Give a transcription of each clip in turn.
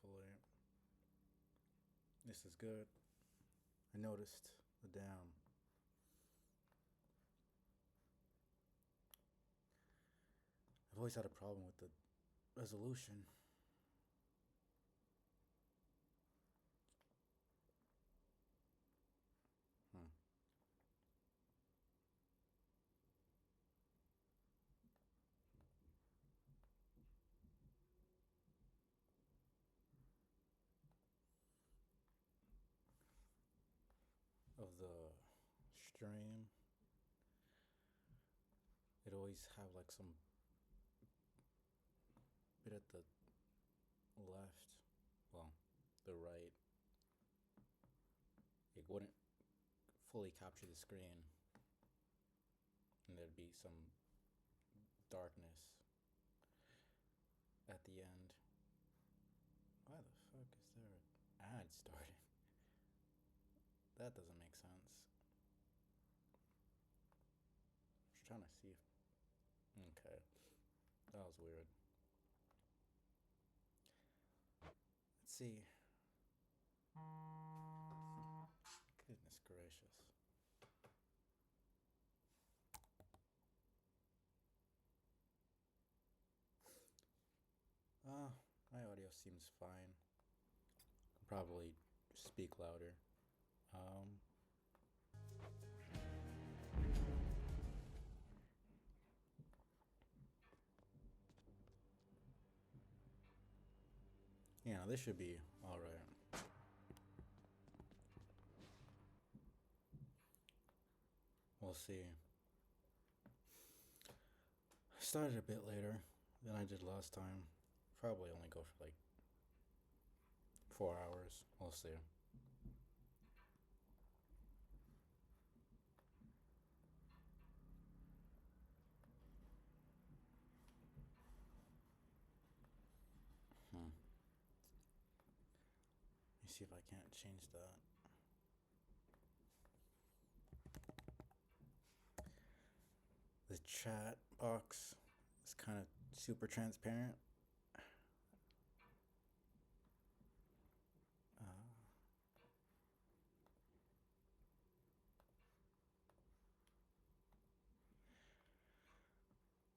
carefully. This is good. I noticed the dam. I've always had a problem with the resolution. Hmm. Of the stream, it always have like some bit at the left, well, the right. It wouldn't fully capture the screen, and there'd be some darkness at the end. Why the fuck is there an ad starting? That doesn't make sense. I was trying to see if. Okay. That was weird. Let's see. Goodness gracious. My audio seems fine. I'll probably speak louder. Um, yeah, this should be alright. We'll see. I started a bit later than I did last time. Probably only go for like 4 hours. We'll see. Let me see if I can't change that. The chat box is kind of super transparent.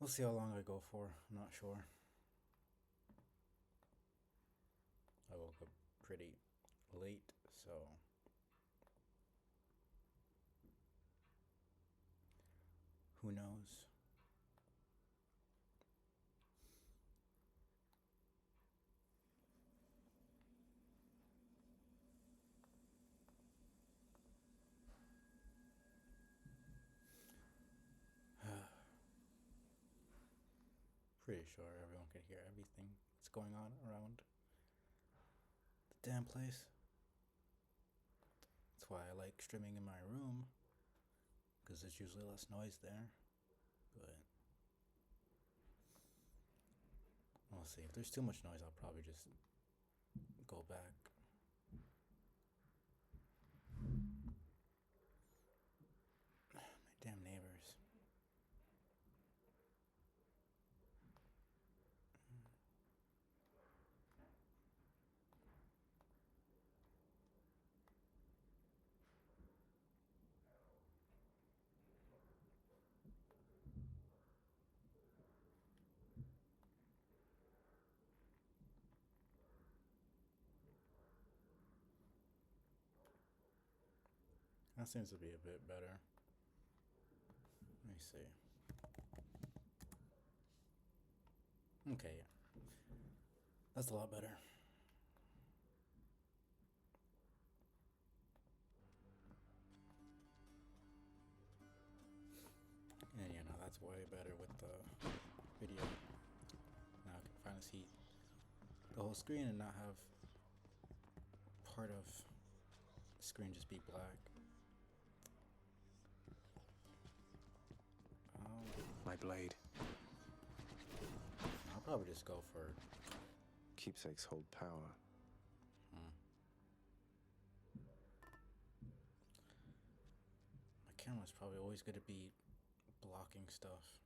We'll see how long I go for. I'm not sure. I woke up pretty late, so who knows? Pretty sure everyone can hear everything that's going on around the damn place. That's why I like streaming in my room, because there's usually less noise there. But we'll see. If there's too much noise, I'll probably just go back. My damn neighbors. That seems to be a bit better. Let me see. Okay, yeah. That's a lot better. And yeah, no, that's way better with the video. Now I can finally see the whole screen and not have part of the screen just be black. My blade. I'll probably just go for Keepsakes hold power. my camera's probably always going to be blocking stuff.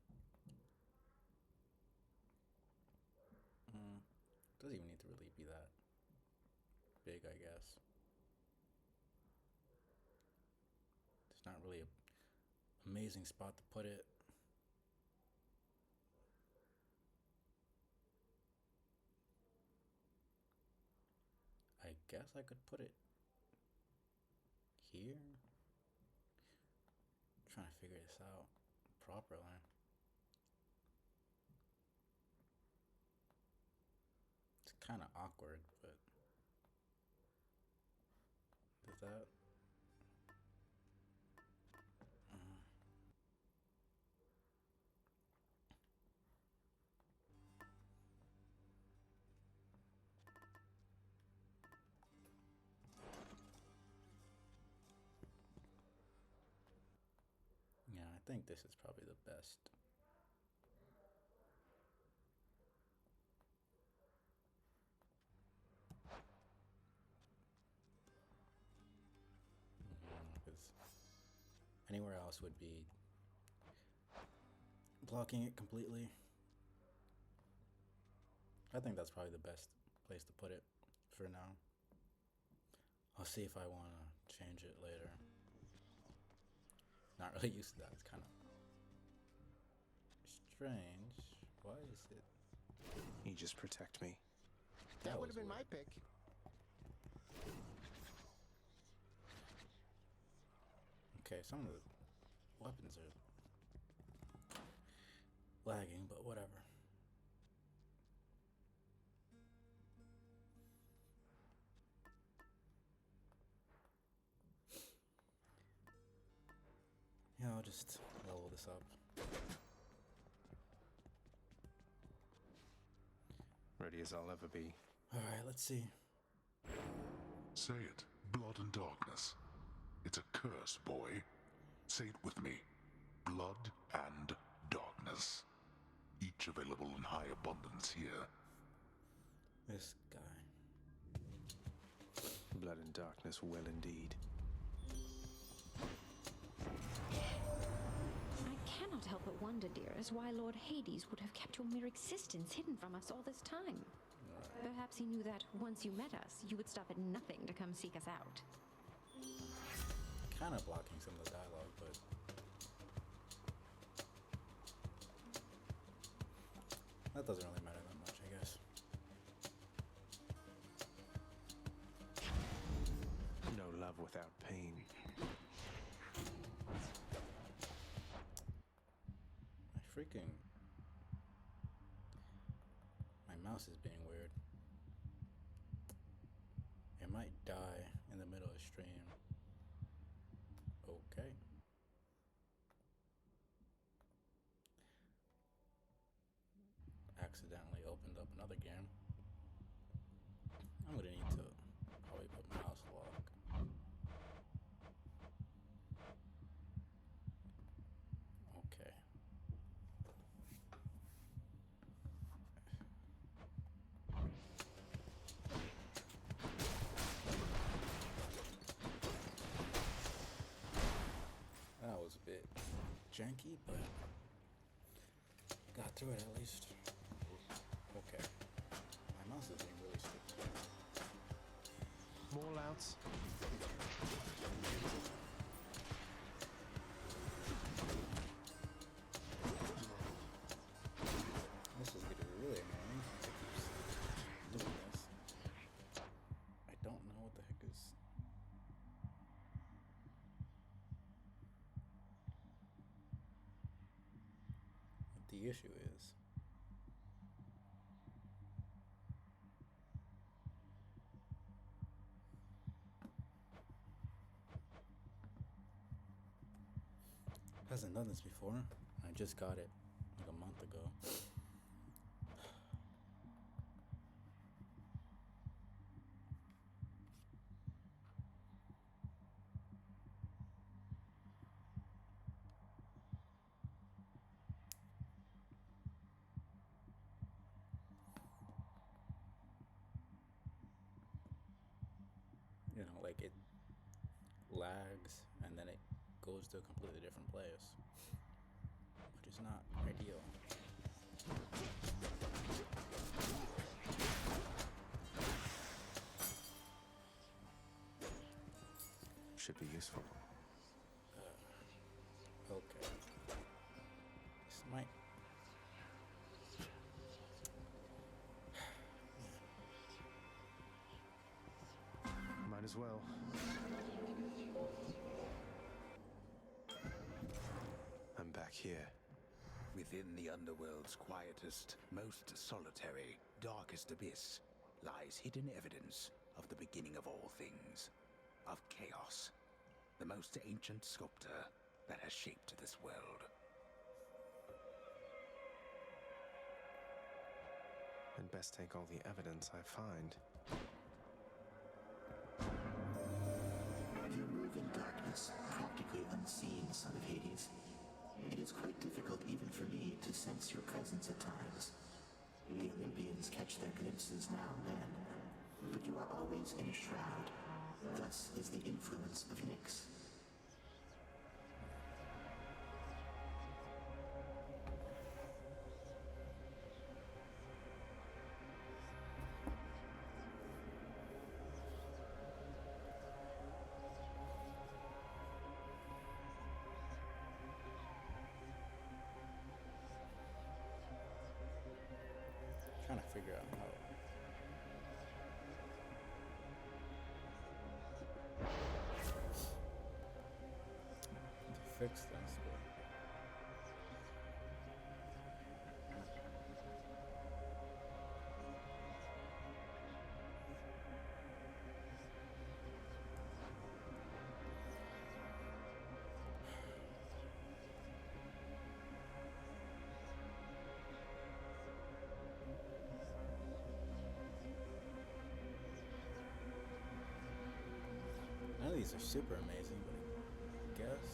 Doesn't even need to really be that. big, I guess. There's not really a amazing spot to put it. I guess I could put it here. I'm trying to figure this out properly. It's kind of awkward, but does that? Yeah, I think this is probably the best. Because anywhere else would be blocking it completely. I think that's probably the best place to put it for now. I'll see if I want to change it later. Not really used to that. It's kind of strange. Why is it? You just protect me. That would was have been weird. my pick. Okay, some of the weapons are lagging, but whatever. Yeah, I'll just level this up. Ready as I'll ever be. Alright, let's see. Say it. Blood and darkness. It's a curse, boy. Say it with me. Blood and darkness. Each available in high abundance here. This guy. Blood and darkness well indeed. I cannot help but wonder, dearest, why Lord Hades would have kept your mere existence hidden from us all this time. Perhaps he knew that once you met us, you would stop at nothing to come seek us out. Kind of blocking some of the dialogue, but that doesn't really matter that much, I guess. No love without pain. My mouse is being weird. It might die in the middle of the stream. Okay. Accidentally opened up another game. I'm gonna need to probably put mouse lock. Okay. That was a bit janky, but got through it at least. Okay. My mouse is being really stupid. More louds. This is getting really annoying. It keeps doing this. I don't know what the heck is. What the issue is. Hasn't done this before. I just got it like a month ago. You know, like it lags and then it goes to a completely different place, which is not ideal. should be useful. Okay. This might. Might as well. I'm back here. Within the underworld's quietest, most solitary, darkest abyss lies hidden evidence of the beginning of all things, of chaos, the most ancient sculptor that has shaped this world. I'd best take all the evidence I find. You move in darkness, practically unseen, son of Hades. It is quite difficult even for me to sense your presence at times. The Olympians catch their glimpses now and then, but you are always in a shroud. Thus is the influence of Nyx. Trying to figure out how to fix this, but none of these are super amazing, but I guess.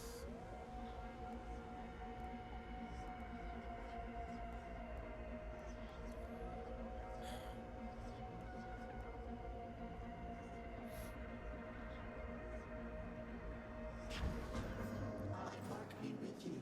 Mark be with you.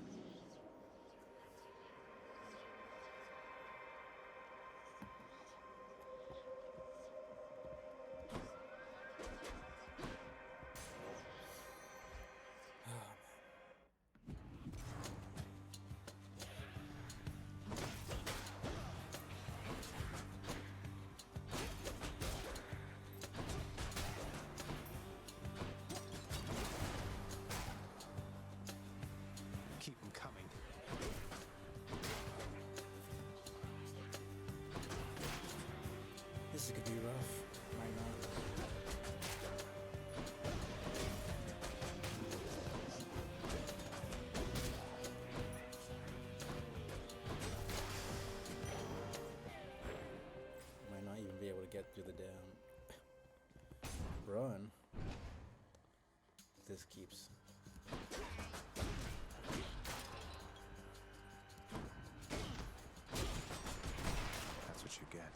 Keep them coming. This could be rough. Might not. Might not even be able to get through the damn run. This keeps. That's what you get.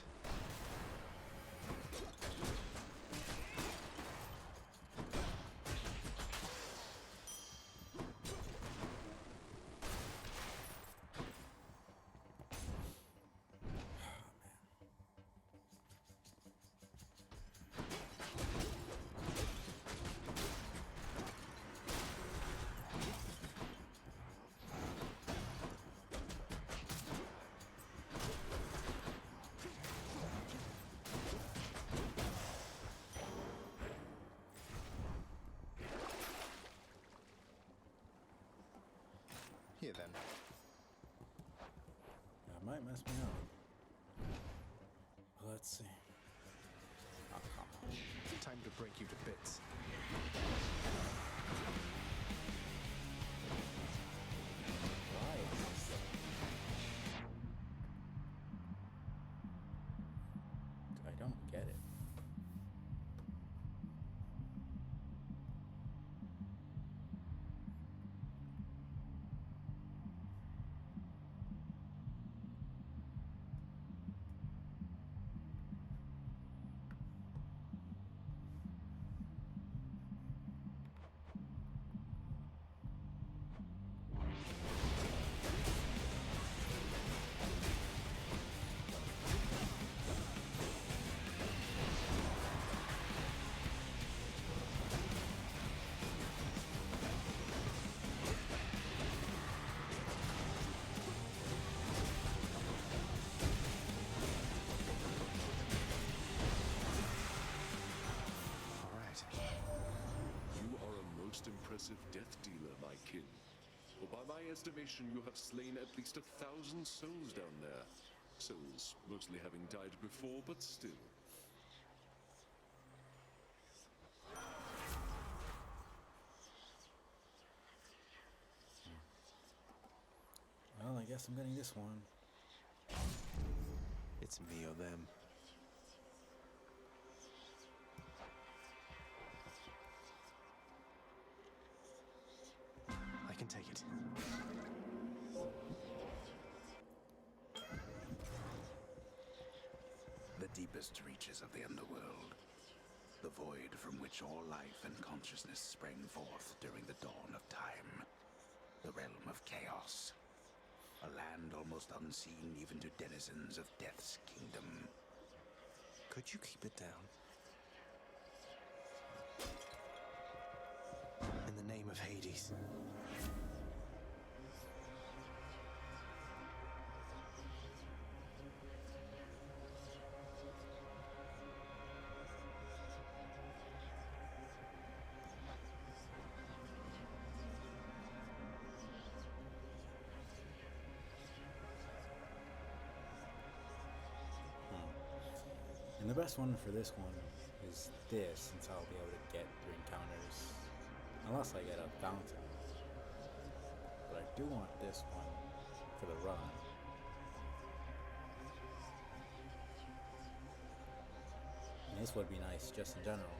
Here then. That might mess me up. Let's see. Oh, come on. Time to break you to bits. Why is this? I don't get it. massive death dealer, my kin. For by my estimation, you have slain at least 1,000 souls down there. Souls mostly having died before, but still. Well, I guess I'm getting this one. It's me or them. I can take it. The deepest reaches of the underworld. The void from which all life and consciousness sprang forth during the dawn of time. The realm of chaos. A land almost unseen even to denizens of Death's kingdom. Could you keep it down? In the name of Hades. And the best one for this one is this, since I'll be able to get through encounters, unless I get a fountain. But I do want this one for the run. And this would be nice just in general.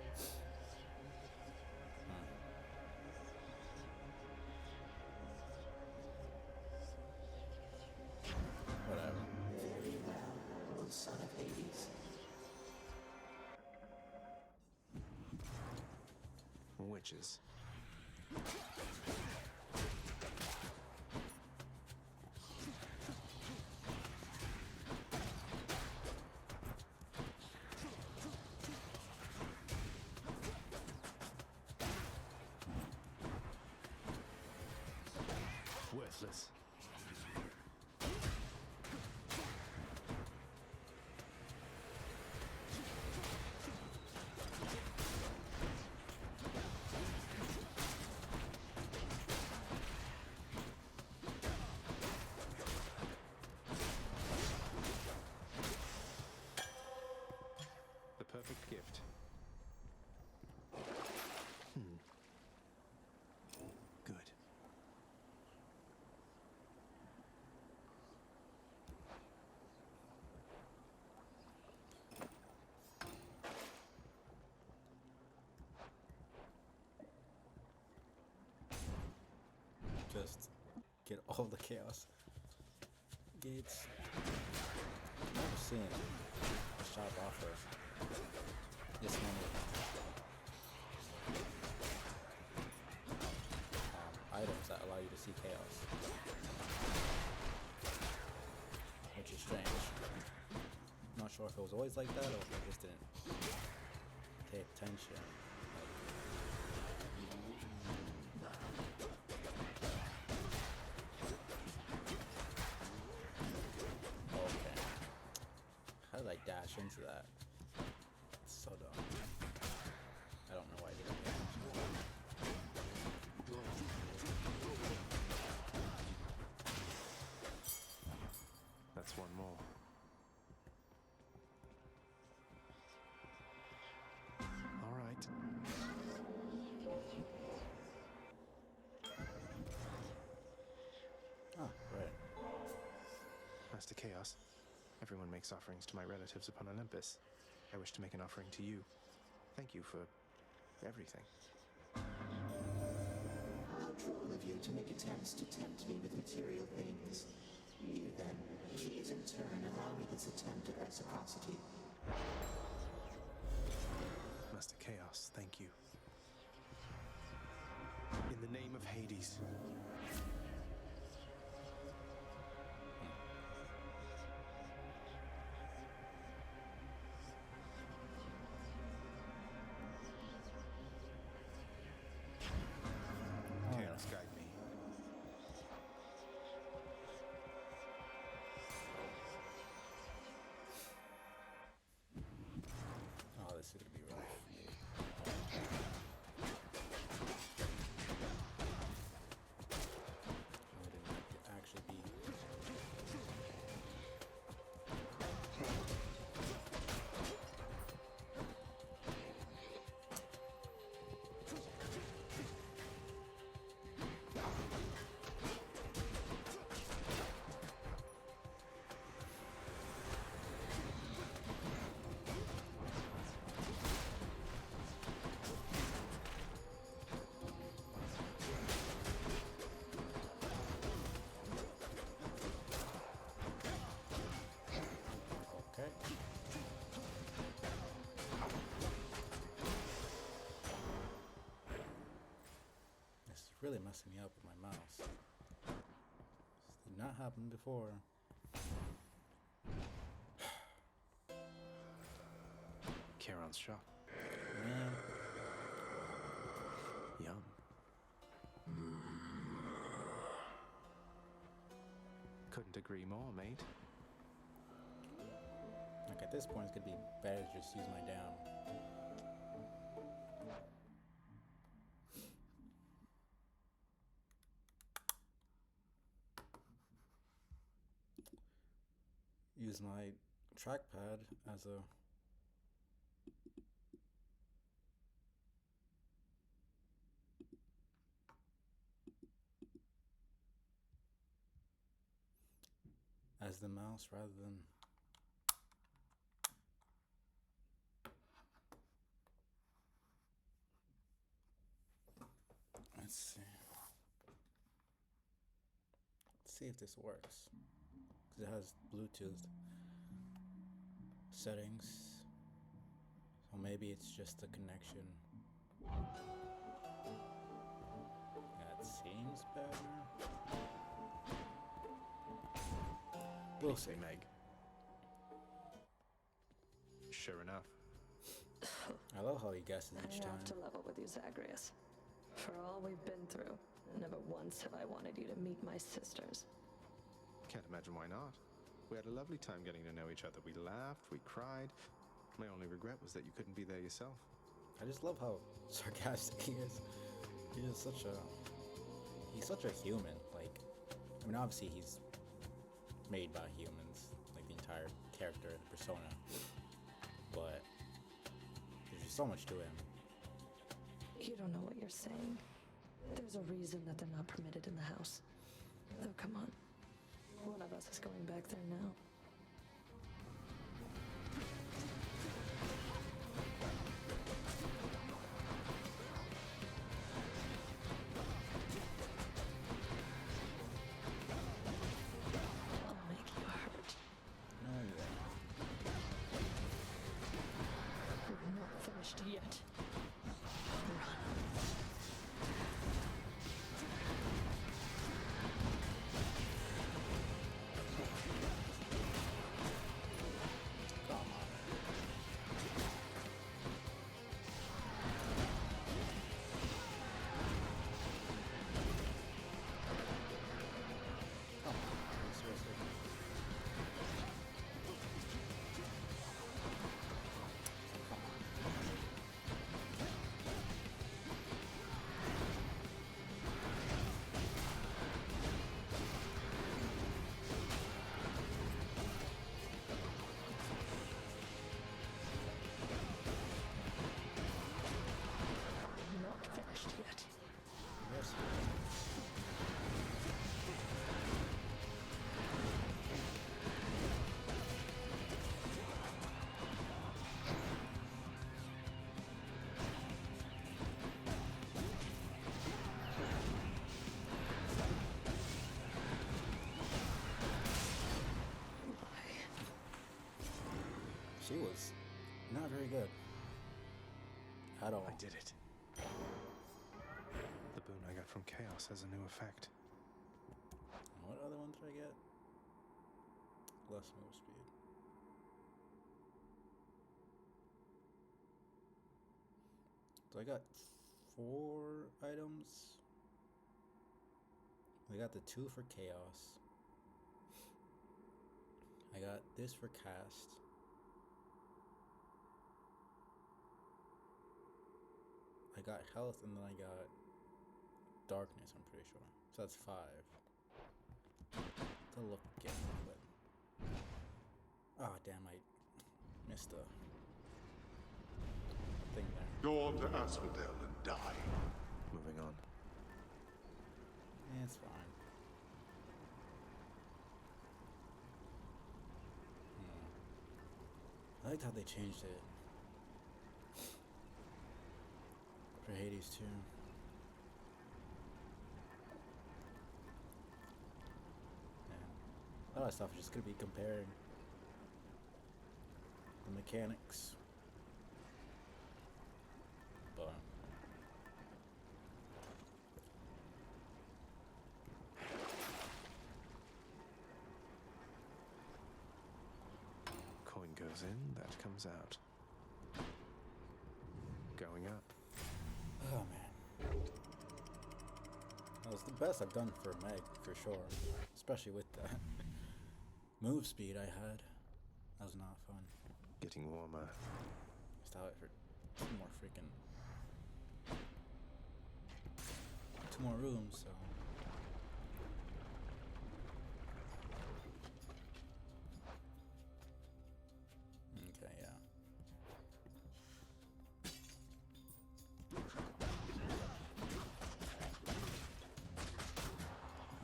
Whatever. Very well, O son of Hades. Witches. Worthless. The perfect gift. Good. Just get all the chaos gates. I've never seen a shop offer this many items that allow you to see chaos, which is strange. Not sure if it was always like that or if I just didn't pay attention. Okay. How did I dash into that? It's so dumb. I don't know why I didn't pay attention to that. That's one more. All right. Ah, right. Master Chaos, everyone makes offerings to my relatives upon Olympus. I wish to make an offering to you. Thank you for everything. How cruel of you to make attempts to tempt me with material things. You then, please in turn allow me this attempt at reciprocity. Master Chaos, thank you. In the name of Hades. Chaos, guide me. Oh, this is gonna be rough. really messing me up with my mouse. This did not happen before. Charon's shop. Man, Yum. Couldn't agree more, mate. like at this point, it's gonna be better to just use my down. Use my trackpad as a the mouse rather than let's see if this works, because it has Bluetooth settings, so maybe it's just the connection. That seems better. We'll see. Meg. Sure enough. I love how he guesses each I time. have to level with you, Zagreus. For all we've been through, never once have I wanted you to meet my sisters. Can't imagine why not. We had a lovely time getting to know each other. We laughed, we cried. My only regret was that you couldn't be there yourself. I just love how sarcastic he is. He's such a human. Like, I mean, obviously he's made by humans, like the entire character and persona, but there's just so much to him. You don't know what you're saying. There's a reason that they're not permitted in the house. Oh, come on. One of us is going back there now. I'll make you hurt. No, you won't. We're not finished yet. Run. Come on. Come on. Seriously. Come on. I'm not finished yet. Yes. She was not very good at all. I did it. The boon I got from Chaos has a new effect. What other one did I get? Less move speed. So I got 4 items. I got the 2 for Chaos. I got this for Cast. I got Health, and then I got Darkness, I'm pretty sure. So that's 5. To look again, but oh damn, I missed a thing there. Go on to Asphodel and die. Moving on. It's fine. I liked how they changed it for Hades too. A lot of stuff is just gonna be comparing the mechanics, but goes in, that comes out. Going up. Oh man. That was the best I've done for Meg, for sure. Especially with the move speed I had. That was not fun. Getting warmer. Just have it for two more freaking... 2 more rooms, so... Okay, yeah.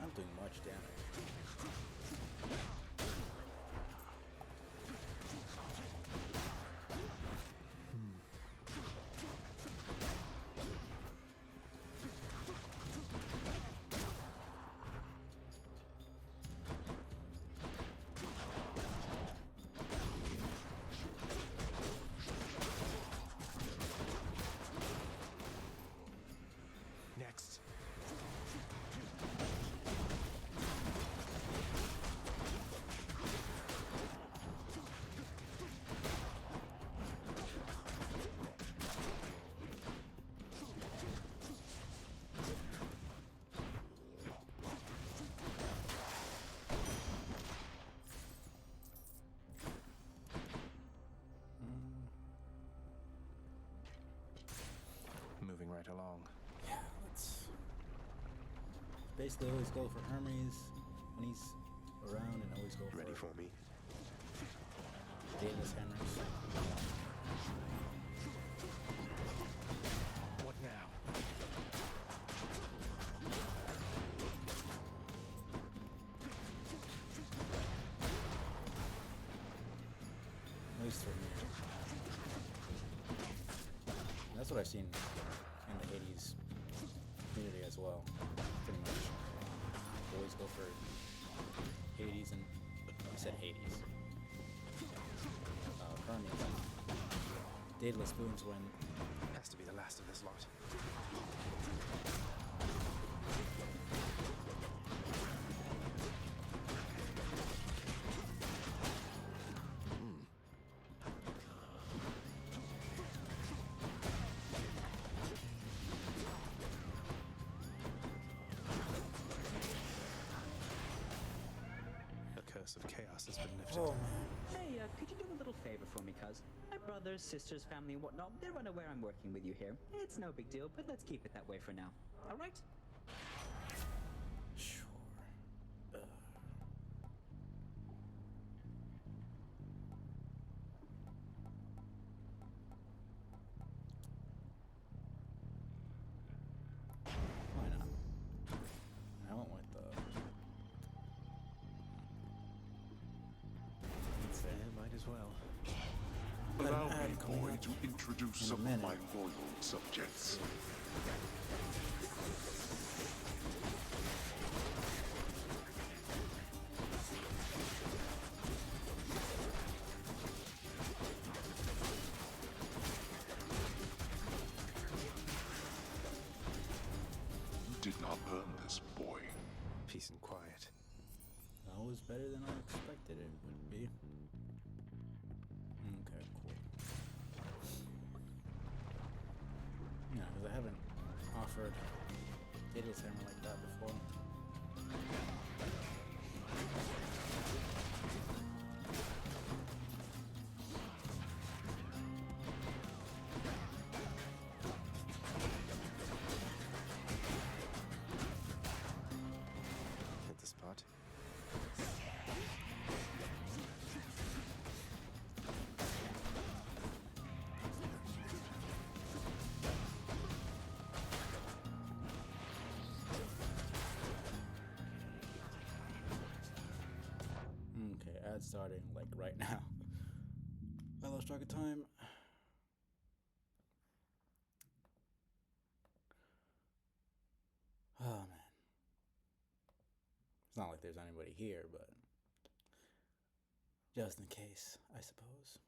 I'm doing much damage. Next. Moving right along. Yeah, let's basically always go for Hermes when he's around, and always go Ready for me? Daedalus hammers. What now? At least 3 meters. That's what I've seen in the Hades community as well. Pretty much. Always go for Hades and... I said Hades. Hermes. Daedalus boons when... Has to be the last of this lot. The curse of chaos has been lifted. Oh man. Hey, could you do a little favor for me, cuz? My brothers, sisters, family, and whatnot, they're unaware I'm working with you here. It's no big deal, but let's keep it that way for now. Alright? Sure. Why not? I went with the... Yeah, might as well. Allow An ad me, coming boy, up to introduce in a some of minute. my loyal subjects. You did not earn this, boy. Peace and quiet. That was better than I expected it would be. Okay, cool. Yeah, because I haven't offered Daedalus hammer like that before. Hit the spot. Okay, ad starting like right now. I lost track of time. Oh man. It's not like there's anybody here, but just in case, I suppose.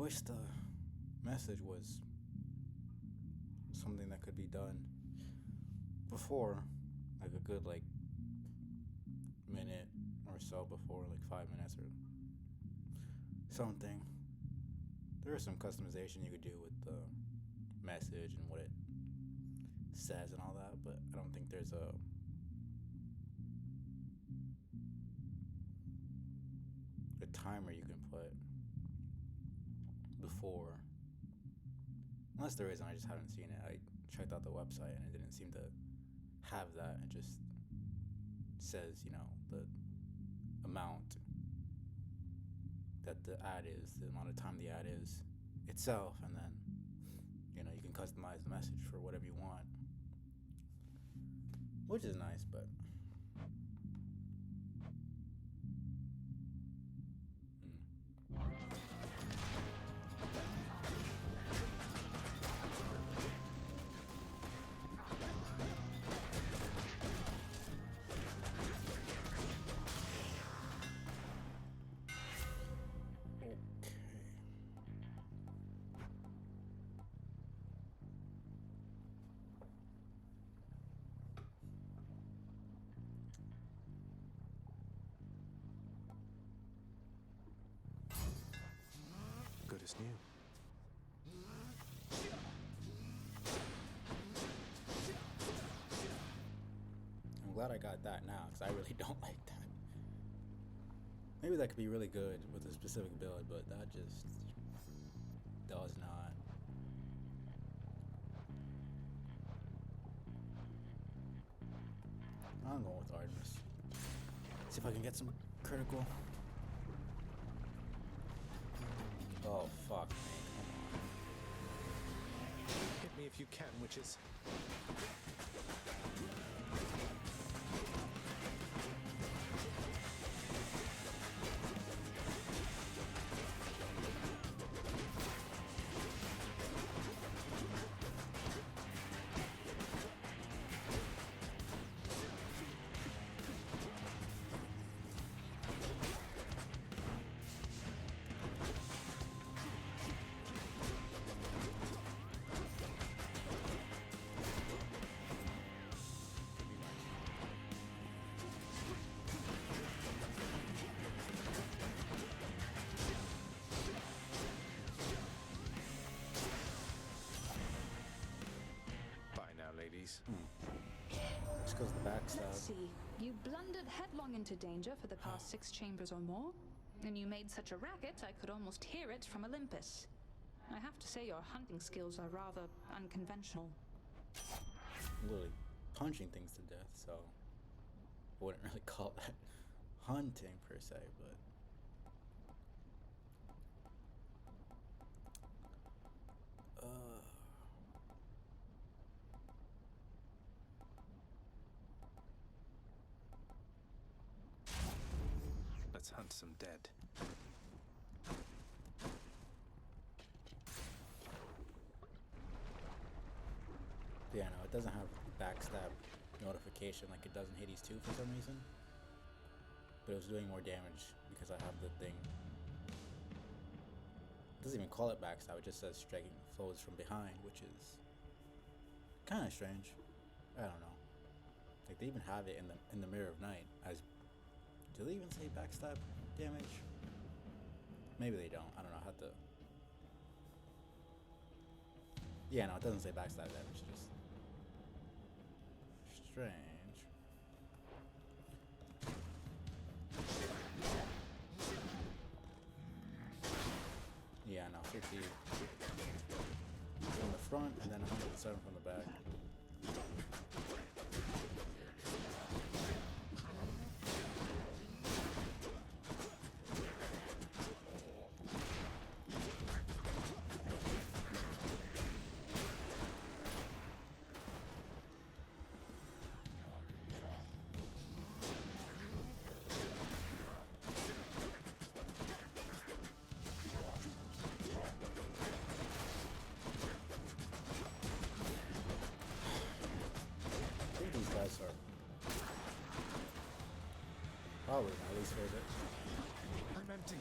wish the message was something that could be done before, like a good minute or so before, like 5 minutes or something. There is some customization you could do with the message and what it says and all that, but I don't think there's a timer you can put before. Unless there is, and I just haven't seen it. I checked out the website and it didn't seem to have that. It just says, the amount that the ad is, the amount of time the ad is itself, and then, you can customize the message for whatever you want. Which is nice, but Good as new. I'm glad I got that now, because I really don't like that. Maybe that could be really good with a specific build, but that just does not. I'm going with Artemis. See if I can get some critical. Oh, fuck me. Come on. Hit me if you can, witches. Just because the backstab. Let's see. You blundered headlong into danger for the past 6 chambers or more, and you made such a racket I could almost hear it from Olympus. I have to say your hunting skills are rather unconventional. Literally punching things to death, so I wouldn't really call that hunting per se, but Let's hunt some dead. yeah, no, it doesn't have backstab notification like it does in Hades 2 for some reason. But it was doing more damage because I have the thing. It doesn't even call it backstab, it just says striking foes from behind, which is kind of strange. I don't know. Like, they even have it in the Mirror of Night as. Do they even say backstab damage? Maybe they don't. I don't know. I have to. Yeah, no, it doesn't say backstab damage. Just strange. Yeah, no, 50 from the front and then 107 from the back. Are probably my least favorite. I'm empty.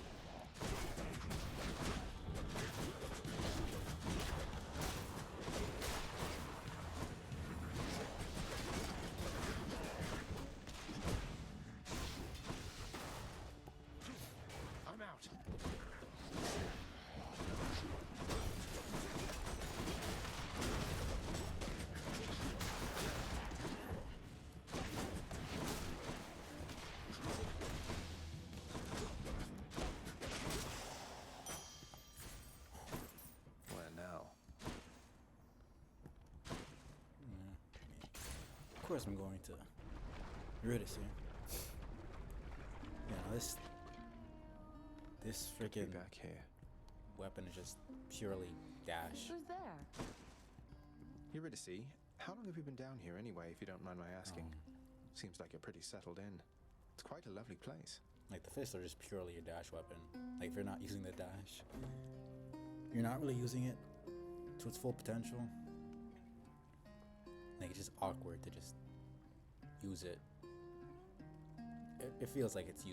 course I'm going to Eurydice. You know, this Be freaking back here. weapon is just purely dash. Who's there? Eurydice, how long have you been down here anyway, if you don't mind my asking? Seems like you're pretty settled in. It's quite a lovely place. Like, the fists are just purely a dash weapon. Like, if you're not using the dash, you're not really using it to its full potential. Like, it's just awkward to just use it. It feels like it's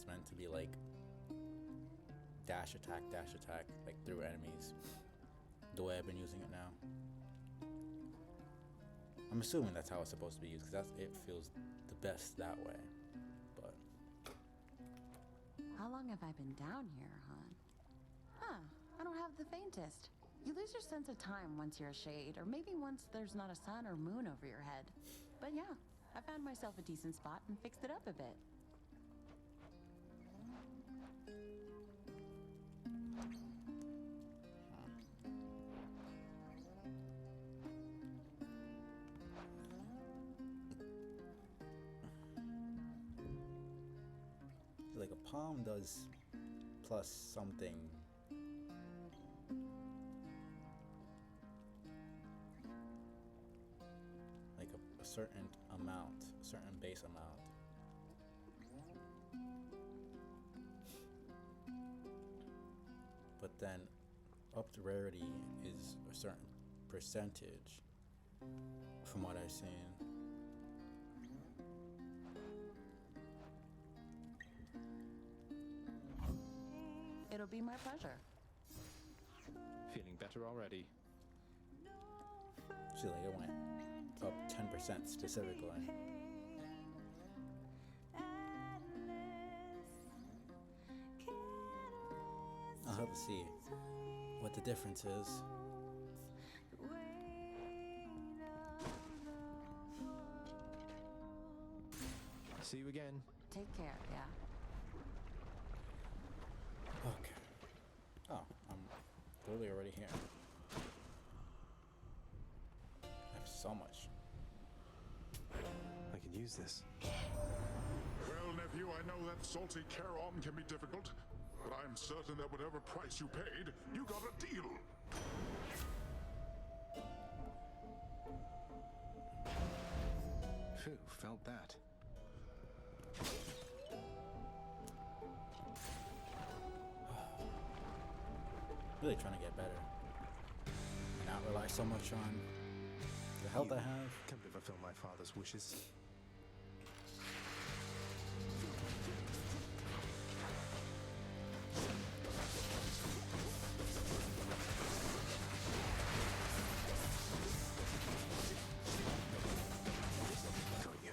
meant to be like dash attack, like through enemies. The way I've been using it now. I'm assuming that's how it's supposed to be used, because it feels the best that way. But How long have I been down here, hon? Huh, I don't have the faintest. You lose your sense of time once you're a shade, or maybe once there's not a sun or moon over your head. But yeah, I found myself a decent spot and fixed it up a bit. like a palm does plus something. Like a certain amount, a certain base amount. But then upped rarity is a certain percentage from what I've seen. It'll be my pleasure. Feeling better already. See, like it went up 10% specifically. I'll have to see what the difference is. See you again. Take care, yeah. Okay. Oh, I'm literally already here. I have so much. I could use this. Well, nephew, I know that salty Charon can be difficult, but I'm certain that whatever price you paid, you got a deal. Phew, felt that. Really trying to get better. And not rely so much on the health I have. Come to fulfill my father's wishes. Got you.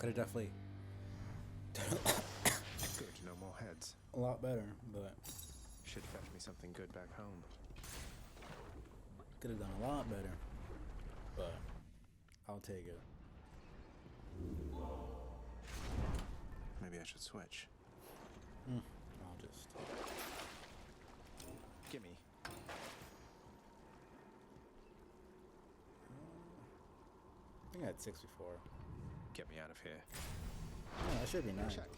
Could have definitely Good, no more heads. a lot better, but Should fetch me something good back home. could have done a lot better. But I'll take it. Maybe I should switch. I'll just. Gimme. I think I had 6 before. Get me out of here. Yeah, that should be 9. Check.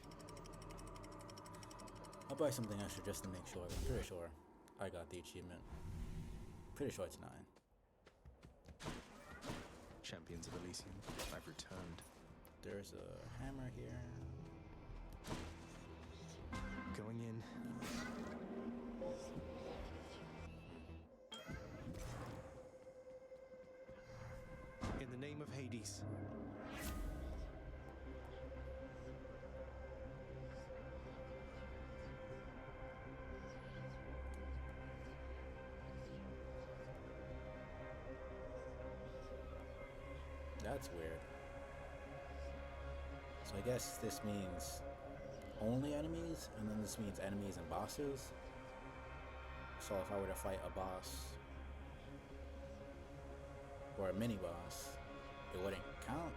I'll buy something extra just to make sure. I'm pretty sure I got the achievement. Pretty sure it's 9. Champions of Elysium, I've returned. There's a hammer here. Going in. In the name of Hades. That's weird. So I guess this means only enemies, and then this means enemies and bosses. So if I were to fight a boss or a mini boss, it wouldn't count.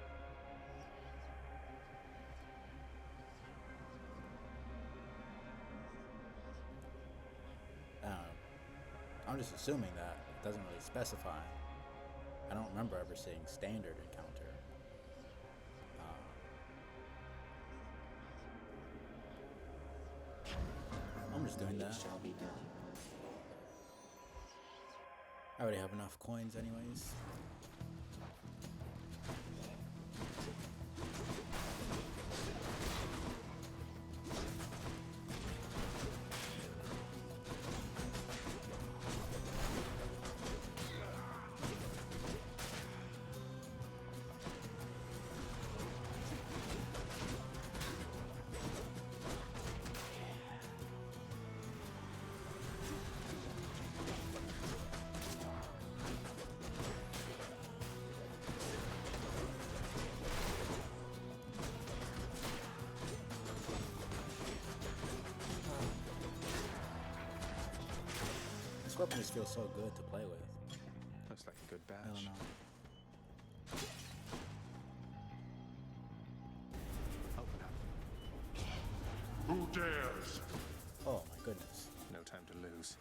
I'm just assuming that it doesn't really specify. I don't remember ever seeing standard encounter. I'm just doing that. Shall be done. I already have enough coins anyways. This weapon just feels so good to play with. Looks like a good batch. I don't know. Open up. Who dares? Oh my goodness. No time to lose.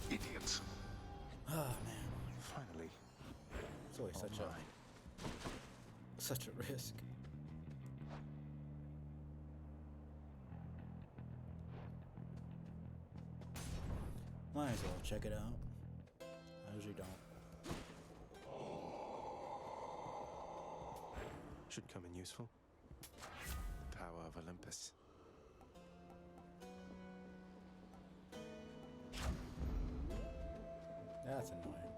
Idiots. Oh man. Finally. It's always such a risk. Might as well check it out. I usually don't. Should come in useful. The power of Olympus. That's annoying.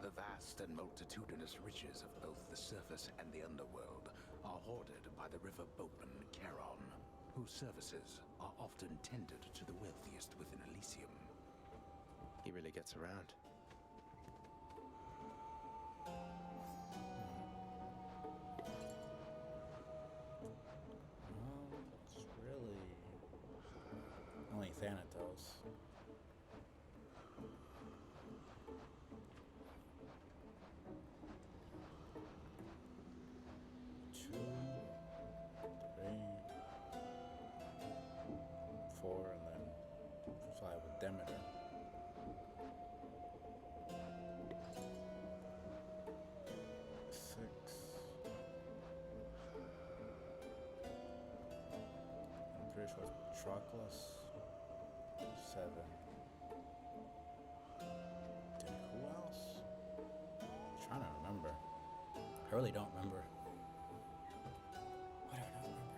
The vast and multitudinous riches of both the surface and the underworld are hoarded by the river boatman Charon, whose services are often tendered to the wealthiest within Elysium. He really gets around. Well, it's really only Thanatos. Two, three, 4, and then 5 with Demeter. I'm pretty sure it's Patroclus. 7. Then who else? I'm trying to remember. I really don't remember. Why do I not remember?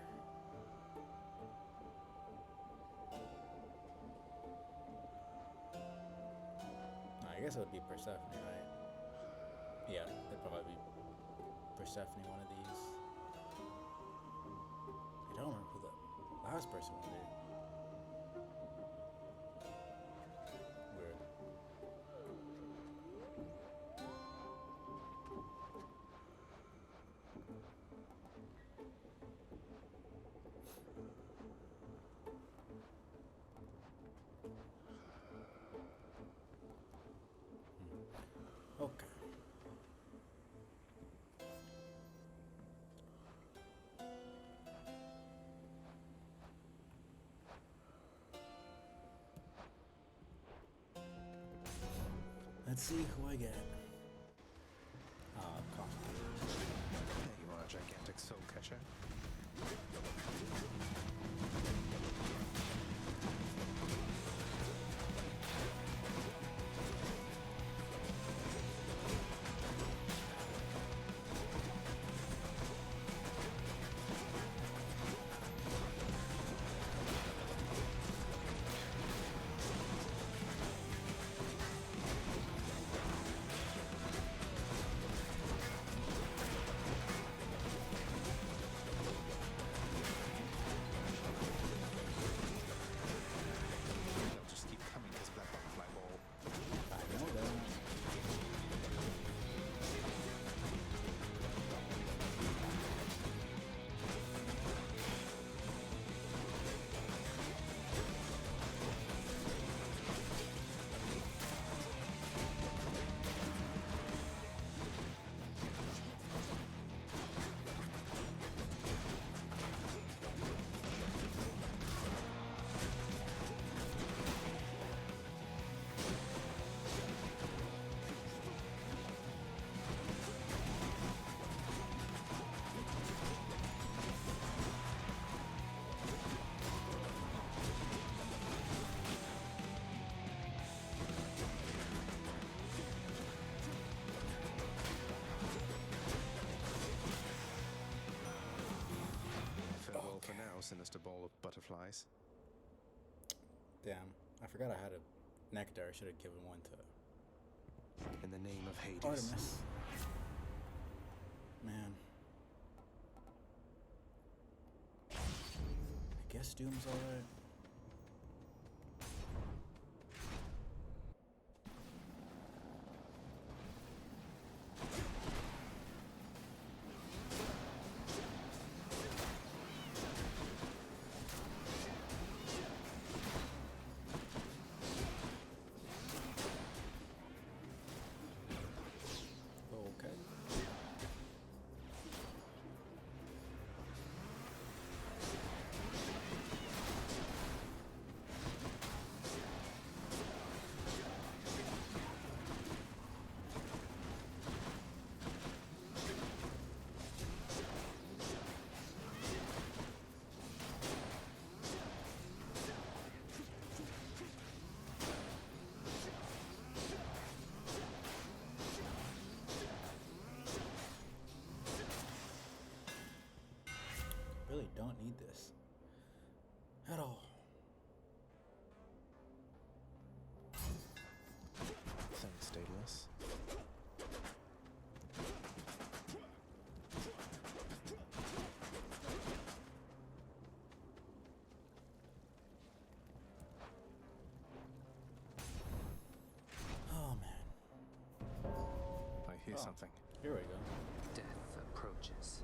I guess it would be Persephone, right? Yeah, it'd probably be Persephone one of these. I don't remember who the last person would be. Weird. Okay. Let's see who I get. Costume. Hey, you want a gigantic soul catcher? They'll just keep coming because of that butterfly ball. I know that. Farewell for now, sinister ball of butterflies. Damn, I forgot I had a nectar. I should have given one to In the name of Hades. Artemis. Man. I guess Doom's alright. Okay. Really don't need this at all. Thanks, Daedalus. Oh man. I hear Oh. something. Here we go. Death approaches.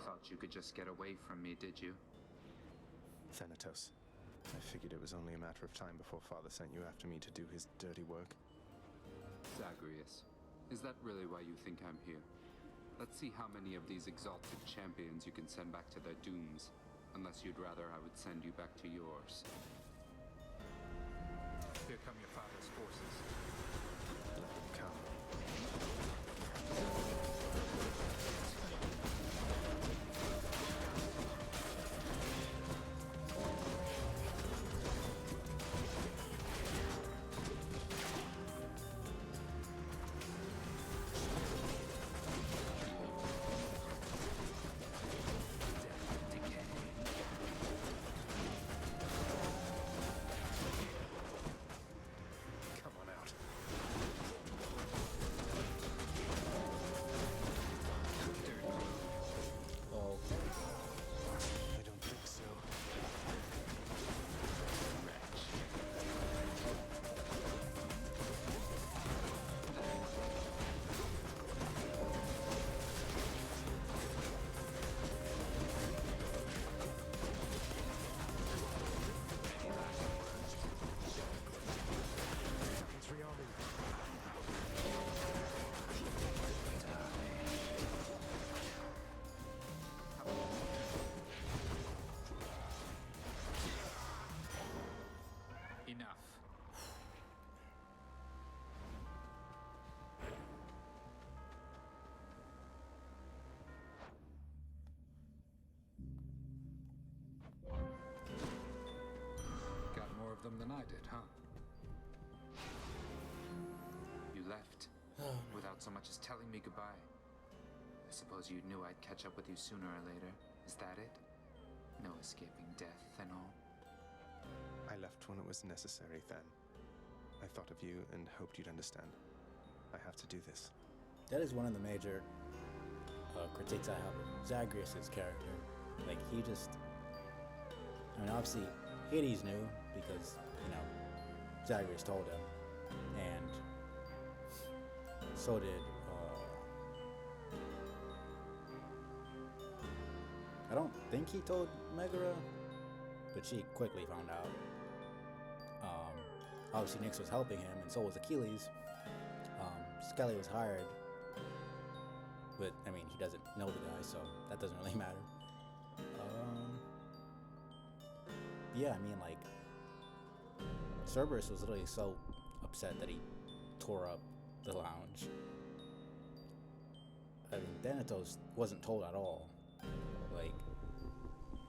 Thought you could just get away from me, did you? Thanatos. I figured it was only a matter of time before Father sent you after me to do his dirty work. Zagreus, is that really why you think I'm here? Let's see how many of these exalted champions you can send back to their dooms. Unless you'd rather I would send you back to yours. Here come your father's forces. Let them come. Come on out. did, huh? You left without so much as telling me goodbye. I suppose you knew I'd catch up with you sooner or later. Is that it? No escaping death and all? I left when it was necessary, Then. I thought of you and hoped you'd understand. I have to do this. That is one of the major critiques I have of Zagreus' character. Like, he just... I mean, obviously, Hades knew because, you know, Zagreus told him. And so did... I don't think he told Megara, but she quickly found out. Obviously, Nyx was helping him, and so was Achilles. Skelly was hired, but I mean, he doesn't know the guy, so that doesn't really matter. Yeah, I mean, like, Cerberus was literally so upset that he tore up the lounge. I mean, Thanatos wasn't told at all. Like,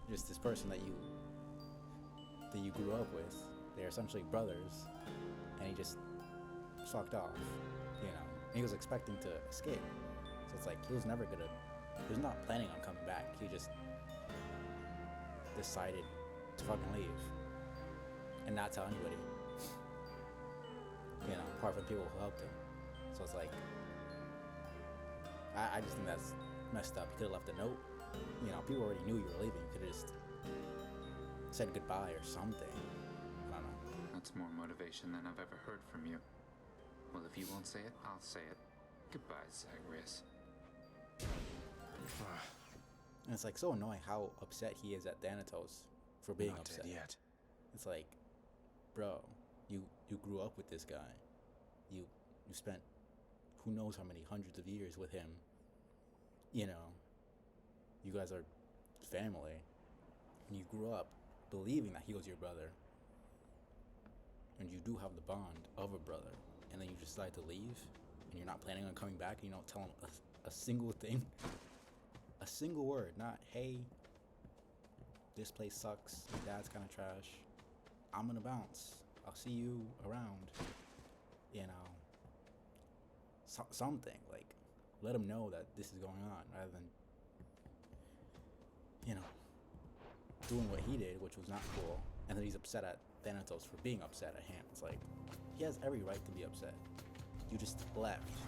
just this person that you grew up with. They're essentially brothers, and he just fucked off, you know. He was expecting to escape, so it's like he was not planning on coming back. He just decided to fucking leave and not tell anybody, you know, apart from people who helped him. So it's like, I just think that's messed up. You could have left a note, you know. People already knew you were leaving. You could have just said goodbye or something. That's more motivation than I've ever heard from you. Well, if you won't say it, I'll say it. Goodbye, Zagreus. And it's like so annoying how upset he is at Thanatos for being Not upset. dead yet. It's like, bro, you grew up with this guy. You spent who knows how many hundreds of years with him. You know, you guys are family. And you grew up believing that he was your brother. And you do have the bond of a brother, and then you decide to leave, and you're not planning on coming back, and you don't tell him a single thing, a single word, not, hey, this place sucks, my dad's kind of trash, I'm gonna bounce, I'll see you around, you know, something, like, let him know that this is going on, rather than, you know, doing what he did, which was not cool, and then he's upset at Thanatos for being upset at him. It's like, he has every right to be upset. You just left,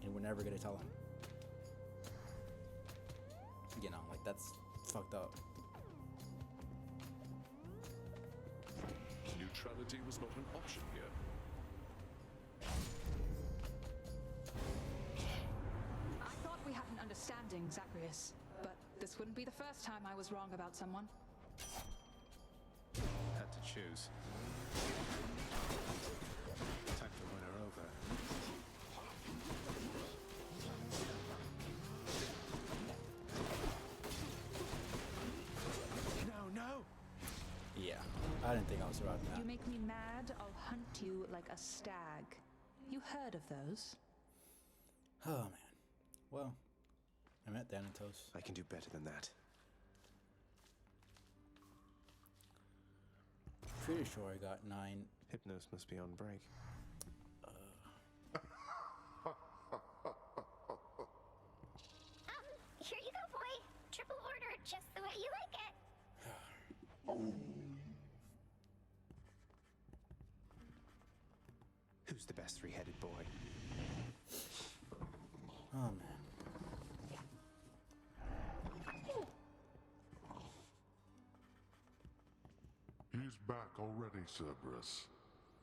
and we're never gonna tell him. You know, like, that's fucked up. Neutrality was not an option here. I thought we had an understanding, Zagreus, but this wouldn't be the first time I was wrong about someone. Had to choose. Time to win her over. No! Yeah, I didn't think I was surviving that. You make me mad, I'll hunt you like a stag. You heard of those? Oh, man. Well, I met Thanatos. I can do better than that. Pretty sure I got 9. Hypnos must be on break. Here you go, boy. Triple order, just the way you like it. Who's the best three-headed boy? Oh, man. He's back already, Cerberus.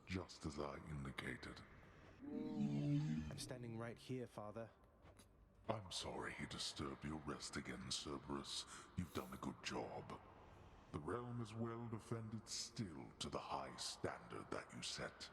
Just as I indicated. I'm standing right here, Father. I'm sorry he disturbed your rest again, Cerberus. You've done a good job. The realm is well defended still to the high standard that you set.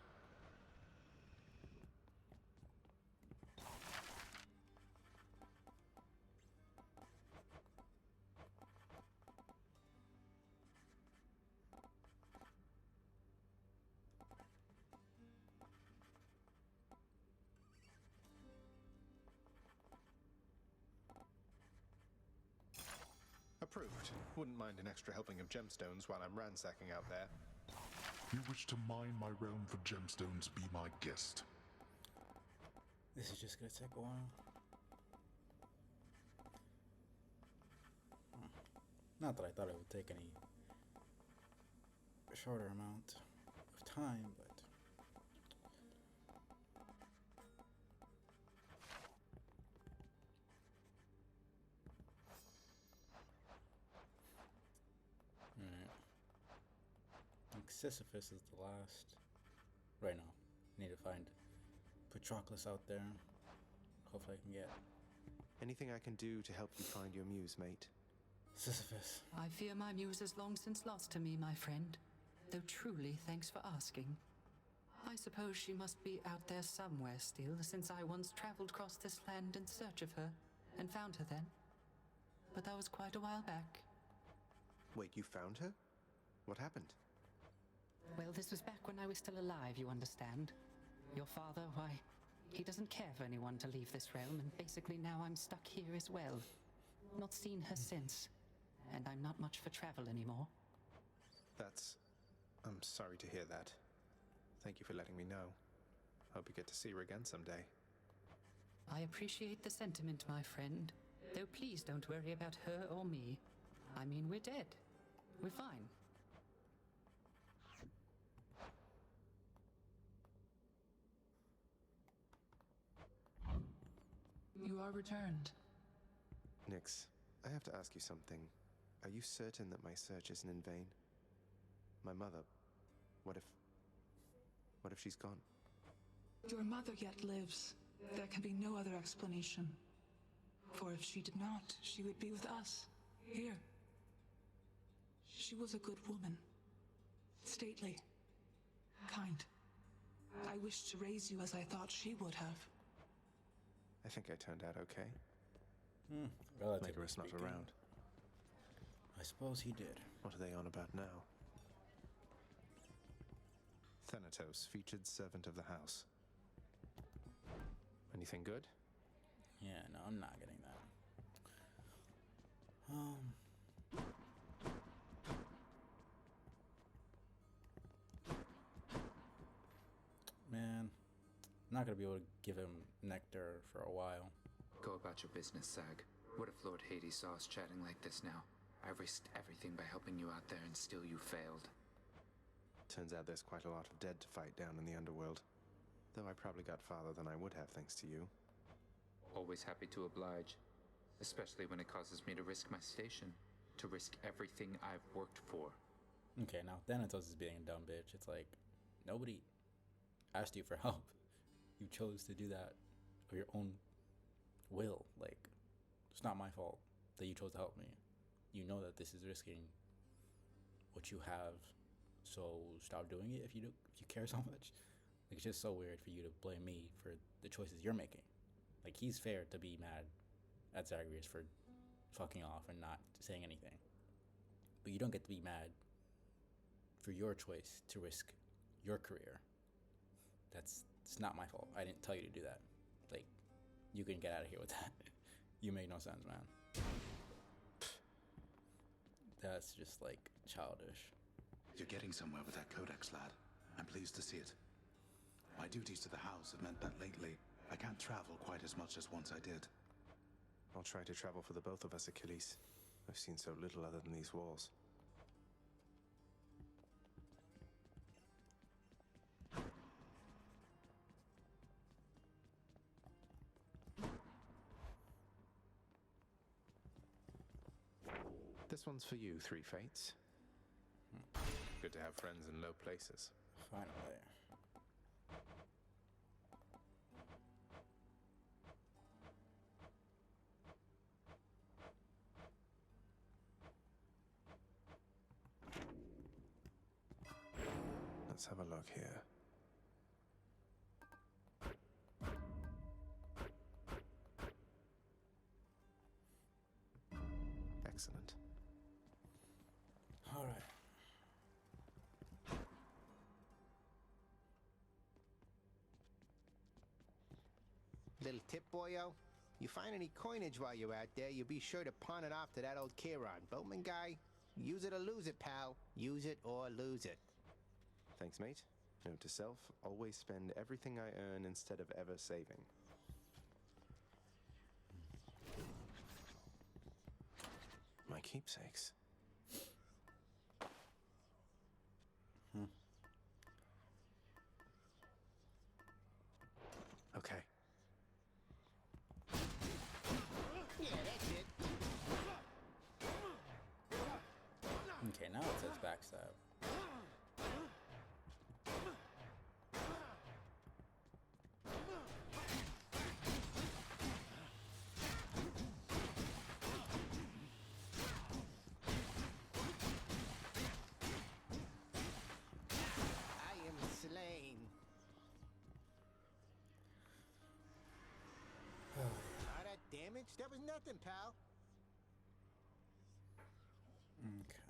Approved. Wouldn't mind an extra helping of gemstones while I'm ransacking out there. You wish to mine my realm for gemstones, be my guest. This is just gonna take a while. Not that I thought it would take any shorter amount of time, but alright. I think Sisyphus is the last. Right now. Need to find Patroclus out there. Hopefully I can get Anything I can do to help you find your muse, mate? Sisyphus. I fear my muse is long since lost to me, my friend. Though truly, thanks for asking. I suppose she must be out there somewhere still, since I once traveled across this land in search of her, and found her then. But that was quite a while back. Wait, you found her? What happened? Well, this was back when I was still alive, you understand. Your father, why, he doesn't care for anyone to leave this realm, and basically now I'm stuck here as well. Not seen her since, and I'm not much for travel anymore. I'm sorry to hear that. Thank you for letting me know. Hope you get to see her again someday. I appreciate the sentiment, my friend. Though please don't worry about her or me. I mean, we're dead. We're fine. You are returned. Nyx, I have to ask you something. Are you certain that my search isn't in vain? My mother, what if she's gone? Your mother yet lives. There can be no other explanation. For if she did not, she would be with us, here. She was a good woman. Stately. Kind. I wished to raise you as I thought she would have. I think I turned out okay. Relatively Magoras not speaking. around. I suppose he did. What are they on about now? Thanatos, featured servant of the house. Anything good? Yeah, no, I'm not getting that. Man, I'm not gonna be able to give him nectar for a while. Go about your business, Zag. What if Lord Hades saw us chatting like this now? I risked everything by helping you out there, and still you failed. Turns out there's quite a lot of dead to fight down in the underworld. Though I probably got farther than I would have thanks to you. Always happy to oblige. Especially when it causes me to risk my station. To risk everything I've worked for. Okay, now Thanatos is being a dumb bitch. It's like, nobody asked you for help. You chose to do that of your own will. Like, it's not my fault that you chose to help me. You know that this is risking what you have, so stop doing it if you care so much. Like, it's just so weird for you to blame me for the choices you're making. Like, he's fair to be mad at Zagreus for fucking off and not saying anything. But you don't get to be mad for your choice to risk your career. It's not my fault. I didn't tell you to do that. Like, you can get out of here with that. You make no sense, man. That's just, like, childish. You're getting somewhere with that codex, lad. I'm pleased to see it. My duties to the house have meant that lately, I can't travel quite as much as once I did. I'll try to travel for the both of us, Achilles. I've seen so little other than these walls. This one's for you, Three Fates. Good to have friends in low places. Finally. Let's have a look here. Excellent. All right. Little tip, boyo. You find any coinage while you're out there, you be sure to pawn it off to that old Chiron. Boatman guy, use it or lose it, pal. Use it or lose it. Thanks, mate. Note to self, always spend everything I earn instead of ever saving. My keepsakes. Okay. Yeah, that's it. Okay, now it says backstab. I am slain. All that damage? That was nothing, pal. Okay.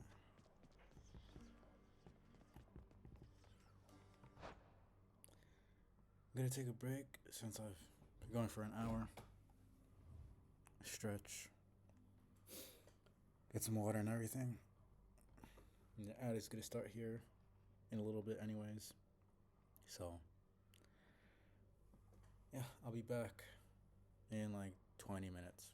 I'm gonna take a break since I've been going for an hour. Stretch. Get some water and everything. And the ad is gonna start here in a little bit anyways. So yeah, I'll be back in like 20 minutes.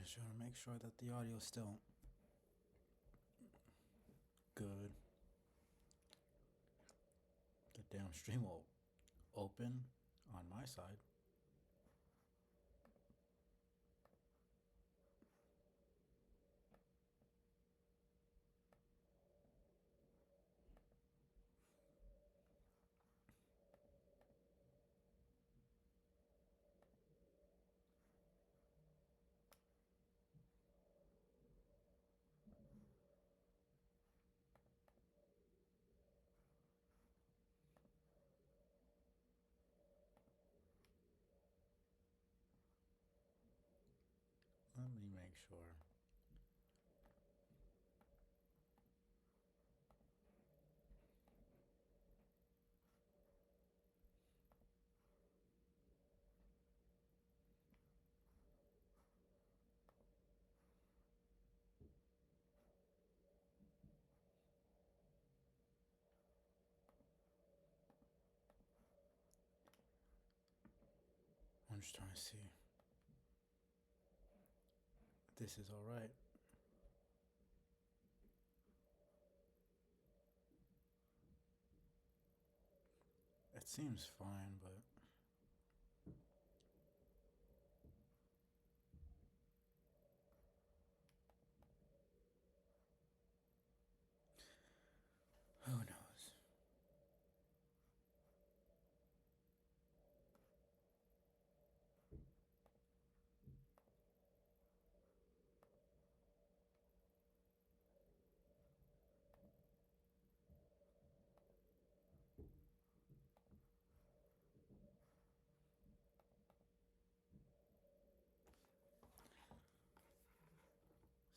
Just trying to make sure that the audio is still good. The damn stream will open on my side. Let me make sure. I'm just trying to see if this is all right. It seems fine, but who knows?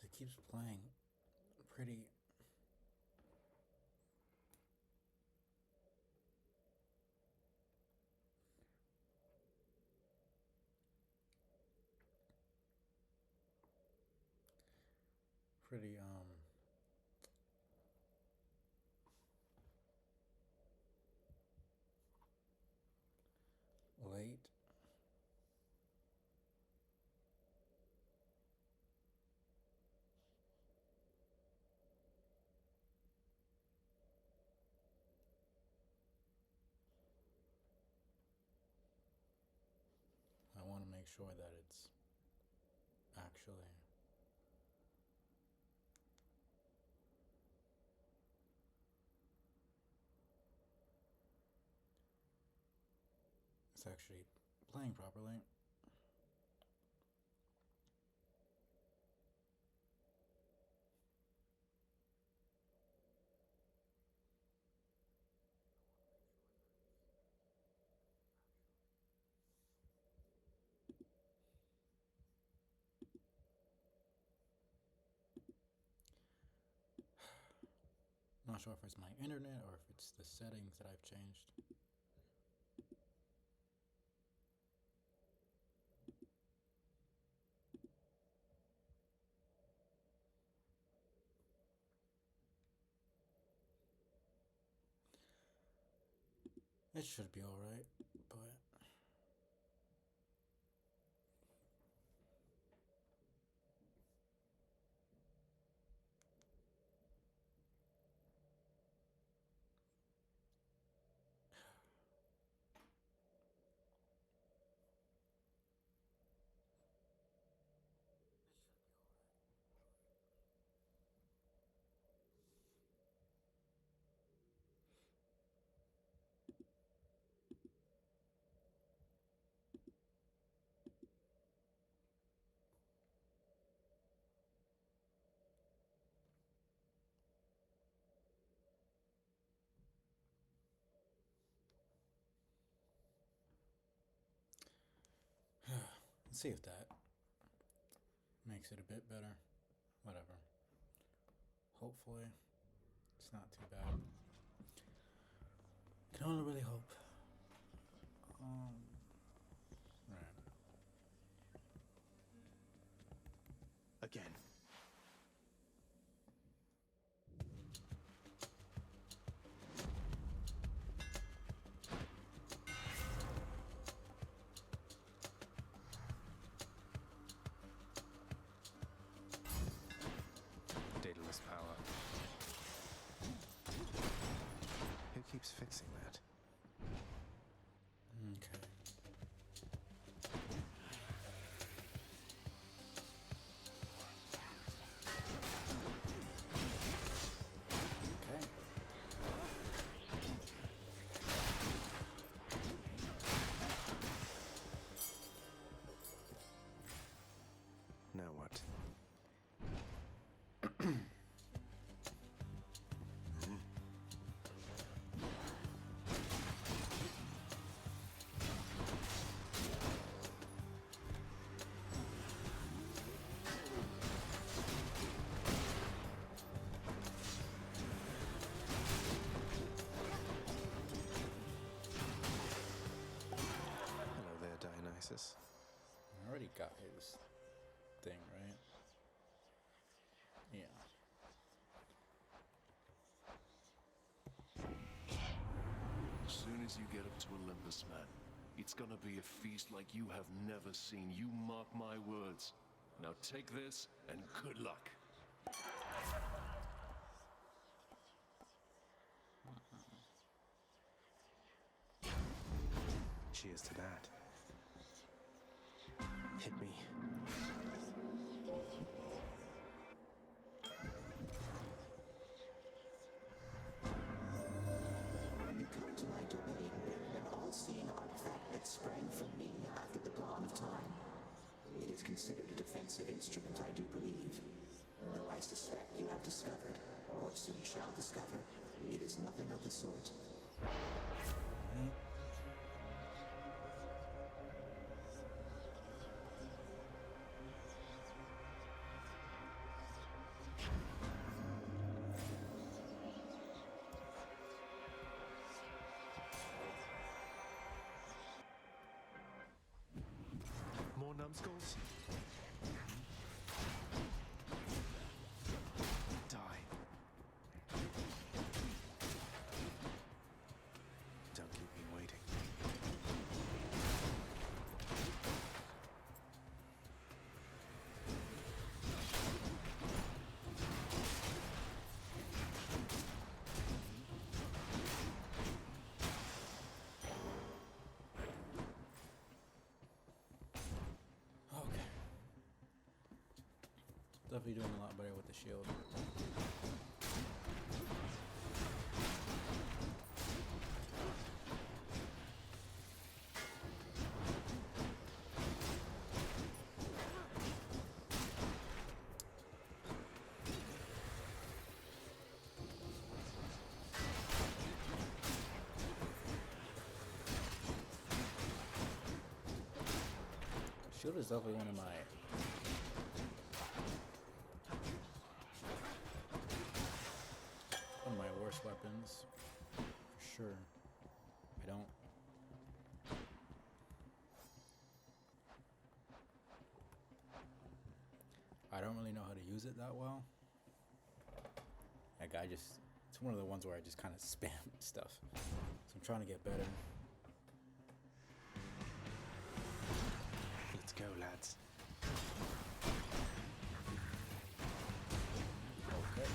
It keeps playing pretty late. I want to make sure that it's actually playing properly. Not sure if it's my internet or if it's the settings that I've changed. It should be alright, but let's see if that makes it a bit better. Whatever. Hopefully, it's not too bad. Can only really hope. Right. Again. keeps fixing that? Okay. Okay. Now what? Hello there, Dionysus. I already got his thing, right? Yeah. As soon as you get up to Olympus, man, it's gonna be a feast like you have never seen. You mark my words. Now take this, and good luck. Cheers to that. Hit me. You come to my domain, an all-seeing artifact that sprang from me after the dawn of time. It is considered a defensive instrument, I do believe. Though I suspect you have discovered, or soon shall discover, it is nothing of the sort. More numbskulls? Die. Don't keep me waiting. Okay. Definitely doing a lot better with the shield. Shield is definitely one of my worst weapons, for sure. I don't really know how to use it that well. Like it's one of the ones where I just kind of spam stuff. So I'm trying to get better. Let's go, lads. Okay.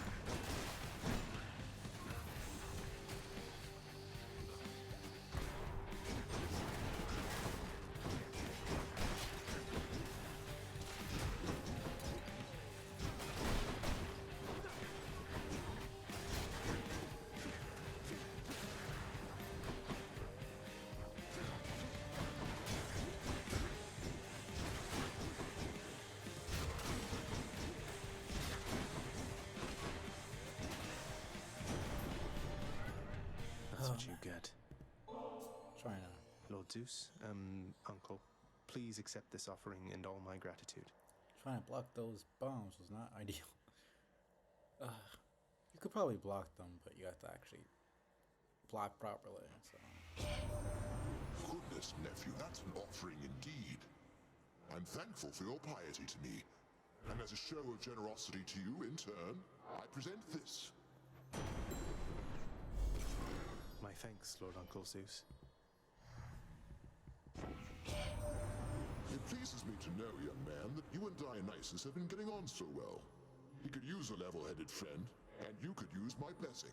That's what you get. Trying to. Lord Zeus, Uncle, please accept this offering and all my gratitude. Trying to block those bombs was not ideal. You could probably block them, but you have to actually block properly. So. Goodness, nephew, that's an offering indeed. I'm thankful for your piety to me, and as a show of generosity to you in turn, I present this. My thanks, Lord Uncle Zeus. It pleases me to know, young man, that you and Dionysus have been getting on so well. He could use a level-headed friend, and you could use my blessing.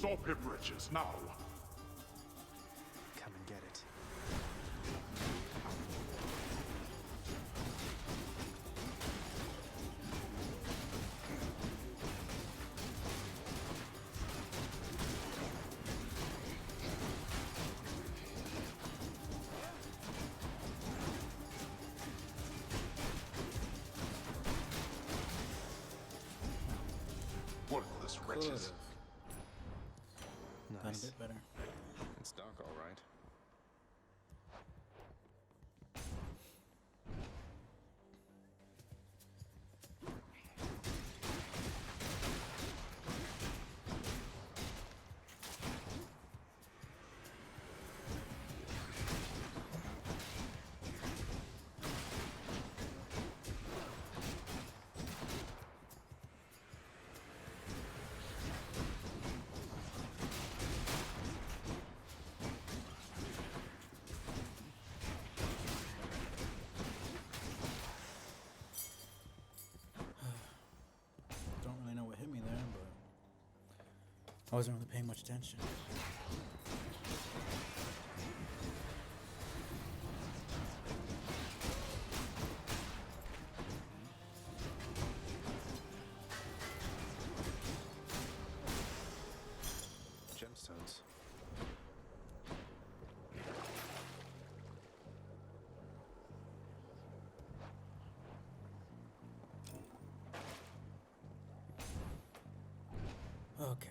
Stop him, wretches, now! Come and get it. Worthless wretches. Done a bit better. It's dark, all right. Don't really know what hit me there, but I wasn't really paying much attention. Gemstones. Okay.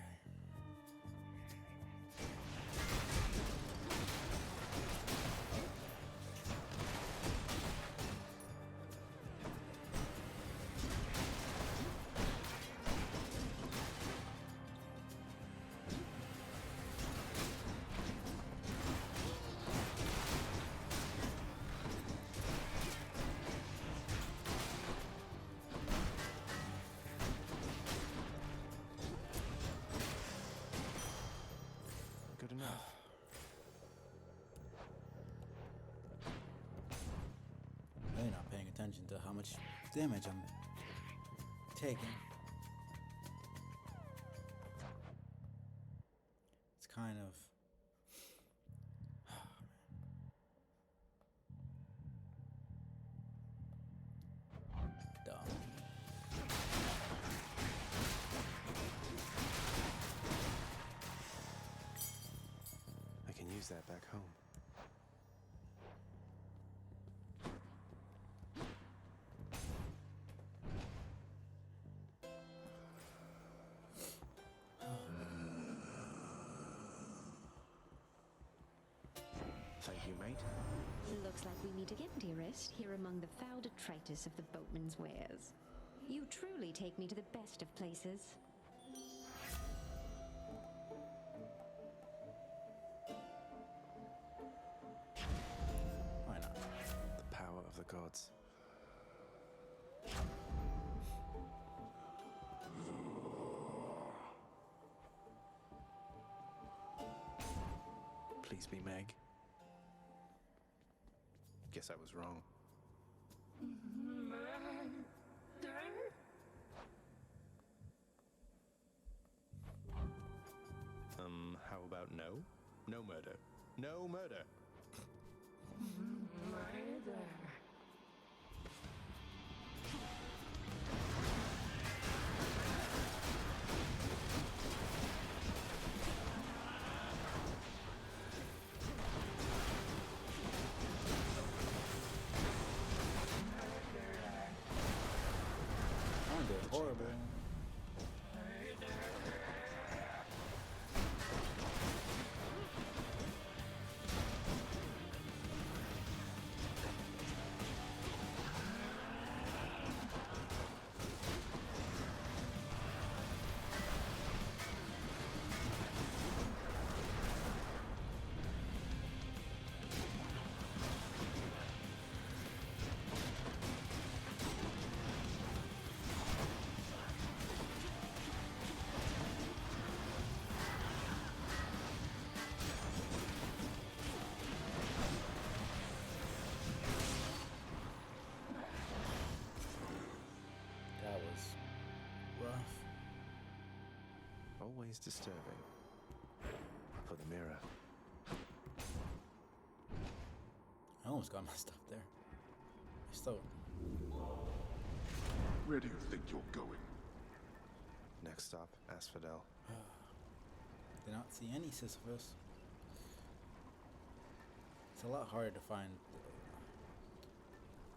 Good enough. Really not paying attention to how much damage I'm taking. It's kind of dumb. I can use that back home. Thank you, mate. Looks like we meet again, dearest, here among the foul detritus of the boatman's wares. You truly take me to the best of places. Why not? The power of the gods. Please be Meg. Guess I was wrong. How about no? No murder. No murder. I'm doing horrible. That was rough. Always disturbing. for the mirror. I almost got messed up there. I still. Where do you think you're going? Next stop, Asphodel. Did not see any Sisyphus. It's a lot harder to find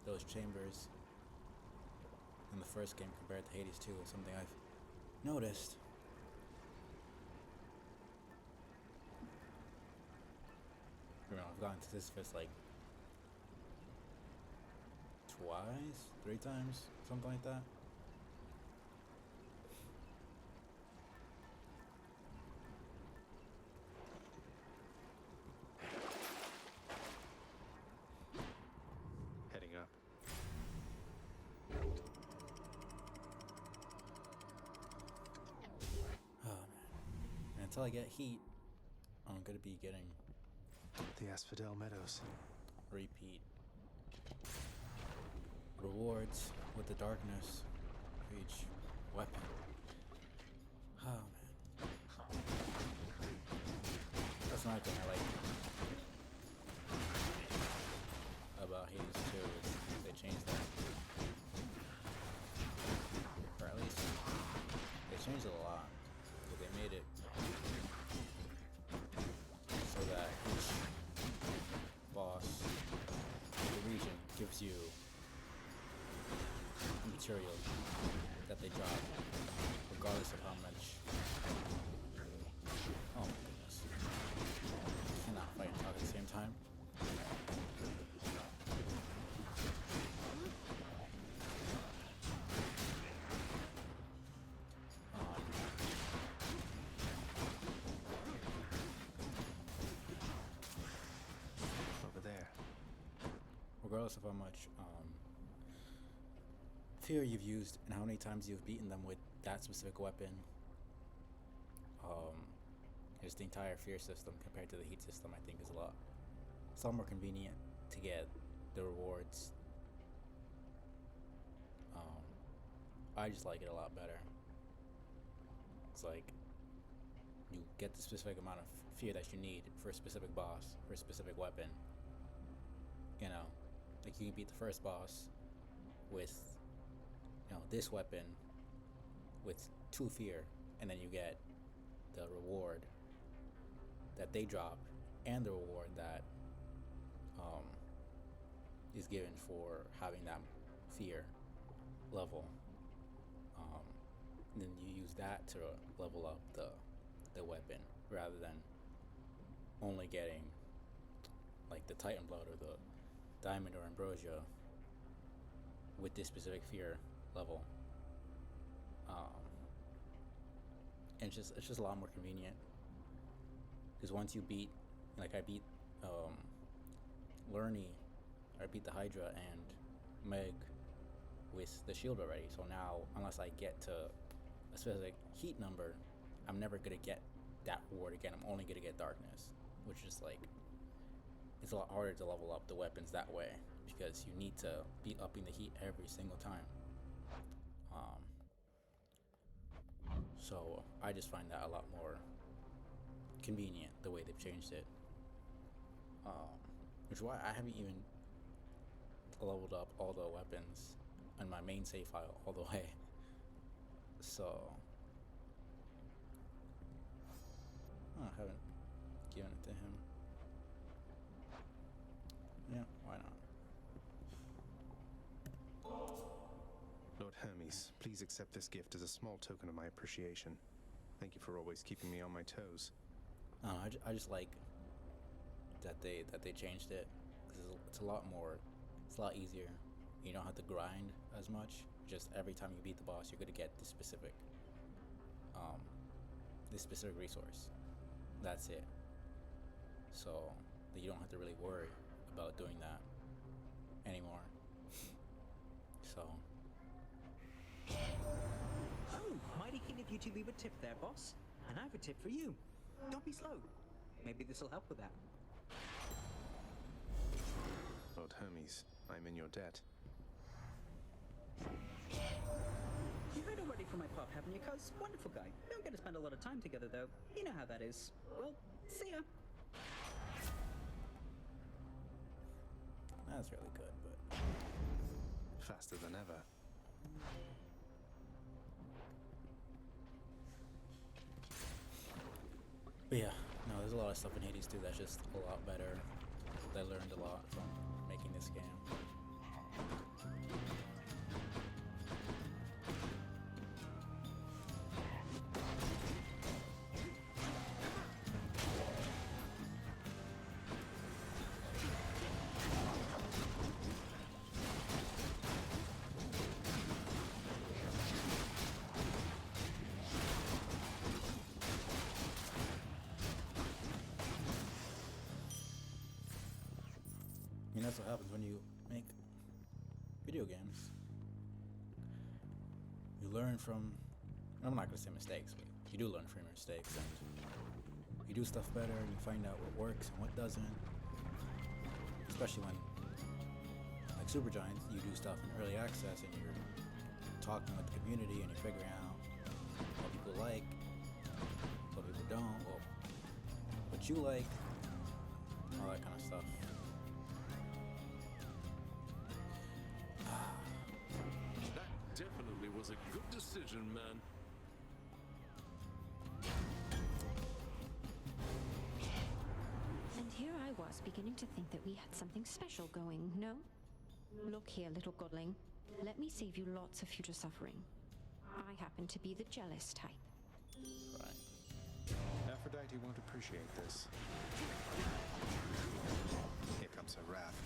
those chambers in the first game compared to Hades 2. Is something I've noticed. You know, I've gone to Sisyphus like twice, 3 times, something like that. Heading up. Oh man. And until I get heat, I'm gonna be getting The Asphodel Meadows. repeat rewards with the darkness for each weapon. Oh man. That's another thing I like about Hades 2 is they changed that. Or at least they changed it a lot. But they made it so that each boss in the region gives you material that they drop, regardless of how much. Oh my goodness. I cannot fight and talk at the same time. Over there. Regardless of how much fear you've used and how many times you've beaten them with that specific weapon, just the entire fear system compared to the heat system, I think is it's a lot more convenient to get the rewards. I just like it a lot better. It's like you get the specific amount of fear that you need for a specific boss, for a specific weapon. You know, like you can beat the first boss with, you know, this weapon with 2 fear, and then you get the reward that they drop and the reward that is given for having that fear level. And then you use that to level up the weapon rather than only getting like the Titan Blood or the Diamond or Ambrosia with this specific fear level. And it's just a lot more convenient, because once you beat, like I beat Lerny, I beat the Hydra and Meg with the shield already, so now unless I get to a specific heat number, I'm never gonna get that reward again. I'm only gonna get darkness, which is like, it's a lot harder to level up the weapons that way, because you need to be upping the heat every single time. So I just find that a lot more convenient the way they've changed it. Which is why I haven't even leveled up all the weapons on my main save file all the way. So I haven't given it to him. Yeah, why not? Lord Hermes, please accept this gift as a small token of my appreciation. Thank you for always keeping me on my toes. I just like that they changed it, because it's a lot easier. You don't have to grind as much. Just every time you beat the boss, you're gonna get this specific resource. That's it. So that you don't have to really worry about doing that anymore. So. Oh, mighty keen of you to leave a tip there, boss. And I've a tip for you. Don't be slow. Maybe this'll help with that. Lord Hermes, I'm in your debt. You You've heard already from my pop, haven't you, cuz? Wonderful guy. We don't get to spend a lot of time together, though. You know how that is. Well, see ya. That's really good, but... Faster than ever. But yeah, no, there's a lot of stuff in Hades too that's just a lot better. I learned a lot from making this game. I mean, that's what happens when you make video games. You learn from, I'm not going to say mistakes, but you do learn from your mistakes, and you do stuff better, and you find out what works and what doesn't. Especially when, like Supergiant, you do stuff in early access, and you're talking with the community, and you're figuring out what people like, what people don't, what you like, all that kind of stuff. Definitely was a good decision, man. And here I was beginning to think that we had something special going, no? Look here, little godling. Let me save you lots of future suffering. I happen to be the jealous type. Right. Aphrodite won't appreciate this. Here comes her wrath.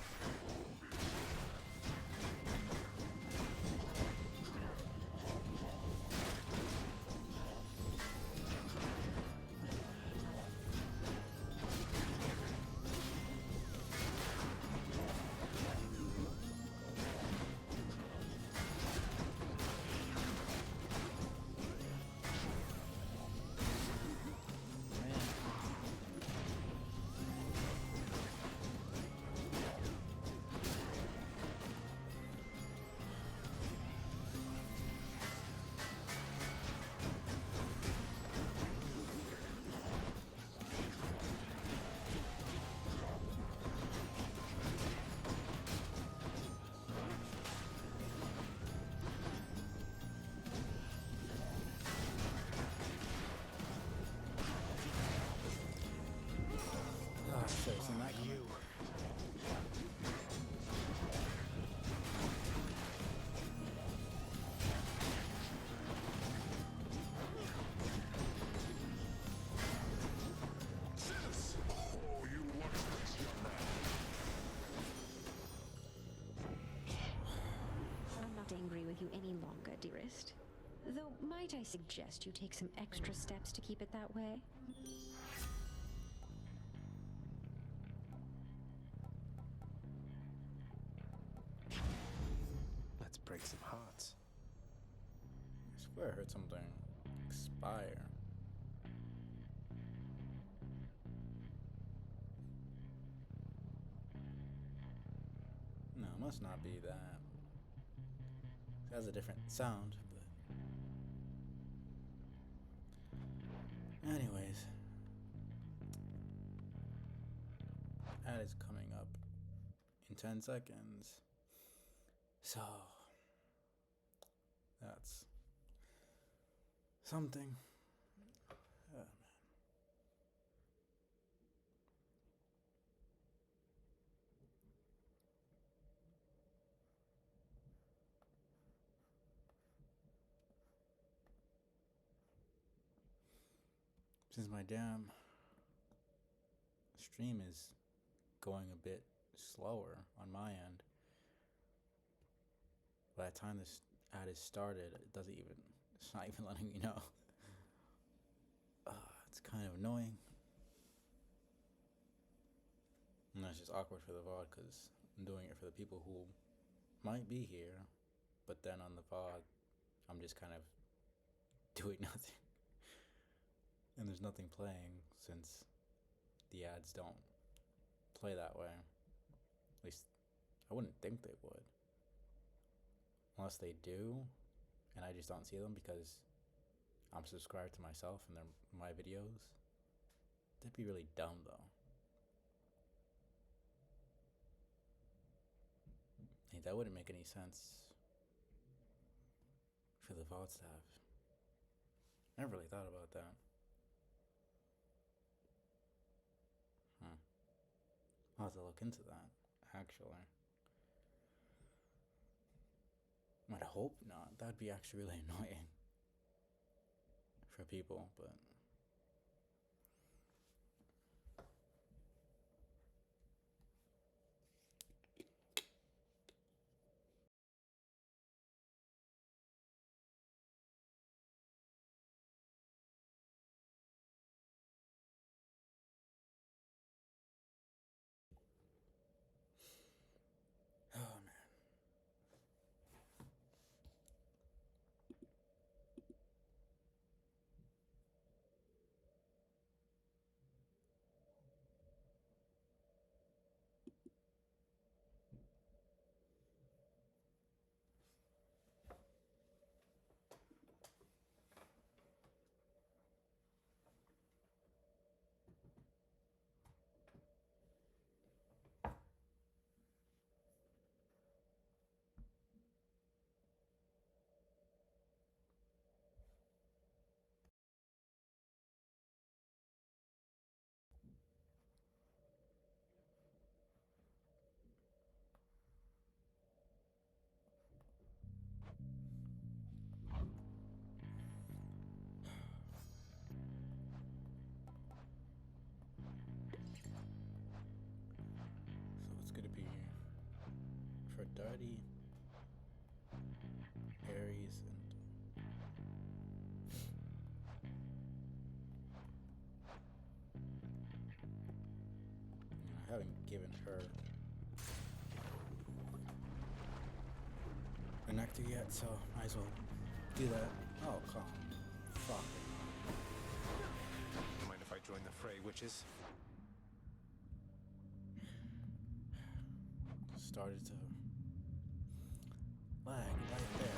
Isn't that you? I'm not angry with you any longer, dearest. Though, might I suggest you take some extra steps to keep it that way? Let's break some hearts. I swear I heard something expire. No, it must not be that. It has a different sound, but... Anyways. Ad is coming up in 10 seconds. So... That's... something. Oh, man. Since my damn stream is going a bit slower on my end, by the time this ad is started, it's not even letting me know. It's kind of annoying. And that's just awkward for the VOD because I'm doing it for the people who might be here, but then on the VOD, I'm just kind of doing nothing. And there's nothing playing since the ads don't play that way. At least I wouldn't think they would. Unless they do, and I just don't see them because I'm subscribed to myself and they're my videos. That'd be really dumb though. Hey, that wouldn't make any sense for the VOD staff. Never really thought about that. I'll have to look into that, actually. I'd hope not. That'd be actually really annoying for people, but oh man. So it's gonna be Aphrodite, Ares, and I haven't given her a nectar yet, so might as well do that. Oh, come on. Fuck. Mind if I join the fray, witches? Started to lag right there.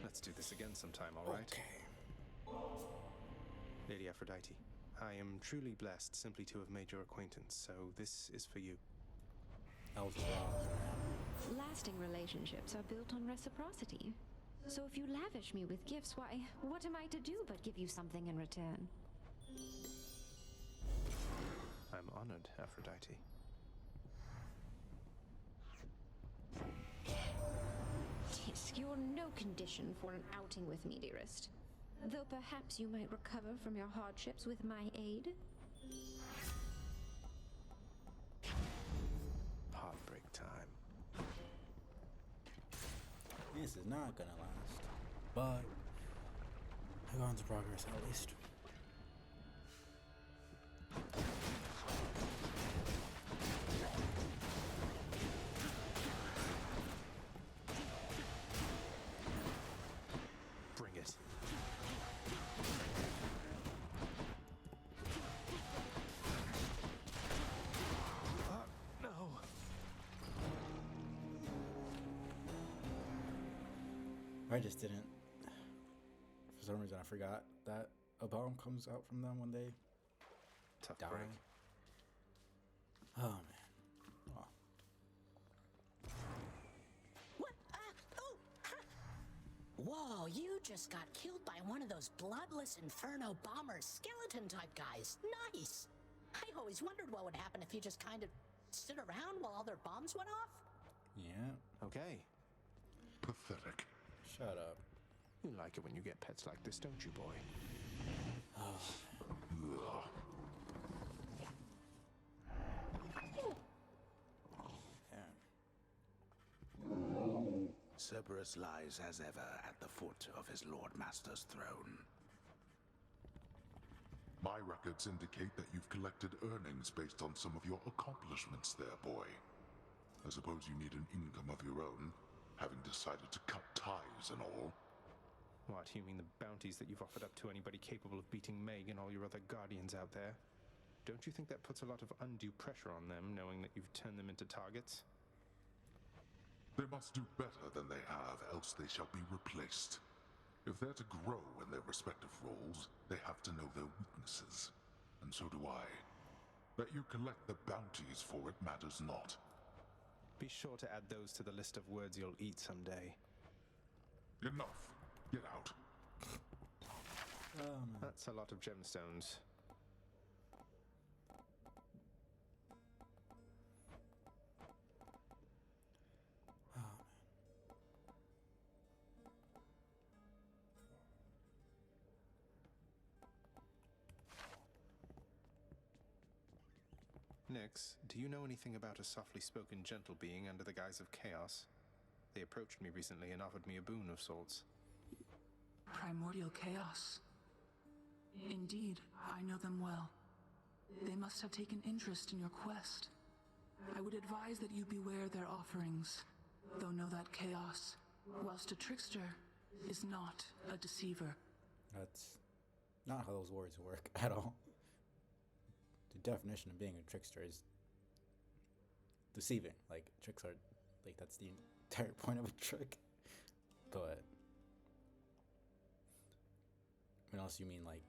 Let's do this again sometime, all right? Okay. Lady Aphrodite, I am truly blessed simply to have made your acquaintance, so this is for you. Lasting relationships are built on reciprocity. So if you lavish me with gifts, why, what am I to do but give you something in return? I'm honored, Aphrodite. Tisk, you're no condition for an outing with me, dearest. Though perhaps you might recover from your hardships with my aid. Heartbreak time. This is not gonna last, but I've gone to progress at least. Bring it. No. I just didn't. For some reason, I forgot that a bomb comes out from them when they Tough die. break. Oh, man. Oh. What? Oh! Ha! Whoa, you just got killed by one of those bloodless Inferno bomber skeleton-type guys. Nice! I always wondered what would happen if you just kind of stood around while all their bombs went off. Yeah. Okay. Pathetic. Shut up. You like it when you get pets like this, don't you, boy? Oh. Cerberus lies as ever at the foot of his Lord Master's throne. My records indicate that you've collected earnings based on some of your accomplishments there, boy. I suppose you need an income of your own, having decided to cut ties and all. What, you mean the bounties that you've offered up to anybody capable of beating Meg and all your other guardians out there? Don't you think that puts a lot of undue pressure on them, knowing that you've turned them into targets? They must do better than they have, else they shall be replaced. If they're to grow in their respective roles, they have to know their weaknesses. And so do I. That you collect the bounties for it matters not. Be sure to add those to the list of words you'll eat someday. Enough. Get out. That's a lot of gemstones. Nyx, do you know anything about a softly spoken gentle being under the guise of Chaos? They approached me recently and offered me a boon of sorts. Primordial Chaos. Indeed, I know them well. They must have taken interest in your quest. I would advise that you beware their offerings, though know that Chaos, whilst a trickster, is not a deceiver. That's not how those words work at all. The definition of being a trickster is deceiving. Like, tricks are, like, that's the entire point of a trick. But unless you mean, like,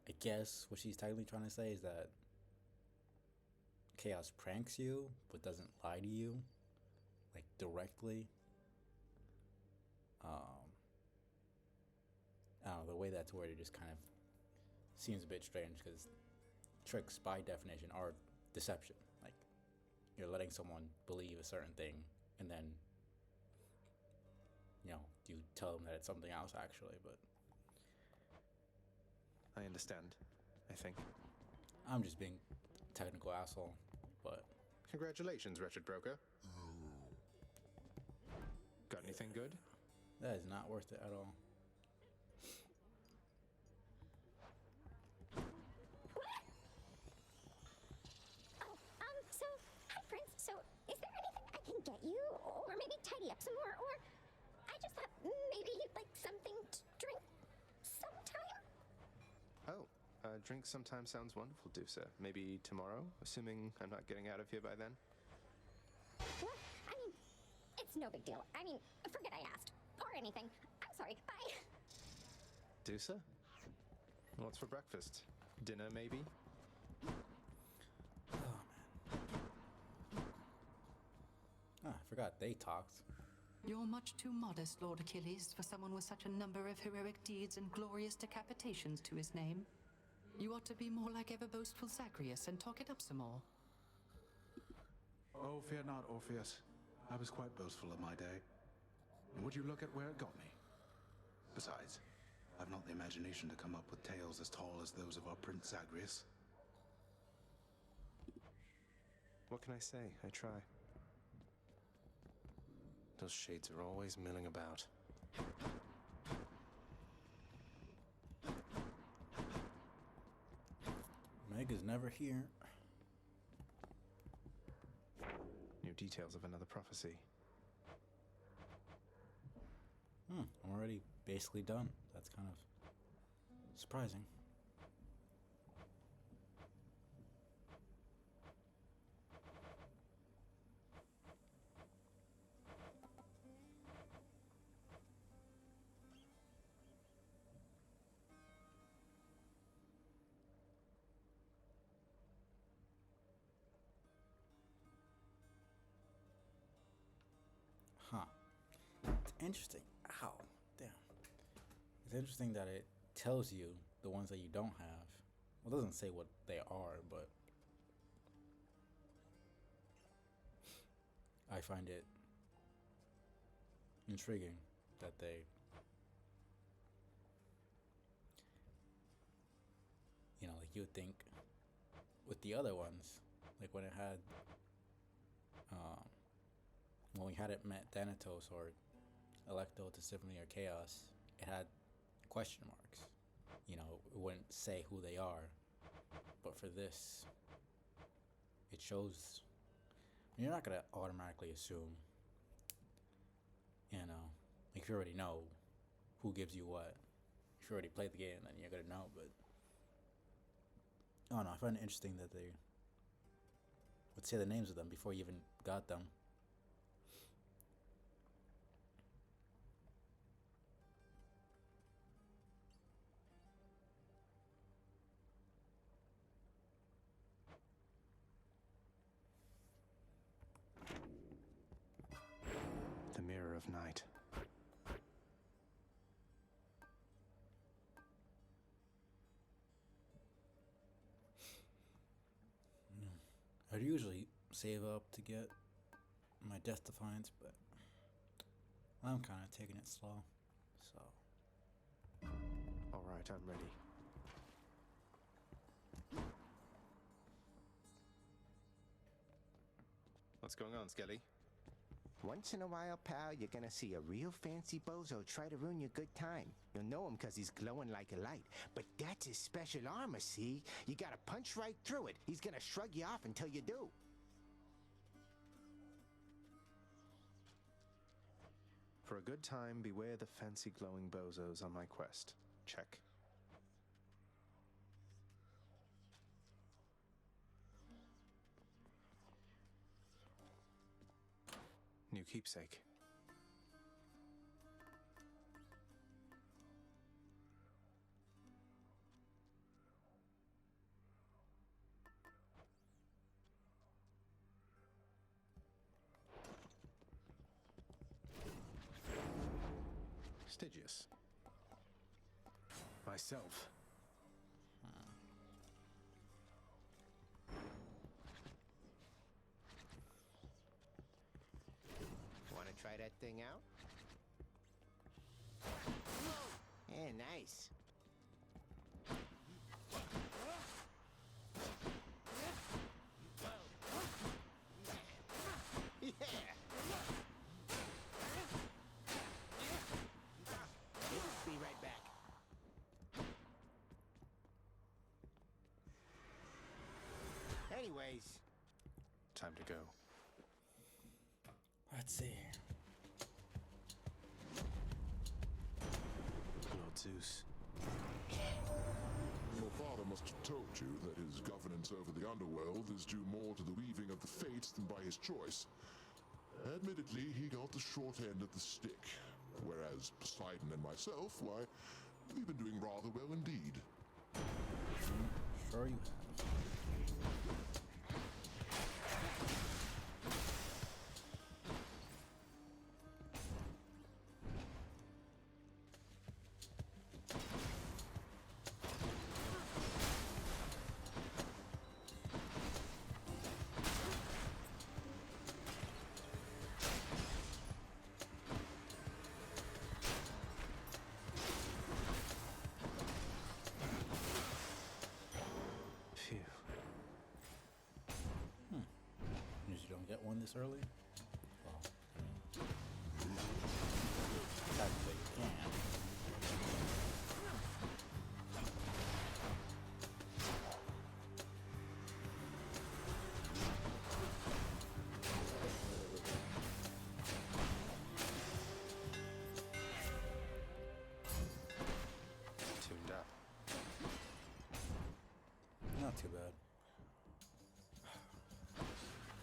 I guess what she's technically trying to say is that Chaos pranks you, but doesn't lie to you, like, directly. I don't know, the way that's worded just kind of seems a bit strange, because tricks, by definition, are deception. Like, you're letting someone believe a certain thing, and then, you know, you tell them that it's something else, actually, but I understand, I think. I'm just being a technical asshole, but Congratulations, wretched broker. Got anything good? that is not worth it at all. So, hi, Prince. So, is there anything I can get you? Or maybe tidy up some more? Or I just thought maybe you'd like something to drink sometime? Oh, drink sometime sounds wonderful, Dusa. Maybe tomorrow, assuming I'm not getting out of here by then? What? I mean, it's no big deal. I mean, forget I asked. Or anything. I'm sorry. Bye. Dusa? What's for breakfast? Dinner, maybe? Ah, I forgot they talked. You're much too modest, Lord Achilles, for someone with such a number of heroic deeds and glorious decapitations to his name. You ought to be more like ever boastful Zagreus and talk it up some more. Oh, fear not, Orpheus. I was quite boastful in my day. And would you look at where it got me? Besides, I've not the imagination to come up with tales as tall as those of our Prince Zagreus. What can I say? I try. Those shades are always milling about. Meg is never here. New details of another prophecy. I'm already basically done. That's kind of surprising. interesting. Ow, damn. It's interesting that it tells you the ones that you don't have. Well, it doesn't say what they are, but I find it intriguing that they like you would think with the other ones, like when it had when we hadn't met Thanatos or Electo to Symphony or Chaos, it had question marks. It wouldn't say who they are. But for this, it shows. You're not gonna automatically assume, like if you already know who gives you what. If you already played the game, then you're gonna know. But I don't know. I find it interesting that they would say the names of them before you even got them. The Mirror of Night. I'd usually save up to get my Death Defiance, but I'm kind of taking it slow, so. Alright, I'm ready. What's going on, Skelly? Once in a while, pal, you're gonna see a real fancy bozo try to ruin your good time. You'll know him because he's glowing like a light. But that's his special armor, see? You gotta punch right through it. He's gonna shrug you off until you do. For a good time, beware the fancy glowing bozos on my quest. Check. New keepsake. Stygius. Myself. Wanna try that thing out? Yeah, nice. Yeah. Be right back. Anyways, time to go. Let's see. Lord Zeus. Your father must have told you that his governance over the underworld is due more to the weaving of the fates than by his choice. Admittedly, he got the short end of the stick, whereas Poseidon and myself, why, we've been doing rather well indeed. Sure you have. Usually don't get one this early. Well, technically you can. Tuned up. Not too bad.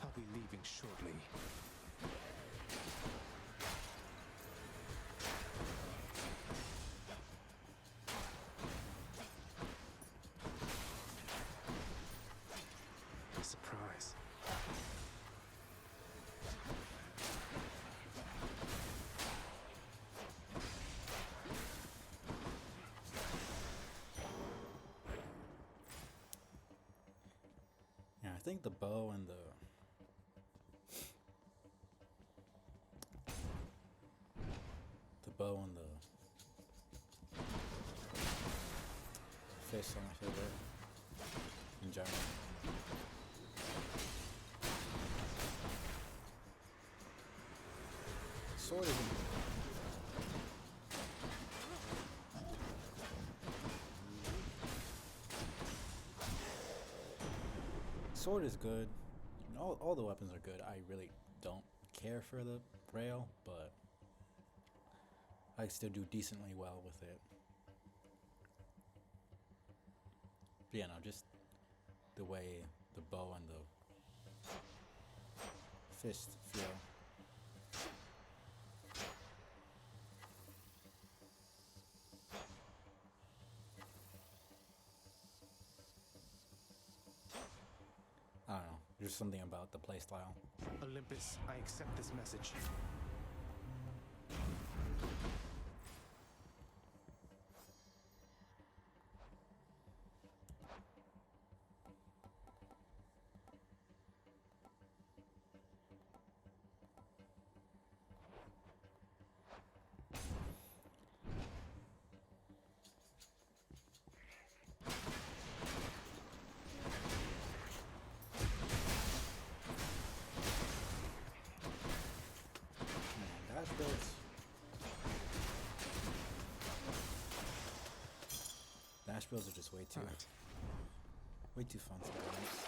I'll be leaving shortly. A surprise. think the bow and the fists are my favorite in general. Sword is sword is good. All the weapons are good. I really don't care for the rail, but I still do decently well with it. But yeah, no, just the way the bow and the fist feel. I don't know, there's something about the playstyle. Olympus, I accept this message. Dash builds are just way too fun sometimes.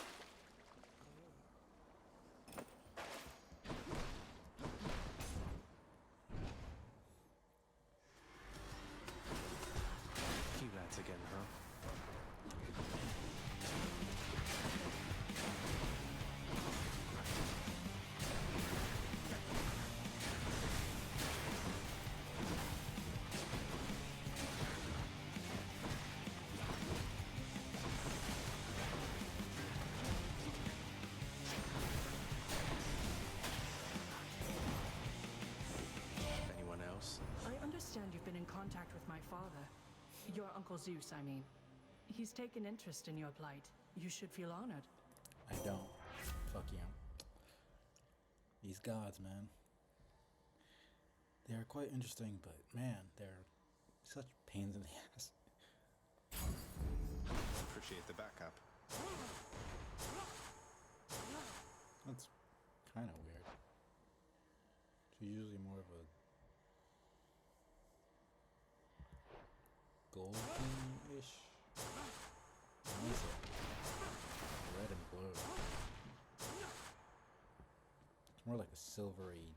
You lads again, huh? You've been in contact with my father. Your Uncle Zeus, I mean. He's taken interest in your plight. You should feel honored. I don't. Fuck you. These gods, man. They are quite interesting, but man, they're such pains in the ass. Appreciate the backup. That's kind of weird. She's usually more of a golden-ish. What is it? Red and blue. It's more like a silvery,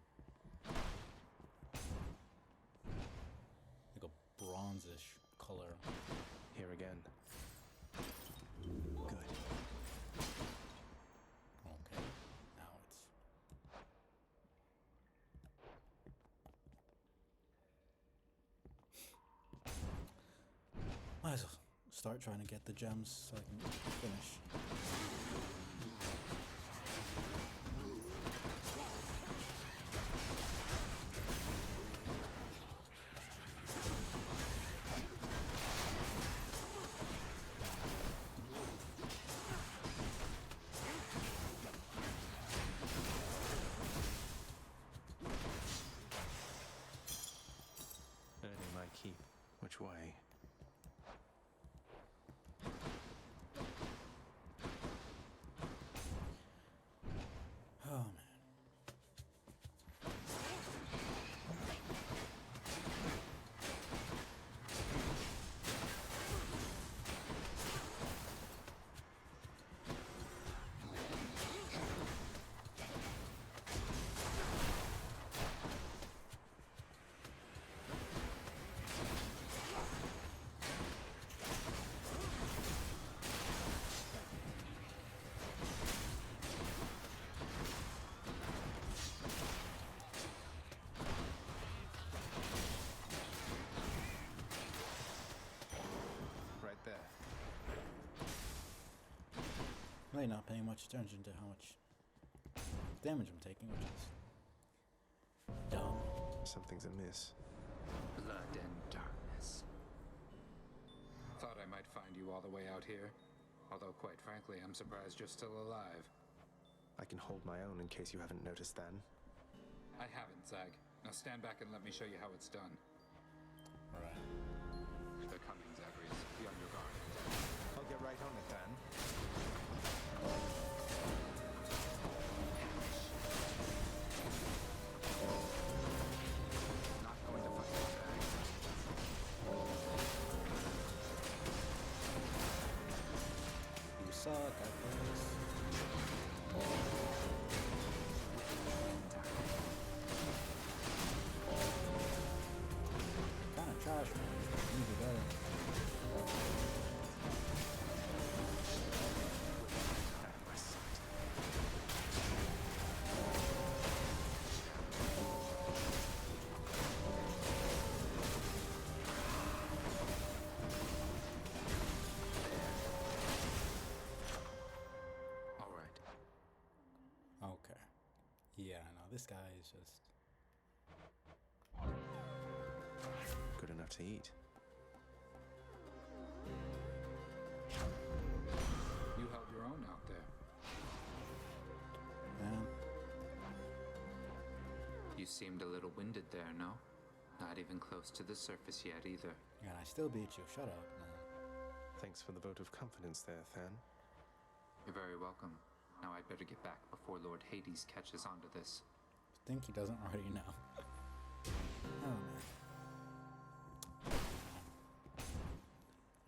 like a bronzish color. Here again. Good. Okay. Now it's might as well start trying to get the gems so I can finish. Earning my keep. Which way? Oh man. Right there. Really not paying much attention to how much damage I'm taking, which is dumb. Something's amiss. Blood and darkness. Thought I might find you all the way out here. Although, quite frankly, I'm surprised you're still alive. I can hold my own in case you haven't noticed then. I haven't, Zag. Now stand back and let me show you how it's done. Alright. They're coming, Zagreus. Be on your guard. I'll get right on it then. Not going to fight you, Zag. You suck, I guess. Kinda trash, man. You need to do better. All right. Okay. Yeah, no, this guy is just... Good enough to eat. You held your own out there. Yeah. You seemed a little winded there, no? Not even close to the surface yet, either. And I still beat you. Shut up, man. Thanks for the vote of confidence there, Than. You're very welcome. Now I'd better get back before Lord Hades catches on to this. I think he doesn't already know. Oh, man.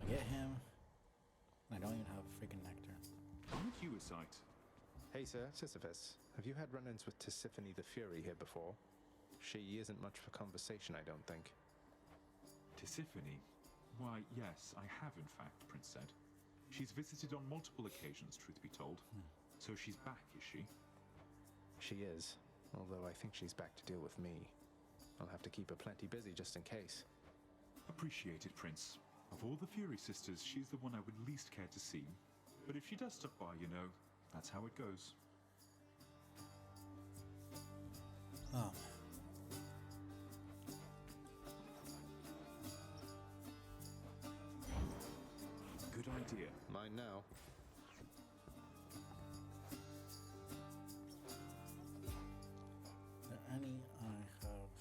I get him. I don't even have freaking nectar. Aren't you a sight? Hey, sir, Sisyphus. Have you had run-ins with Tisiphone the Fury here before? She isn't much for conversation, I don't think. Tisiphone? Why, yes, I have in fact, Prince said. She's visited on multiple occasions, truth be told. So she's back, is she? She is, although I think she's back to deal with me. I'll have to keep her plenty busy just in case. Appreciated, Prince. Of all the Fury sisters, she's the one I would least care to see. But if she does stop by, you know, that's how it goes. Oh, Good idea. Mine now. Are there any I have?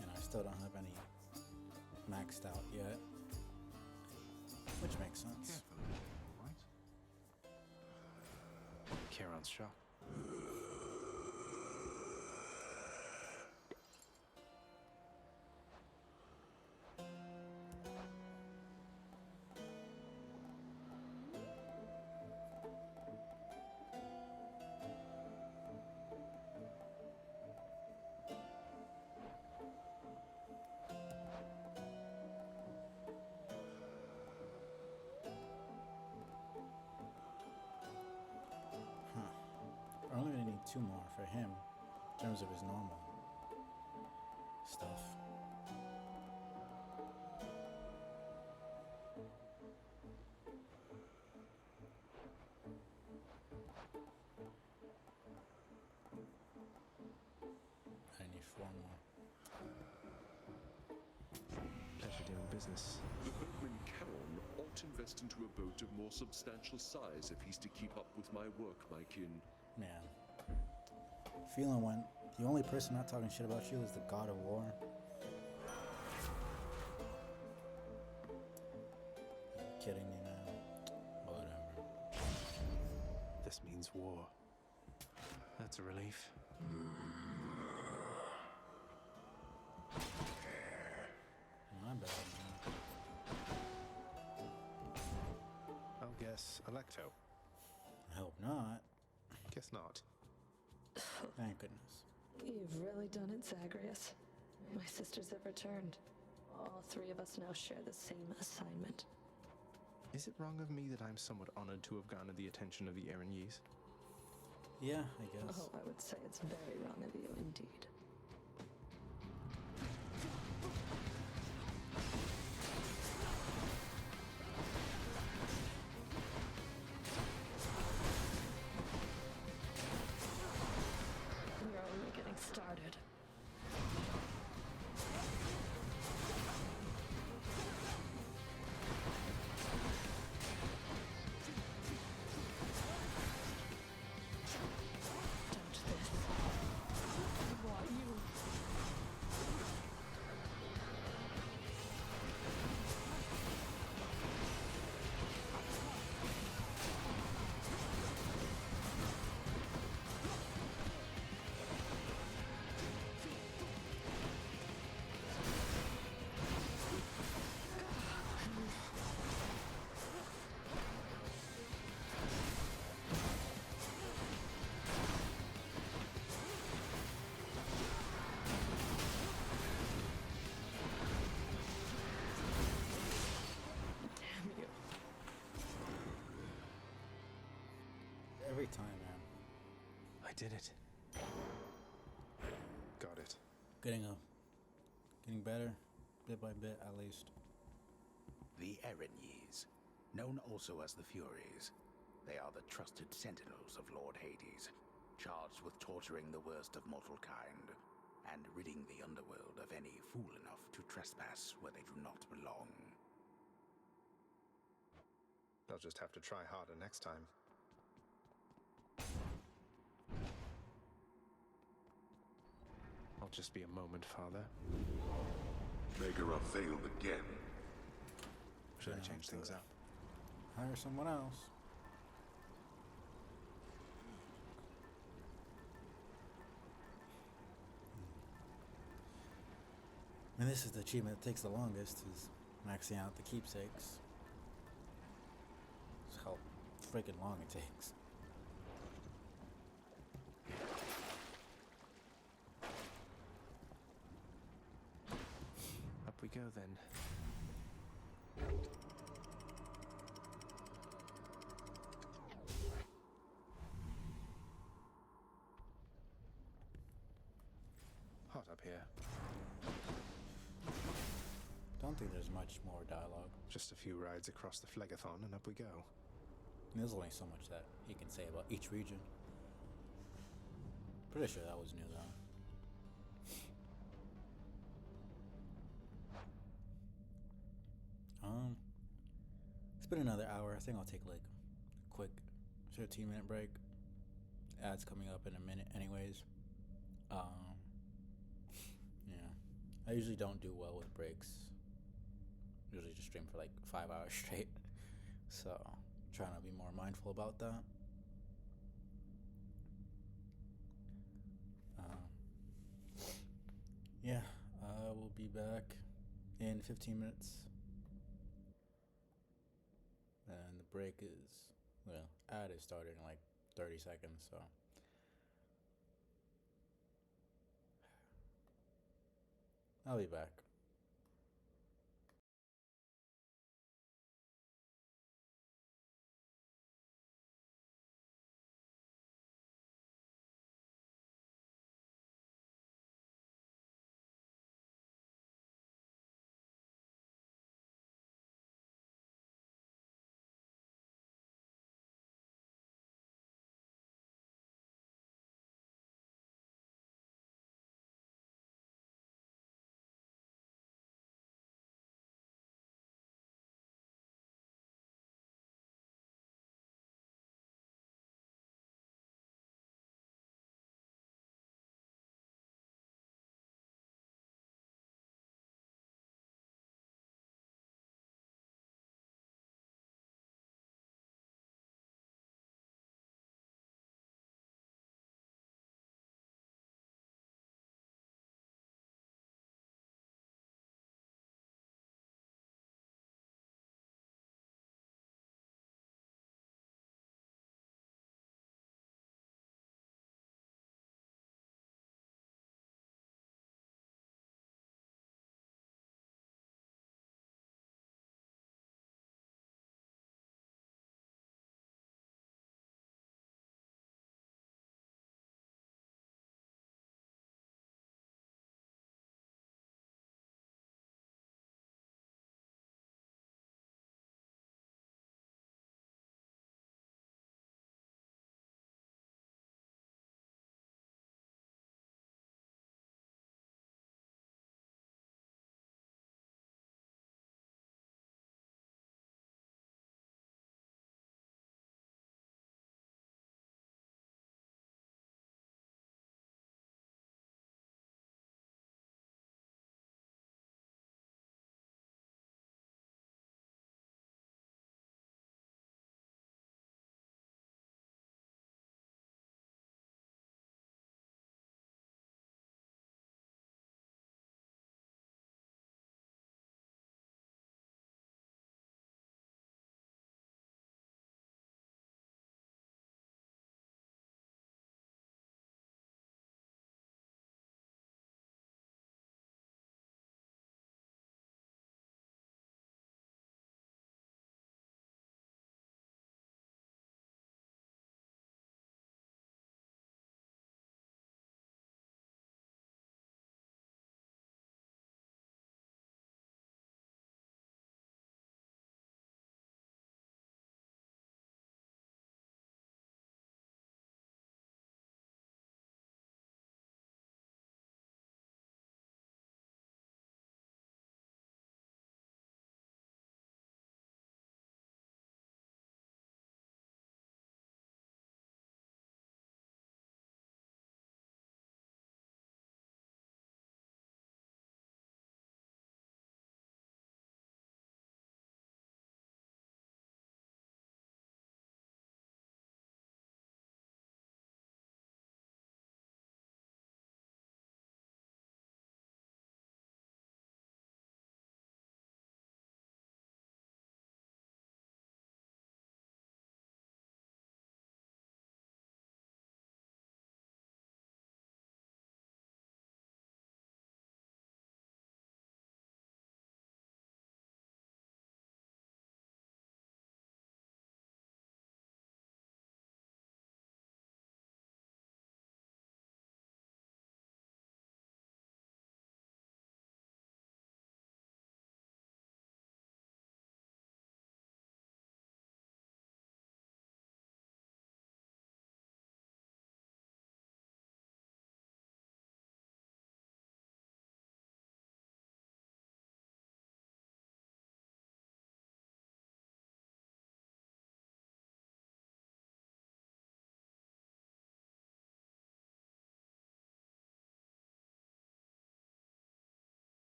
And I still don't have any maxed out yet, which makes sense. Charon's shop. We're only gonna need 2 more for him in terms of his normal stuff. I need 4 more. Pleasure doing business. The boatman Charon ought invest into a boat of more substantial size if he's to keep up with my work, my kin. Man. Feeling when the only person not talking shit about you is the god of war. Are you kidding me, man? Whatever. This means war. That's a relief. My bad, man. I'll guess Electo. I hope not. Guess not. Thank goodness. You've really done it, Zagreus. My sisters have returned. All 3 of us now share the same assignment. Is it wrong of me that I'm somewhat honored to have garnered the attention of the Erinyes? Yeah, I guess. Oh, I would say it's very wrong of you indeed. did it. Got it. Getting better, bit by bit at least. The Erinyes, known also as the Furies. They are the trusted sentinels of Lord Hades, charged with torturing the worst of mortal kind, and ridding the underworld of any fool enough to trespass where they do not belong. They'll just have to try harder next time. I'll just be a moment, Father. Megara failed again. Should I change things up? Hire someone else. And this is the achievement that takes the longest, is maxing out the keepsakes. That's how freaking long it takes. Up we go then. Hot up here. Don't think there's much more dialogue. Just a few rides across the Phlegathon and up we go. There's only so much that he can say about each region. Pretty sure that was new though. It's been another hour. I think I'll take like a quick 15-minute break. Ads coming up in a minute anyways. Yeah. I usually don't do well with breaks. Usually just stream for like 5 hours straight. So, trying to be more mindful about that. Yeah, I will be back in 15 minutes. And the break is, well, ad is starting in like 30 seconds, so. I'll be back.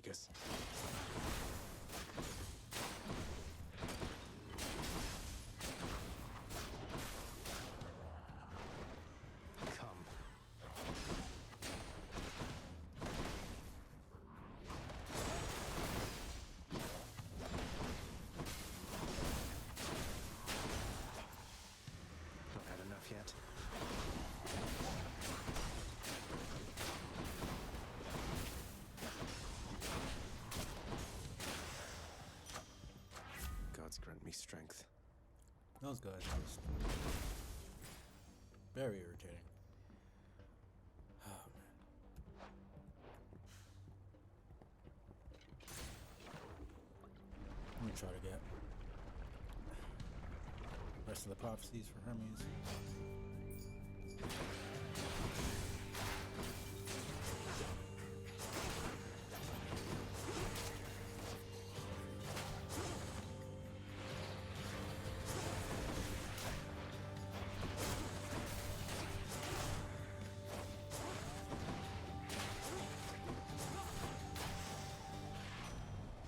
Lucas. Come. Not had enough yet. Gods grant me strength. Those guys are just very irritating. Oh, man. I'm gonna try to get the rest of the prophecies for Hermes.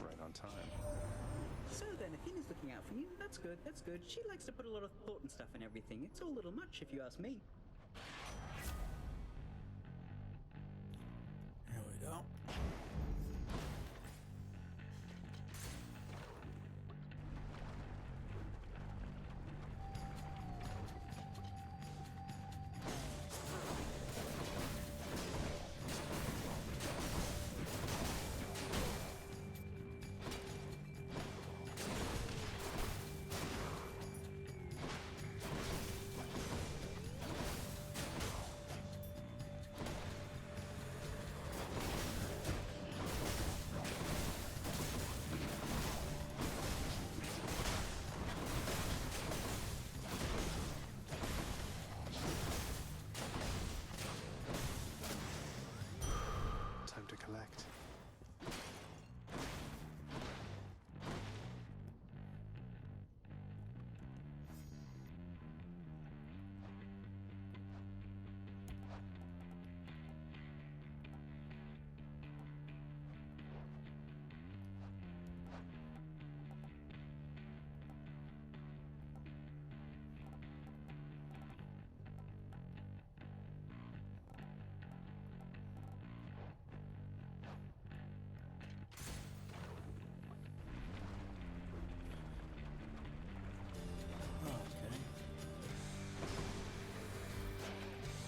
Right on time. So then, Athena's looking out for you. That's good, that's good. She likes to put a lot of thought and stuff in everything. It's all a little much, if you ask me. Here we go. Time to collect.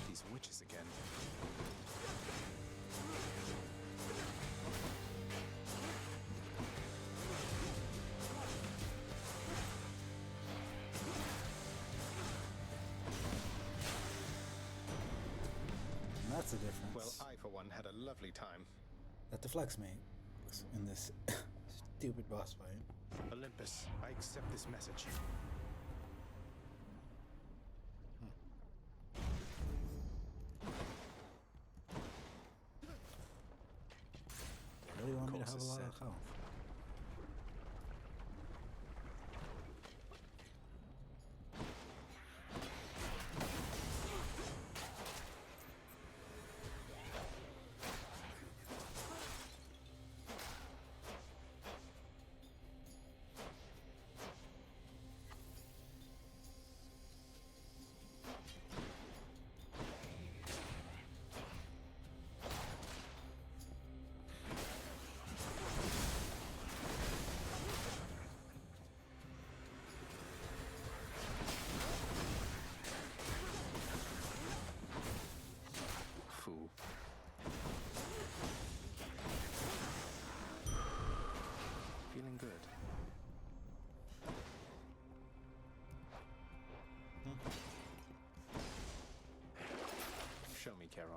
These witches again. That's the difference. Well, I, for one, had a lovely time. That deflects me in this stupid boss fight. Olympus, I accept this message. You really want me to have Course a is lot set. of health? Fool. Feeling good. Show me, Charon.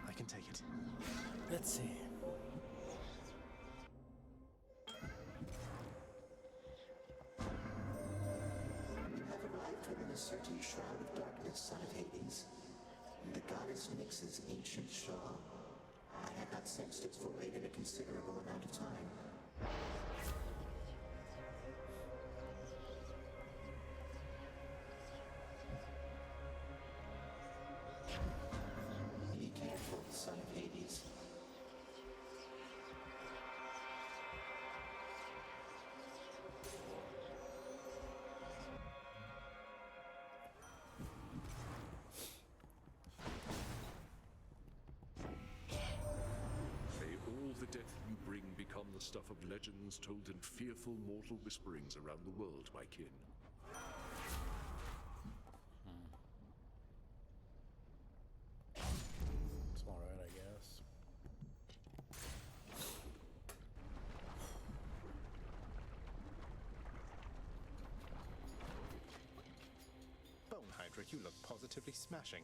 I can take it. Let's see. You have arrived within a certain shroud of darkness, son of Hades. The goddess Nyx's ancient shaw. I had not sensed its void in a considerable amount of time. the stuff of legends told in fearful mortal whisperings around the world, my kin. It's alright, I guess. Bone Hydra, you look positively smashing.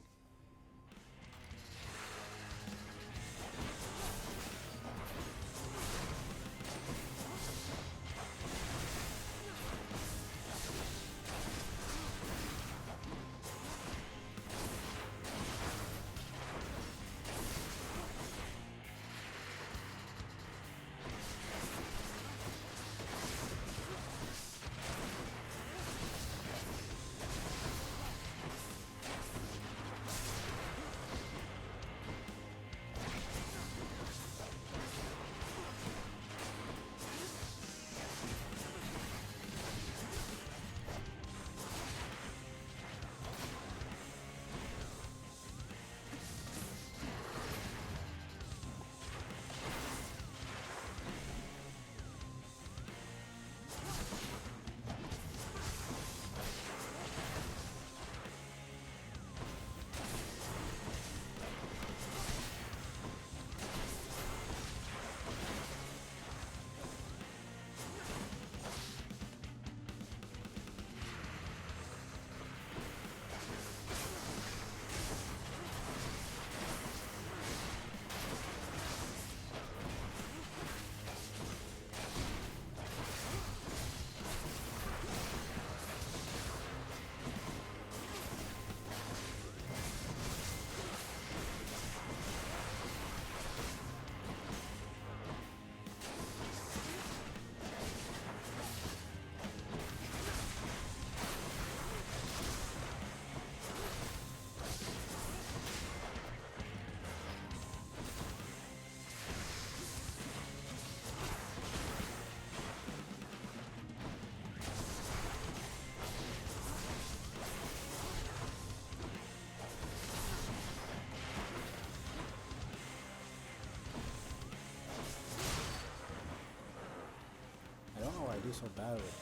I don't know why I do so bad with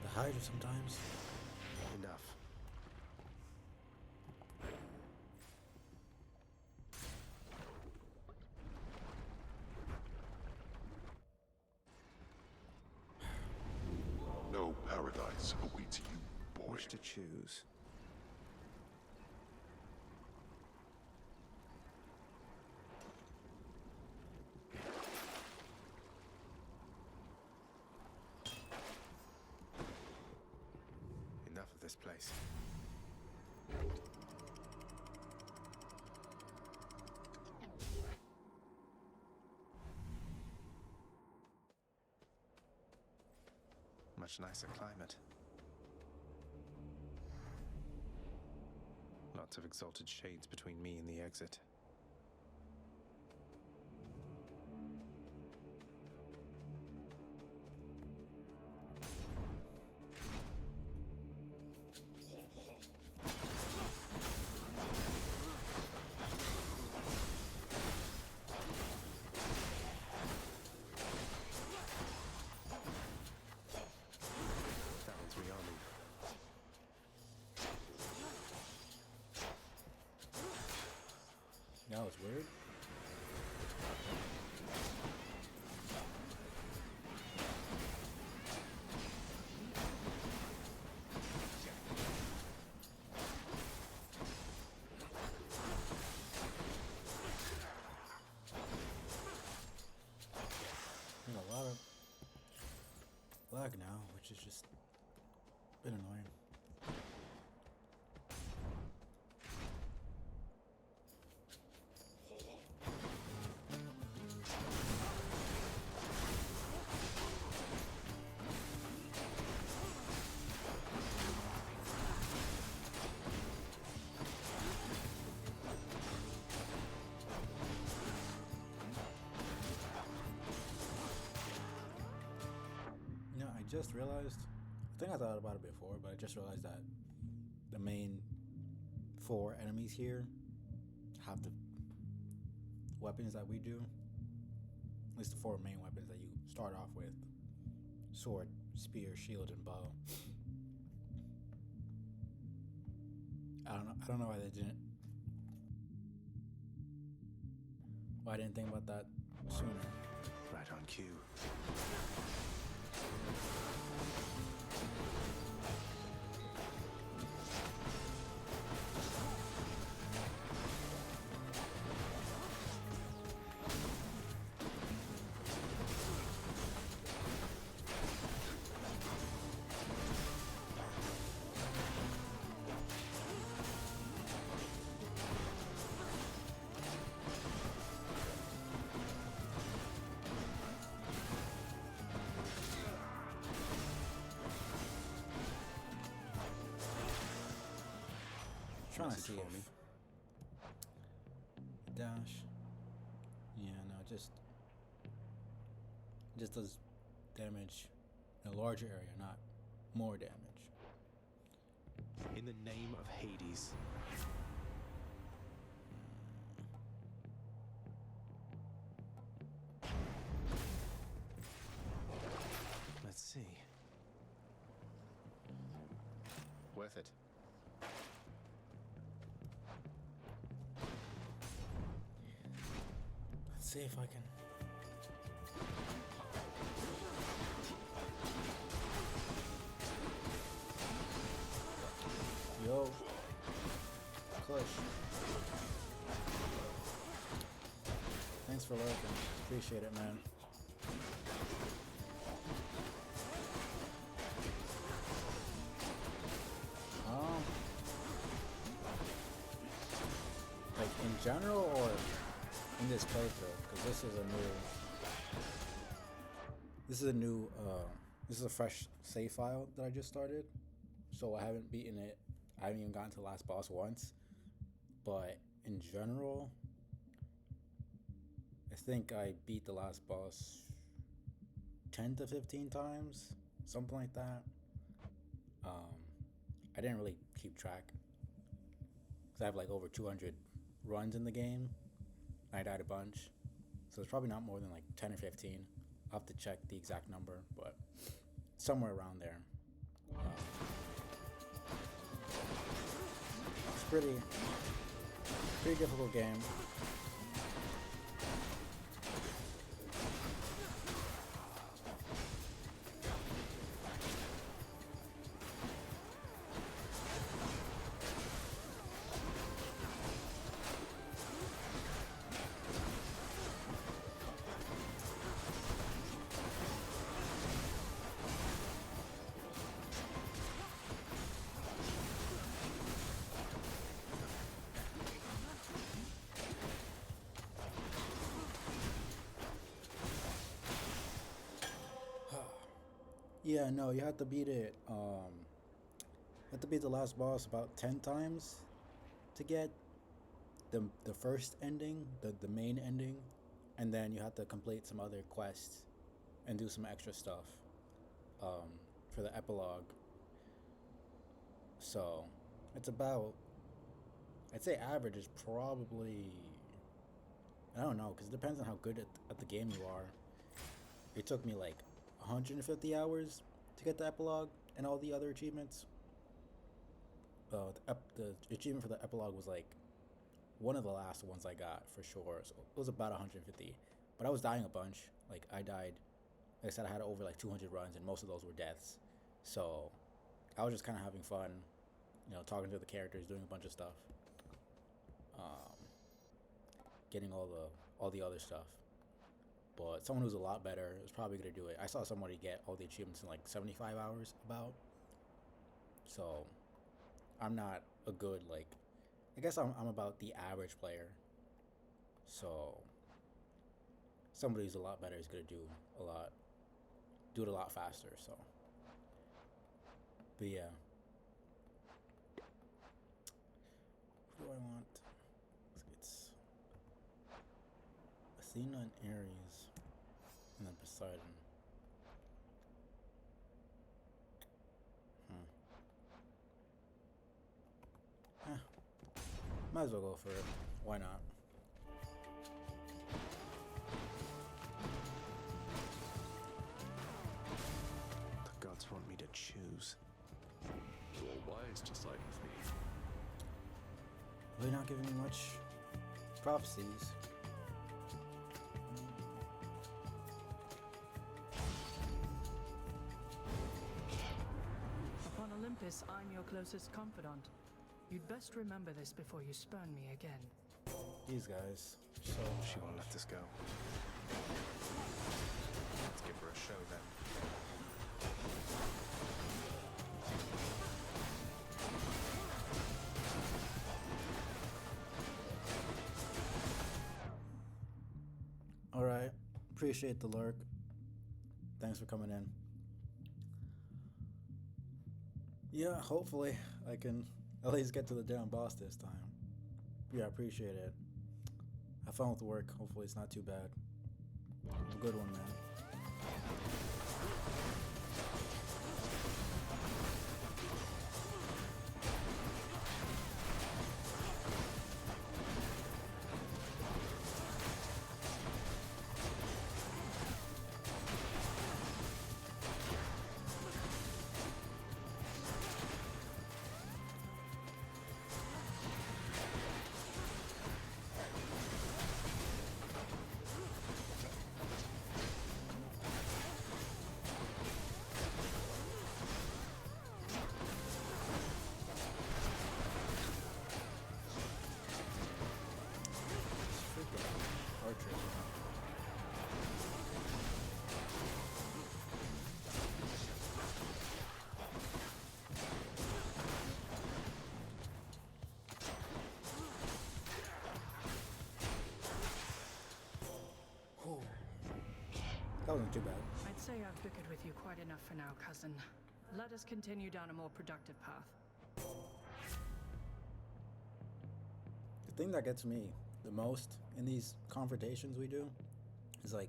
the Hydra sometimes. Enough. No paradise awaits you, boy. Which to choose? Enough of this place. Much nicer climate. Lots of exalted shades between me and the exit. That one's rearming. That was weird. There's a lot of lag now, which has just been annoying. You know, I just realized, I think I thought about it before, but I just realized that the main 4 enemies here have the weapons that we do. At least the 4 main weapons that you start off with: sword, spear, shield, and bow. I don't know why they didn't. Why I didn't think about that sooner. Right on cue. Trying to see if dash. Yeah, no, just does damage in a larger area, not more damage. In the name of Hades. Let's see. Worth it. Let's see if I can. Yo, Kush. Thanks for lurking. Appreciate it, man. Like in general or in this playthrough? Because this is a fresh save file that I just started. So I haven't beaten it. I haven't even gotten to the last boss once. But in general, I think I beat the last boss 10 to 15 times, something like that. I didn't really keep track because I have like over 200 runs in the game. I died a bunch, so it's probably not more than like 10 or 15. I'll have to check the exact number, but somewhere around there. It's pretty difficult game. Yeah, no, you have to beat it. You have to beat the last boss about 10 times to get the first ending, the main ending, and then you have to complete some other quests and do some extra stuff for the epilogue. So it's about, I'd say average is probably, I don't know, because it depends on how good at the game you are. It took me like 150 hours to get the epilogue and all the other achievements. The achievement for the epilogue was like one of the last ones I got for sure. So it was about 150, but I was dying a bunch. Like I died, like I said, I had over like 200 runs and most of those were deaths. So I was just kind of having fun, you know, talking to the characters, doing a bunch of stuff, getting all the other stuff. But someone who's a lot better is probably going to do it. I saw somebody get all the achievements in like 75 hours about. So I'm not a good, like, I guess I'm about the average player. So somebody who's a lot better is going to do it a lot faster. So, but yeah. Who do I want? It's Athena and Ares, and then Poseidon. Might as well go for it. Why not? choose. You're wise to side with me. Really not giving me much prophecies. Upon Olympus, I'm your closest confidant. You'd best remember this before you spurn me again. These guys. So she won't let this go. Let's give her a show then. Alright. Appreciate the lurk. Thanks for coming in. Yeah, hopefully I can at least get to the damn boss this time. Yeah, I appreciate it. Have fun with the work. Hopefully it's not too bad. Have a good one, man. That wasn't too bad. I'd say I've bickered with you quite enough for now, cousin. Let us continue down a more productive path. The thing that gets me the most in these confrontations we do is like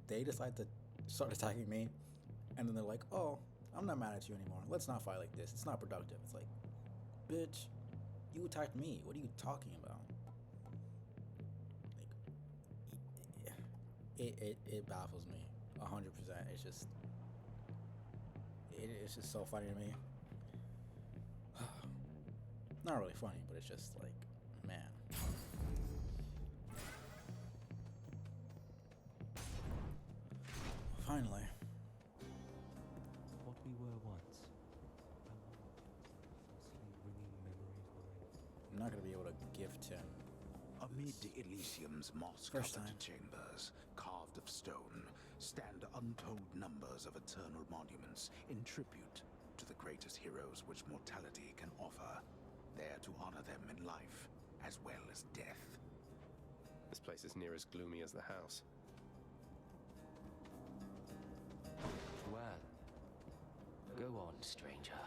they decide to start attacking me and then they're like, oh, I'm not mad at you anymore. Let's not fight like this. It's not productive. It's like, bitch, you attacked me. What are you talking about? Like, it baffles me 100%. It's just so funny to me. Not really funny, but it's just like, man. Finally. What we were once. Ringing memories behind. I'm not gonna be able to gift him. Amid Elysium's moss-covered chambers, carved of stone, stand untold numbers of eternal monuments in tribute to the greatest heroes which mortality can offer, there to honor them in life as well as death. This place is near as gloomy as the house. Well, go on, stranger.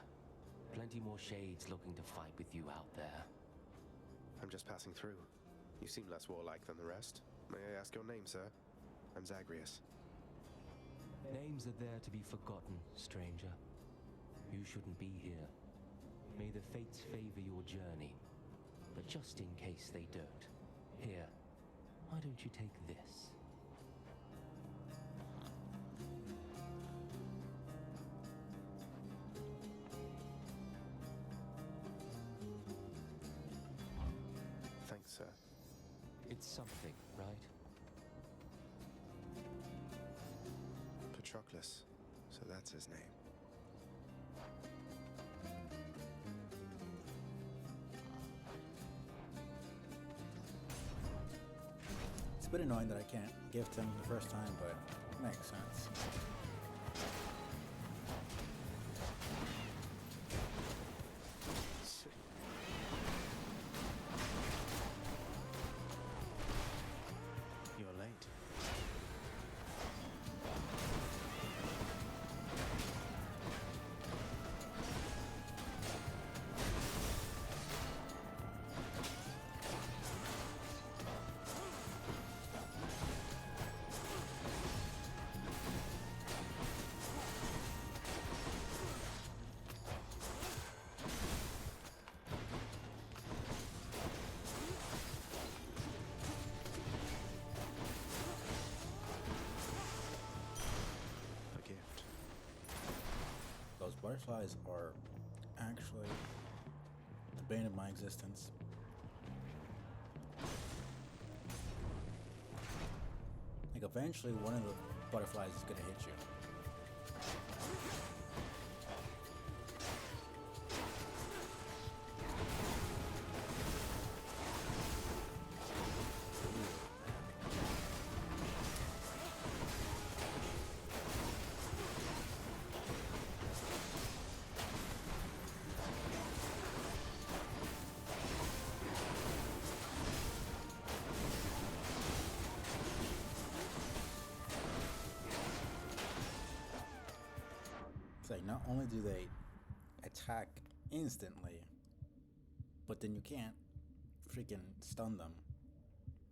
Plenty more shades looking to fight with you out there. I'm just passing through. You seem less warlike than the rest. May I ask your name, sir? I'm Zagreus. Names are there to be forgotten, stranger. You shouldn't be here. May the fates favor your journey. But just in case they don't, here, why don't you take this? Thanks, sir. It's something, right? Patroclus. So that's his name. It's a bit annoying that I can't gift him the first time, but it makes sense. You're late. butterflies are actually the bane of my existence. Like, eventually one of the butterflies is gonna hit you. Like, not only do they attack instantly, but then you can't freaking stun them.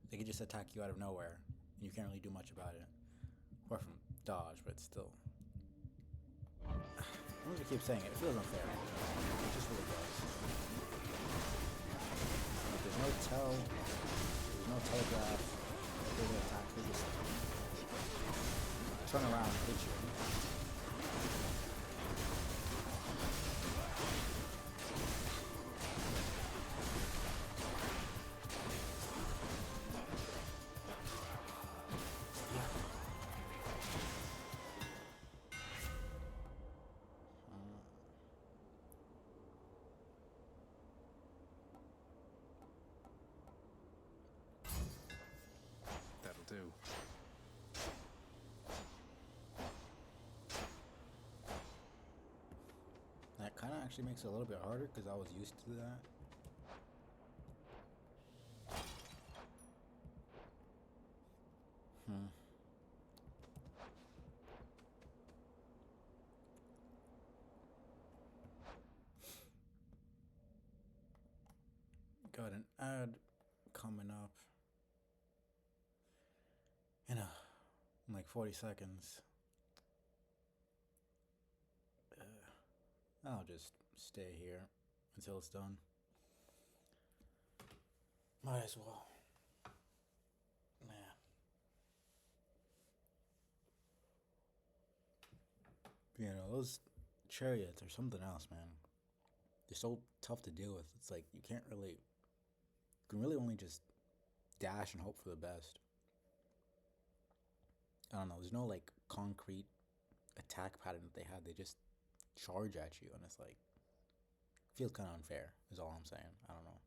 They can just attack you out of nowhere, and you can't really do much about it. Apart from dodge, but still. I'm gonna keep saying it. It feels unfair. It just really does. Like, there's no telegraph. They can attack. They just turn around and hit you. Do. That kind of actually makes it a little bit harder because I was used to that. Got an ad coming up in like 40 seconds. I'll just stay here until it's done. Might as well. Yeah. You know, those chariots are something else, man. They're so tough to deal with. It's like you can really only just dash and hope for the best. I don't know, there's no like concrete attack pattern that they have. They just charge at you, and it's like, feels kind of unfair is all I'm saying. I don't know.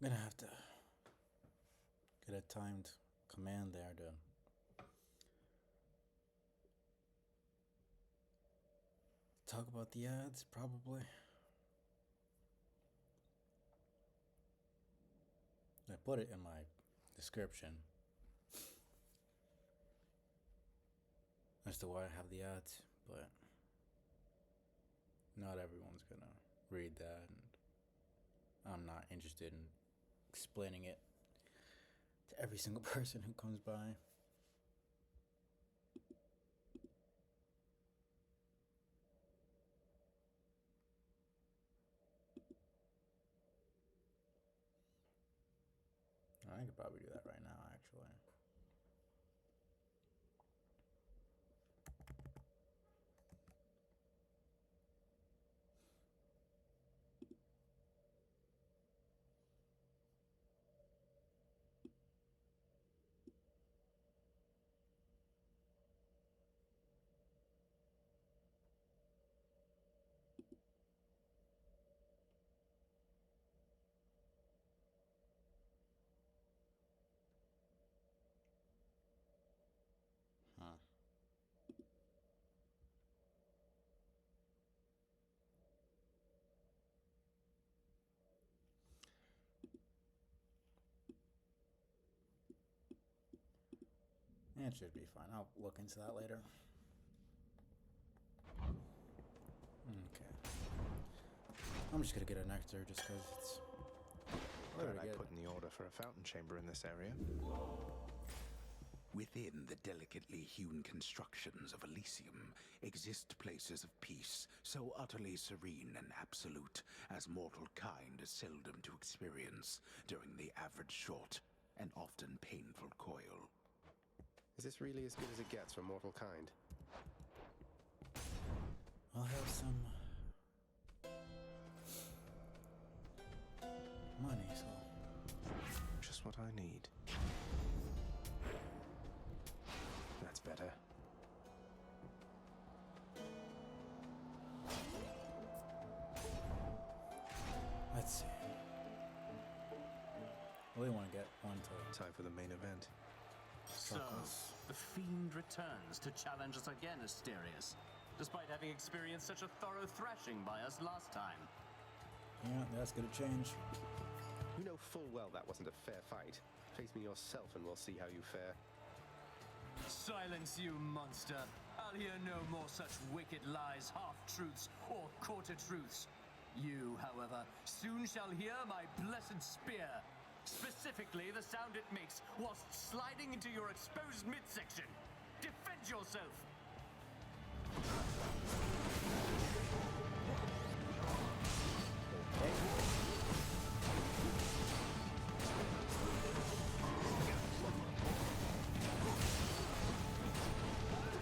I'm gonna have to get a timed command there to talk about the ads, probably. I put it in my description as to why I have the ads, but not everyone's gonna read that, and I'm not interested in explaining it to every single person who comes by. I could probably do that right now, actually. It should be fine. I'll look into that later. Okay. I'm just gonna get a nectar just because it's... Glad I put in the order for a fountain chamber in this area. Within the delicately hewn constructions of Elysium exist places of peace so utterly serene and absolute as mortal kind is seldom to experience during the average short and often painful coil. Is this really as good as it gets for mortal kind? I'll have some money, so... Just what I need. That's better. Let's see. I really want to get one to... Time for the main event. So, the Fiend returns to challenge us again, Asterius, despite having experienced such a thorough thrashing by us last time. Yeah, that's gonna change. You know full well that wasn't a fair fight. Face me yourself and we'll see how you fare. Silence, you monster! I'll hear no more such wicked lies, half-truths, or quarter-truths. You, however, soon shall hear my blessed spear. Specifically, the sound it makes whilst sliding into your exposed midsection. Defend yourself!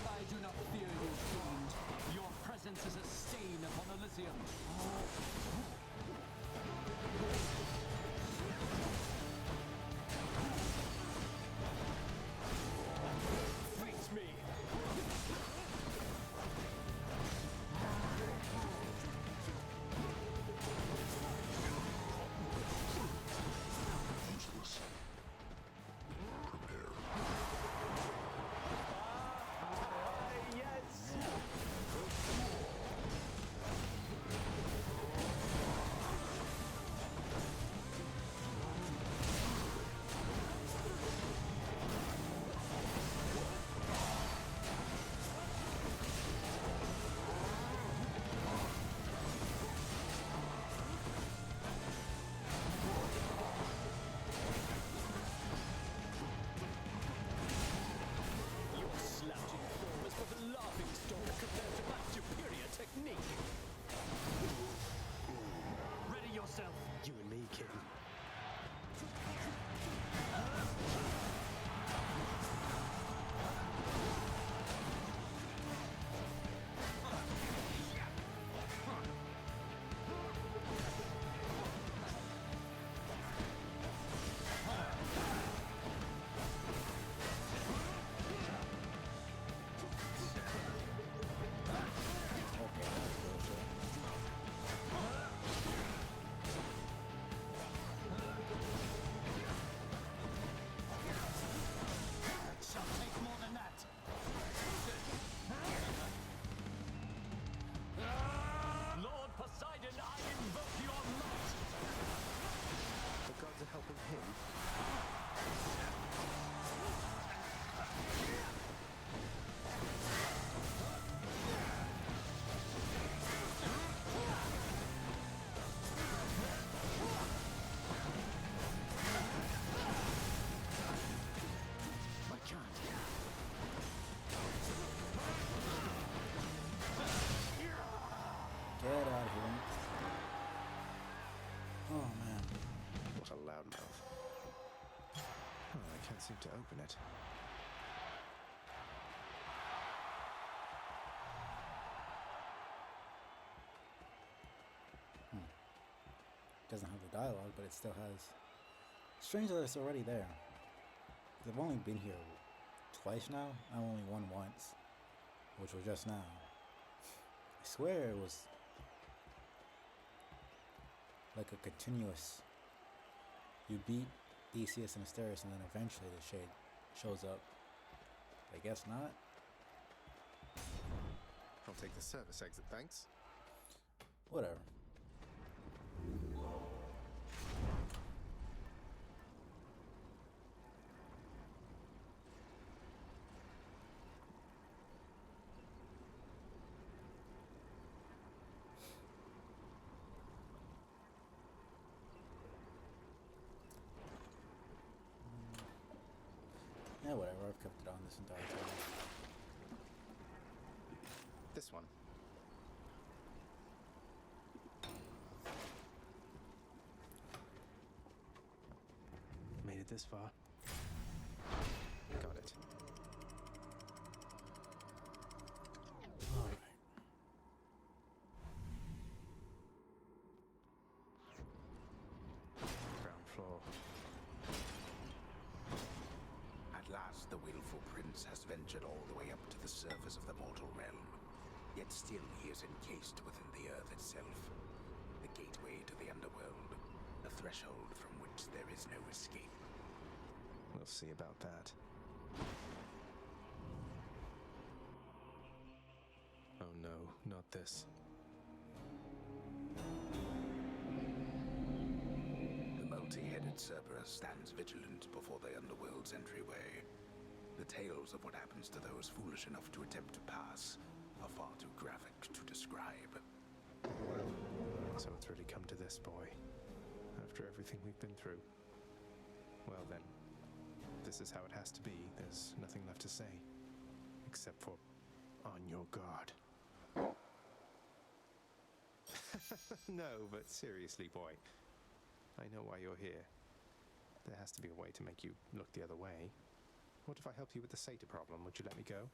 I do not fear you, Fiend. Your presence is a stain upon Elysium. Face me! Useless. Prepare. Your slouching form is but a laughing stock compared to my superior technique. Ready yourself. You and me, King. Shall take more than that. Lord Poseidon, I invoke your might. The gods are helping him. I can't. Get out of here. Oh, man. What a loudmouth. Oh, I can't seem to open it. Doesn't have the dialogue, but it still has. Strange that it's already there. I've only been here twice now. I only won once, which was just now. I swear it was like a continuous. You beat Theseus and Asterius, and then eventually the shade shows up. I guess not. I'll take the service exit, thanks. Whatever. Yeah, whatever. I've kept it on this entire time. This one. Made it this far. Got it. Alright. Ground floor. At last, the willful prince has ventured all the way up to the surface of the mortal realm. Yet still he is encased within the earth itself. The gateway to the underworld. A threshold from which there is no escape. We'll see about that. Oh no, not this. The multi-headed Cerberus stands vigilant before the underworld's entryway. The tales of what happens to those foolish enough to attempt to pass are far too graphic to describe. So it's really come to this, boy. After everything we've been through. Well then, this is how it has to be. There's nothing left to say. Except for, on your guard. No, but seriously, boy. I know why you're here. There has to be a way to make you look the other way. What if I help you with the satyr problem? Would you let me go?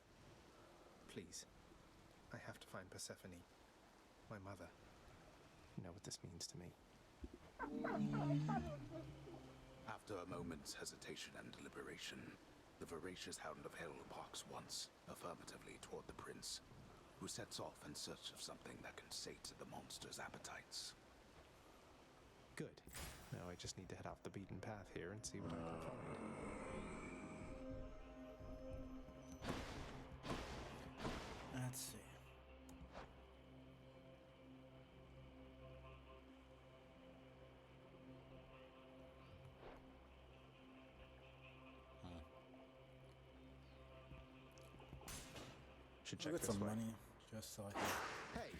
Please. I have to find Persephone. My mother. You know what this means to me. After a moment's hesitation and deliberation, the voracious Hound of Hell barks once, affirmatively toward the prince, who sets off in search of something that can sate the monster's appetites. Good. Now I just need to head off the beaten path here and see what I can find. Let's see. Should I'll check get this some way. money just so I can. Hey!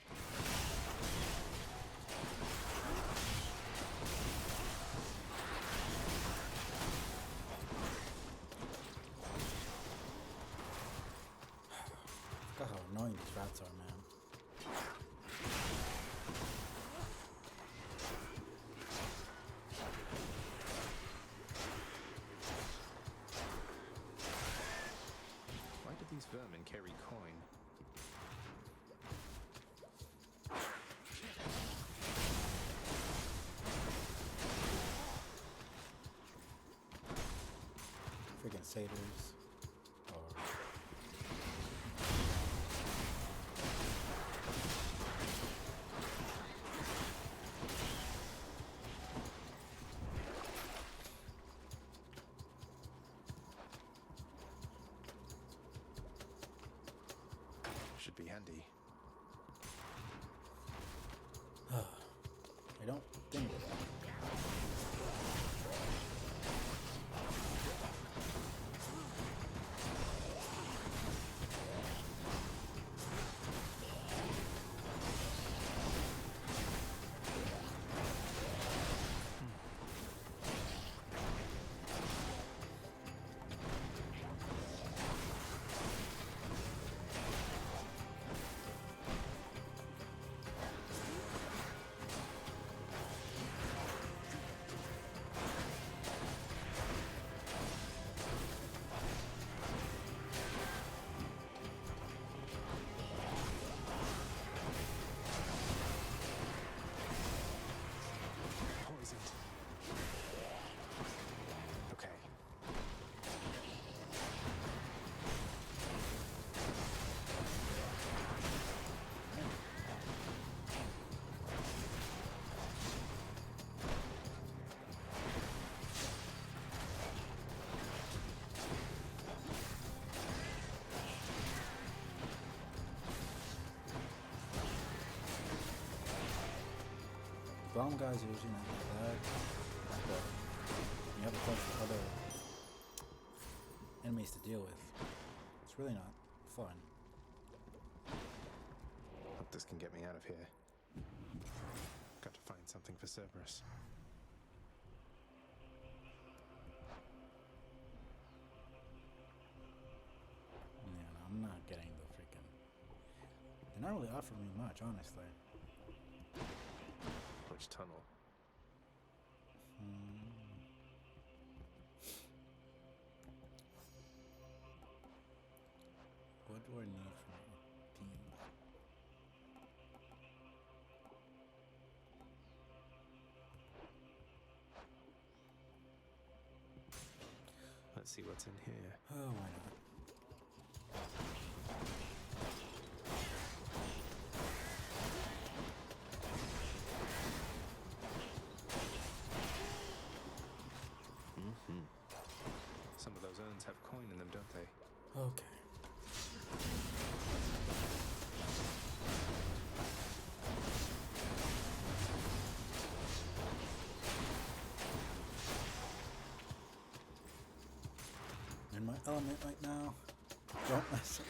Look how annoying these rats are, man. Why do these vermin carry coin? Freaking satyrs. Or Should be handy. I don't think. Poisoned. Okay. Bomb guys are usually not that bad, but you have a bunch of other enemies to deal with. It's really not fun. Hope this can get me out of here. Got to find something for Cerberus. Not really offering me much, honestly. Which tunnel? What do I need from a team? Let's see what's in here. Oh, why not? Some of those urns have coin in them, don't they? Okay. In my element right now. Don't mess up.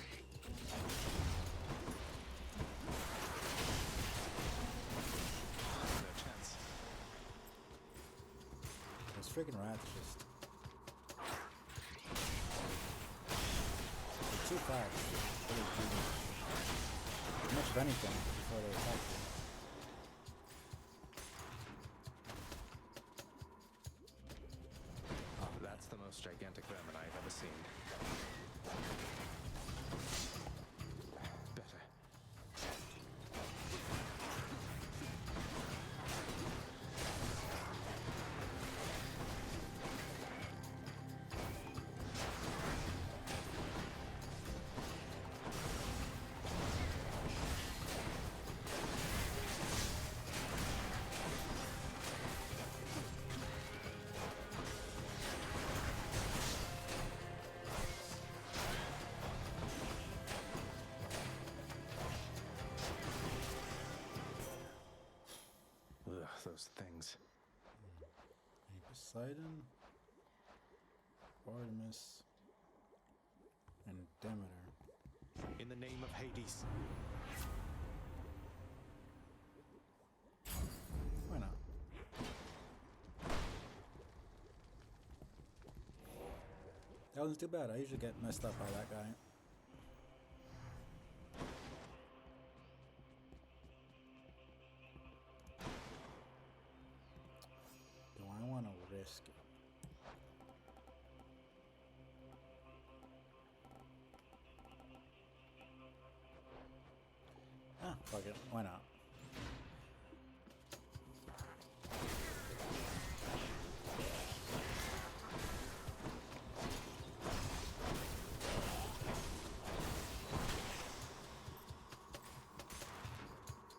No chance. Those freaking rats just... They're too fast. Really too much of anything before they attack you. Oh, that's the most gigantic vermin I've ever seen. Better. Ugh, those things. Poseidon, Artemis, and Demeter. In the name of Hades. Why not? That wasn't too bad. I usually get messed up by that guy. Do I want to risk it? Ah, fuck it. Why not?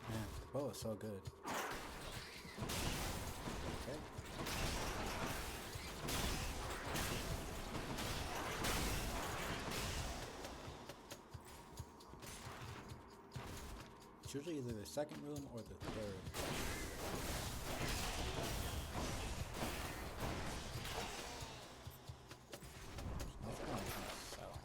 Man, the bow is so good. Okay. It's usually either the second room or the third. There's nothing else to sell.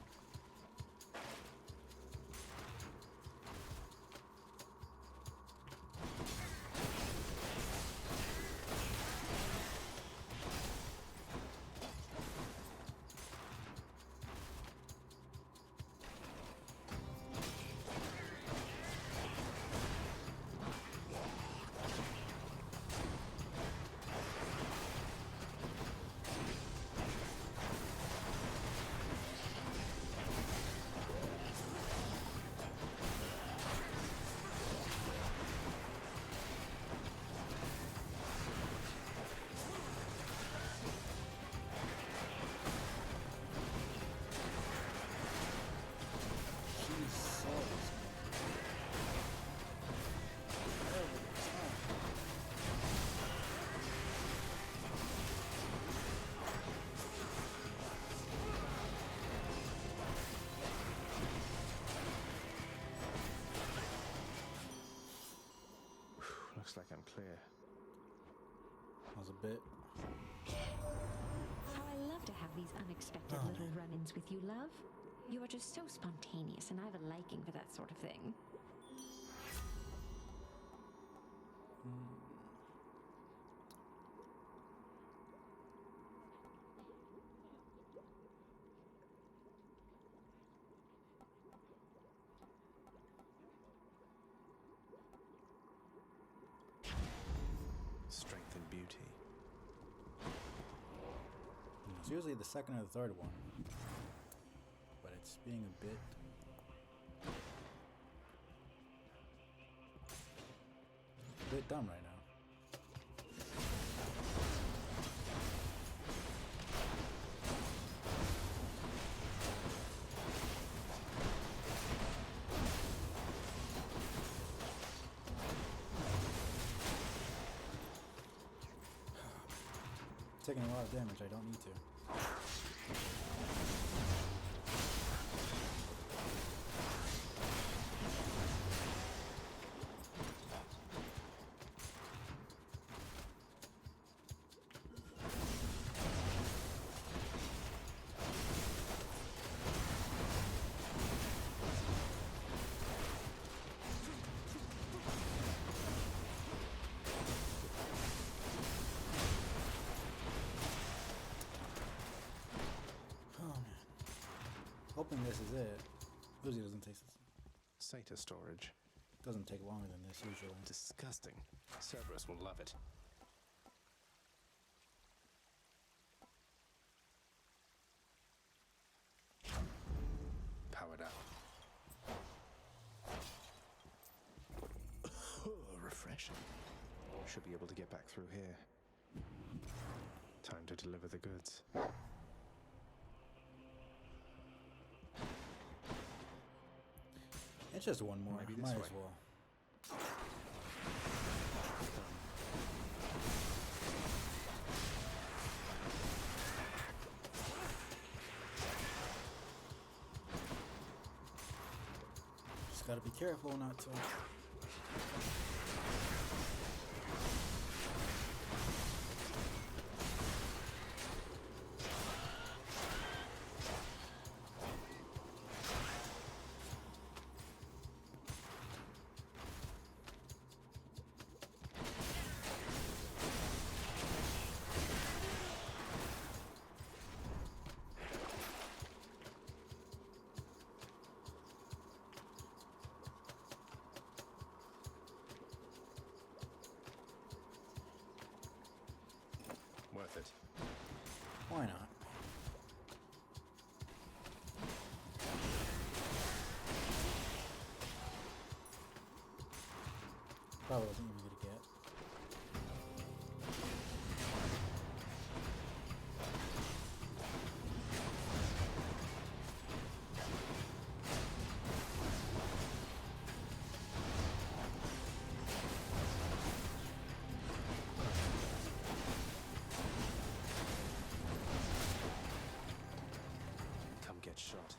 Looks like I'm clear. That was a bit. How I love to have these unexpected little run-ins with you, love. You are just so spontaneous, and I have a liking for that sort of thing. It's usually the second or the third one, but it's being a bit dumb right now. Taking a lot of damage, I don't need to. Hoping this is it. Uzi doesn't take SATA storage. Doesn't take longer than this usually. Disgusting. Cerberus will love it. Powered up. Refreshing. Should be able to get back through here. Time to deliver the goods. It's just one more. Maybe this Might way. as well. Just gotta be careful not to. Worth it. Why not? Probably wasn't even gonna get. Come get shot.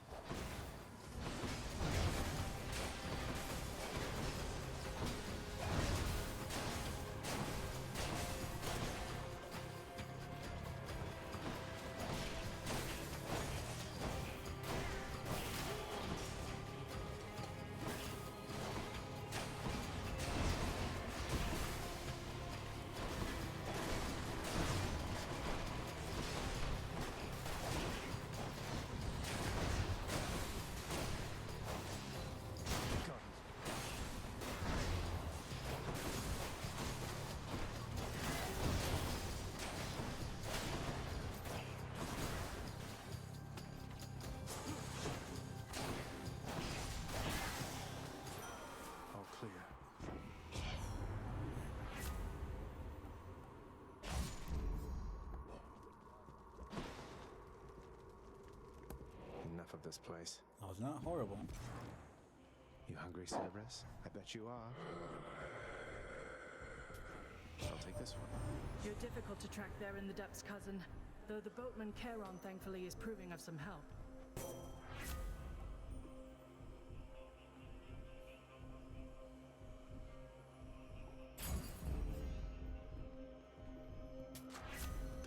All clear. Enough of this place. Oh, it's not horrible. You hungry, Cerberus? I bet you are. I'll take this one. You're difficult to track there in the depths, cousin. Though the boatman Charon, thankfully, is proving of some help.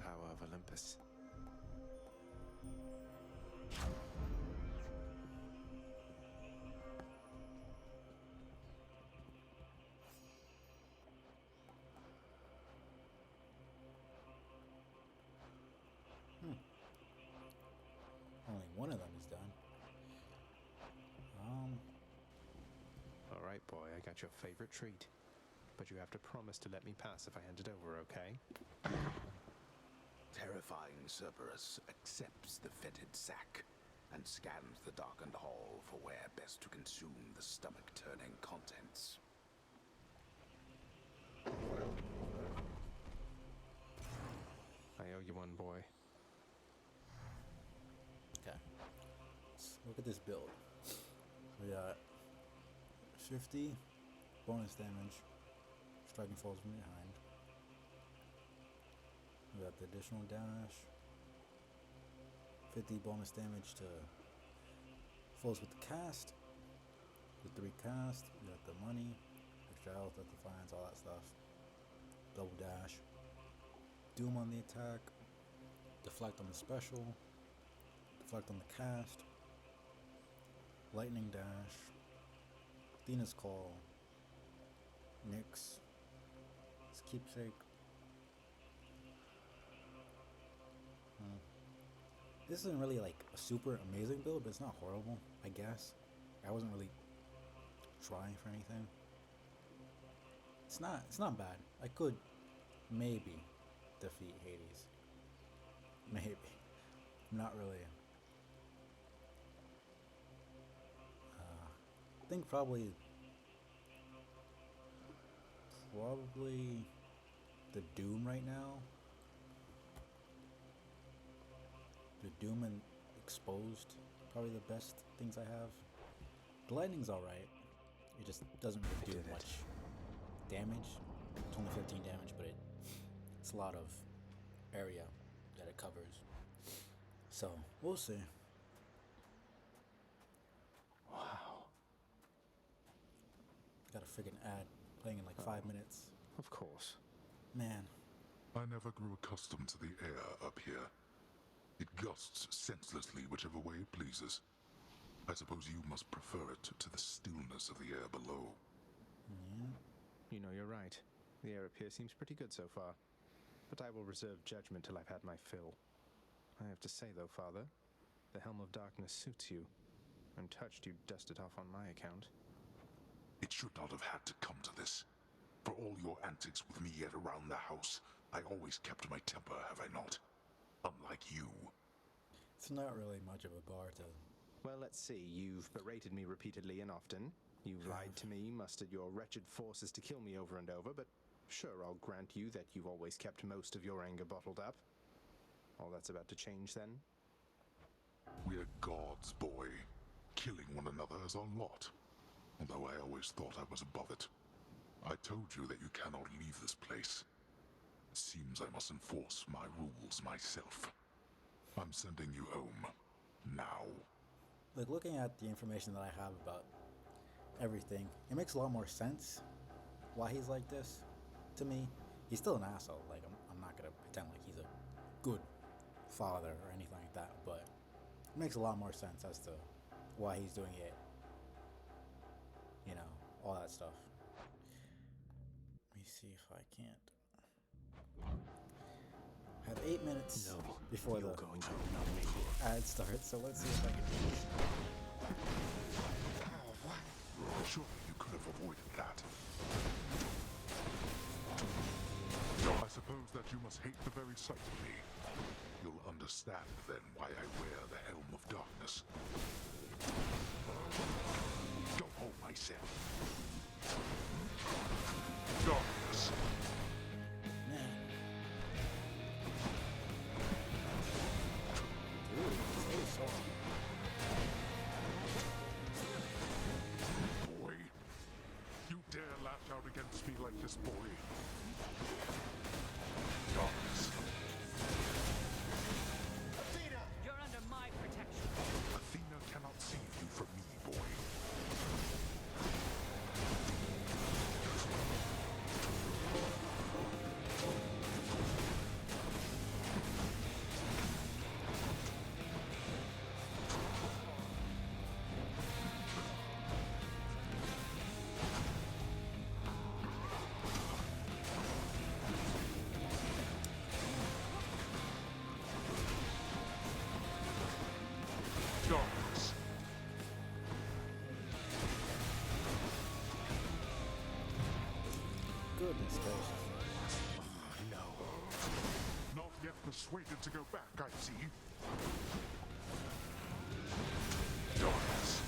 Power of Olympus. Only one of them is done. All right, boy, I got your favorite treat. But you have to promise to let me pass if I hand it over, okay? terrifying Cerberus accepts the fetid sack and scans the darkened hall for where best to consume the stomach-turning contents. I owe you one, boy. Okay. Let's look at this build. We got 50 bonus damage, striking falls from behind. We got the additional dash, 50 bonus damage to foes with the cast, the 3 cast. We got the money, extra health at defiance, all that stuff. Double dash, doom on the attack, deflect on the special, deflect on the cast, lightning dash, Athena's call, Nyx, his keepsake. This isn't really like a super amazing build, but it's not horrible, I guess. I wasn't really trying for anything. It's not bad. I could maybe defeat Hades. Maybe. Not really. I think probably the Doom right now. The Doom and Exposed, probably the best things I have. The lightning's alright. It just doesn't really do much damage. It's only 15 damage, but it's a lot of area that it covers. So, we'll see. Wow. Got a freaking ad playing in like 5 minutes. Of course. Man. I never grew accustomed to the air up here. It gusts senselessly whichever way it pleases. I suppose you must prefer it to the stillness of the air below. Yeah. You know, you're right. The air up here seems pretty good so far. But I will reserve judgment till I've had my fill. I have to say, though, Father, the Helm of Darkness suits you. I'm touched you dusted off on my account. It should not have had to come to this. For all your antics with me yet around the house, I always kept my temper, have I not? Unlike you. It's not really much of a bar to... Well, let's see. You've berated me repeatedly and often. You've lied to me, mustered your wretched forces to kill me over and over, but sure, I'll grant you that you've always kept most of your anger bottled up. All that's about to change, then? We're gods, boy. Killing one another is our lot. Although I always thought I was above it. I told you that you cannot leave this place. It seems I must enforce my rules myself. I'm sending you home. Now. Like, looking at the information that I have about everything, it makes a lot more sense why he's like this. To me, he's still an asshole. Like, I'm not gonna pretend like he's a good father or anything like that, but it makes a lot more sense as to why he's doing it. You know, all that stuff. Let me see if I can't. I have 8 minutes before the ad starts, so let's see if I can do this. Surely you could have avoided that. I suppose that you must hate the very sight of me. You'll understand then why I wear the Helm of Darkness. Don't hold myself. Darkness. Boy, you dare lash out against me like this, boy. Darkness. Athena! You're under my protection. Athena cannot save you from me, boy. persuaded to go back, I see. Darkness.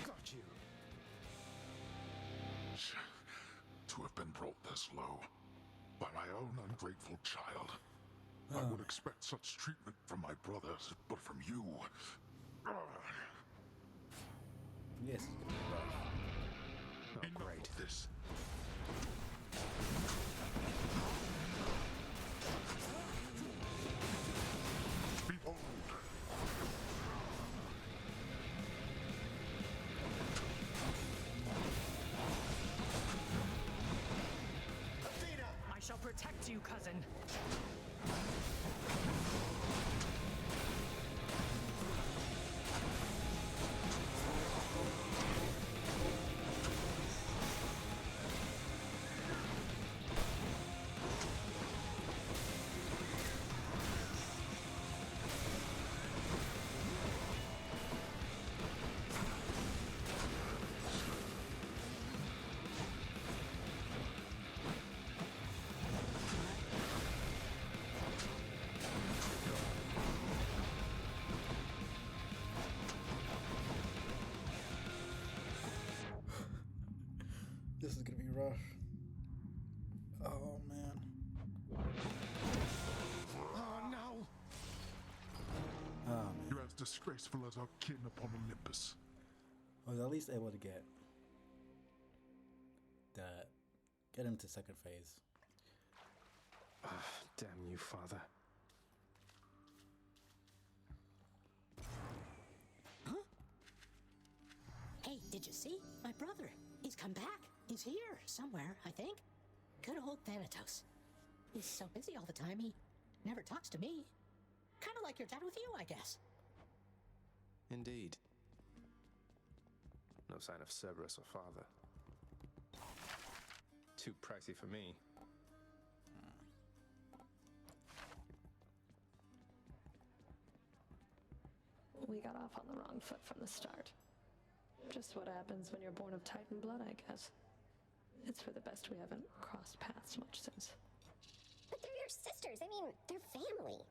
Got you. To have been brought this low by my own ungrateful child. I would expect such treatment from my brothers, but from you. Yes, it's gonna be rough. Oh, great. This. Behold. I shall protect you, cousin. This is gonna be rough. Oh man. Oh, no. Oh man. You're as disgraceful as our kin upon Olympus. I was at least able to get him to second phase. Damn you, father. Huh? Hey, did you see? My brother. He's come back. He's here somewhere, I think. Good old Thanatos. He's so busy all the time, he never talks to me. Kind of like your dad with you, I guess. Indeed. No sign of Cerberus or father. Too pricey for me. We got off on the wrong foot from the start. Just what happens when you're born of Titan blood, I guess. It's for the best we haven't crossed paths much since. But they're your sisters. I mean, they're family.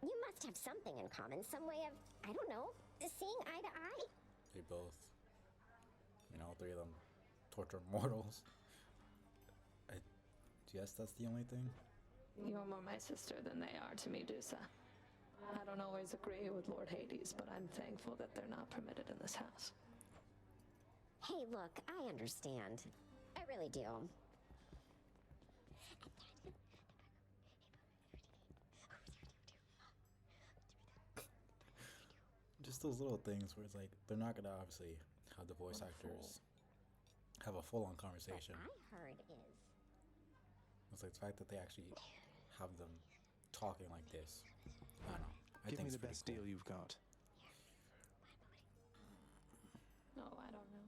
You must have something in common. Some way of, I don't know, seeing eye to eye. They both, all three of them torture mortals. I guess that's the only thing. You're more my sister than they are to me, Dusa. I don't always agree with Lord Hades, but I'm thankful that they're not permitted in this house. Hey, look, I understand. I really do. Just those little things where it's like they're not gonna obviously have the voice actors have a full-on conversation. What I heard is It's like the fact that they actually have them talking like this. I don't know. Give me the best deal you've got. No, I don't know.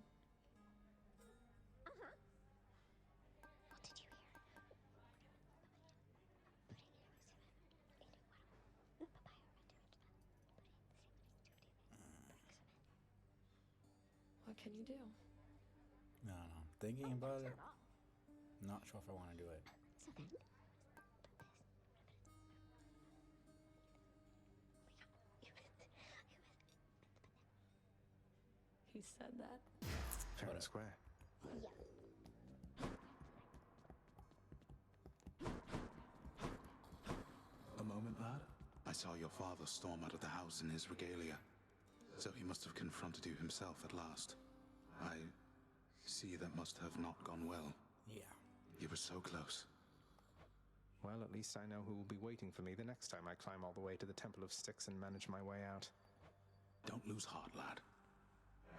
What did you hear? What can you do? I don't know. Thinking about it, not sure if I want to do it. So then, He said that. Fair and square. A moment, lad. I saw your father storm out of the house in his regalia. So he must have confronted you himself at last. I see that must have not gone well. Yeah. You were so close. Well, at least I know who will be waiting for me the next time I climb all the way to the Temple of Styx and manage my way out. Don't lose heart, lad.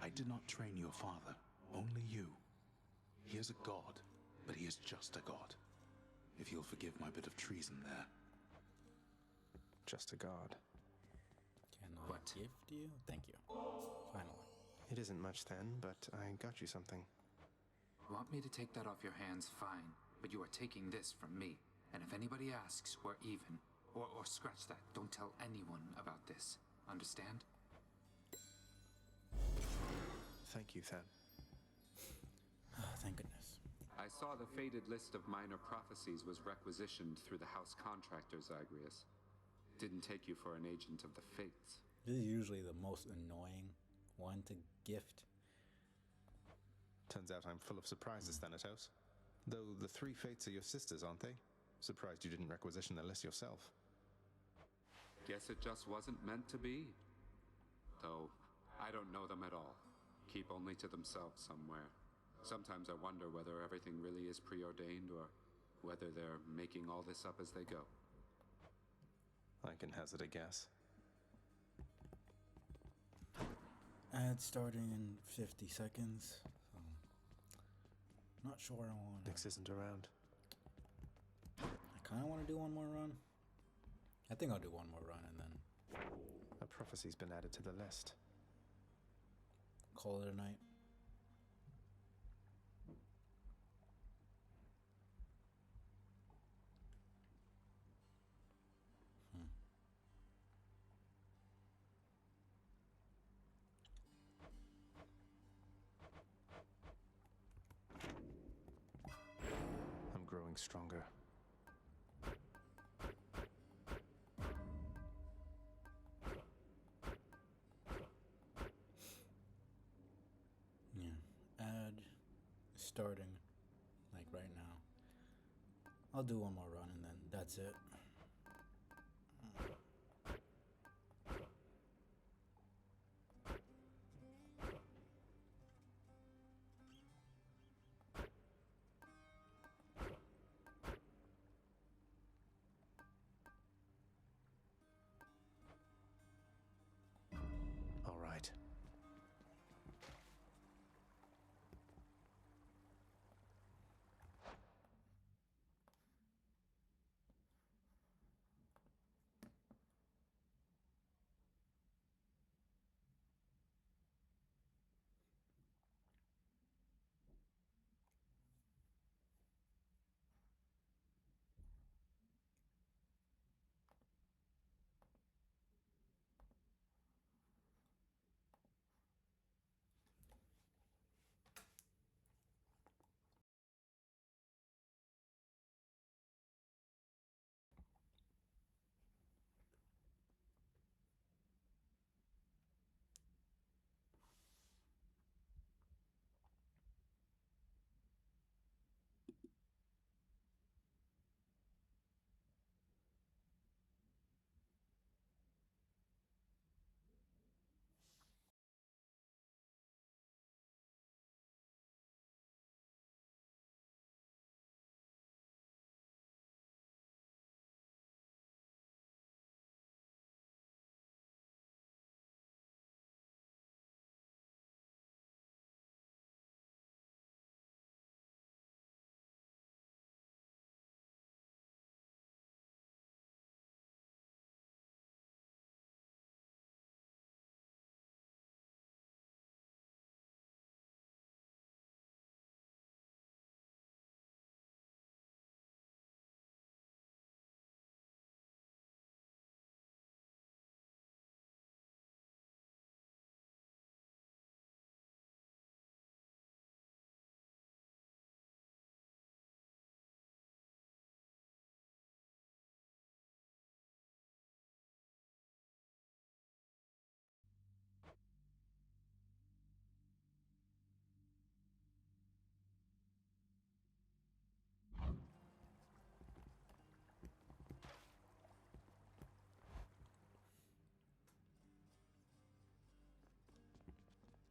I did not train your father, only you. He is a god, but he is just a god. If you'll forgive my bit of treason there. Just a god. Can I gift you? Thank you. Finally. It isn't much then, but I got you something. Want me to take that off your hands? Fine. But you are taking this from me. And if anybody asks, we're even. Or scratch that. Don't tell anyone about this. Understand? Thank you, Thad. Thank goodness. I saw the faded list of minor prophecies was requisitioned through the House Contractor, Zagreus. Didn't take you for an agent of the Fates. This is usually the most annoying one to gift. Turns out I'm full of surprises, Thanatos. Though the 3 Fates are your sisters, aren't they? Surprised you didn't requisition the list yourself. Guess it just wasn't meant to be. Though, I don't know them at all. Keep only to themselves somewhere. Sometimes I wonder whether everything really is preordained or whether they're making all this up as they go. I can hazard a guess. Ad starting in 50 seconds. So, not sure I want. Nyx isn't around. I kind of want to do one more run. I think I'll do one more run and then A prophecy's been added to the list. call it a night. I'm growing stronger. Yeah. Ad starting like right now. I'll do one more run and then that's it. All right.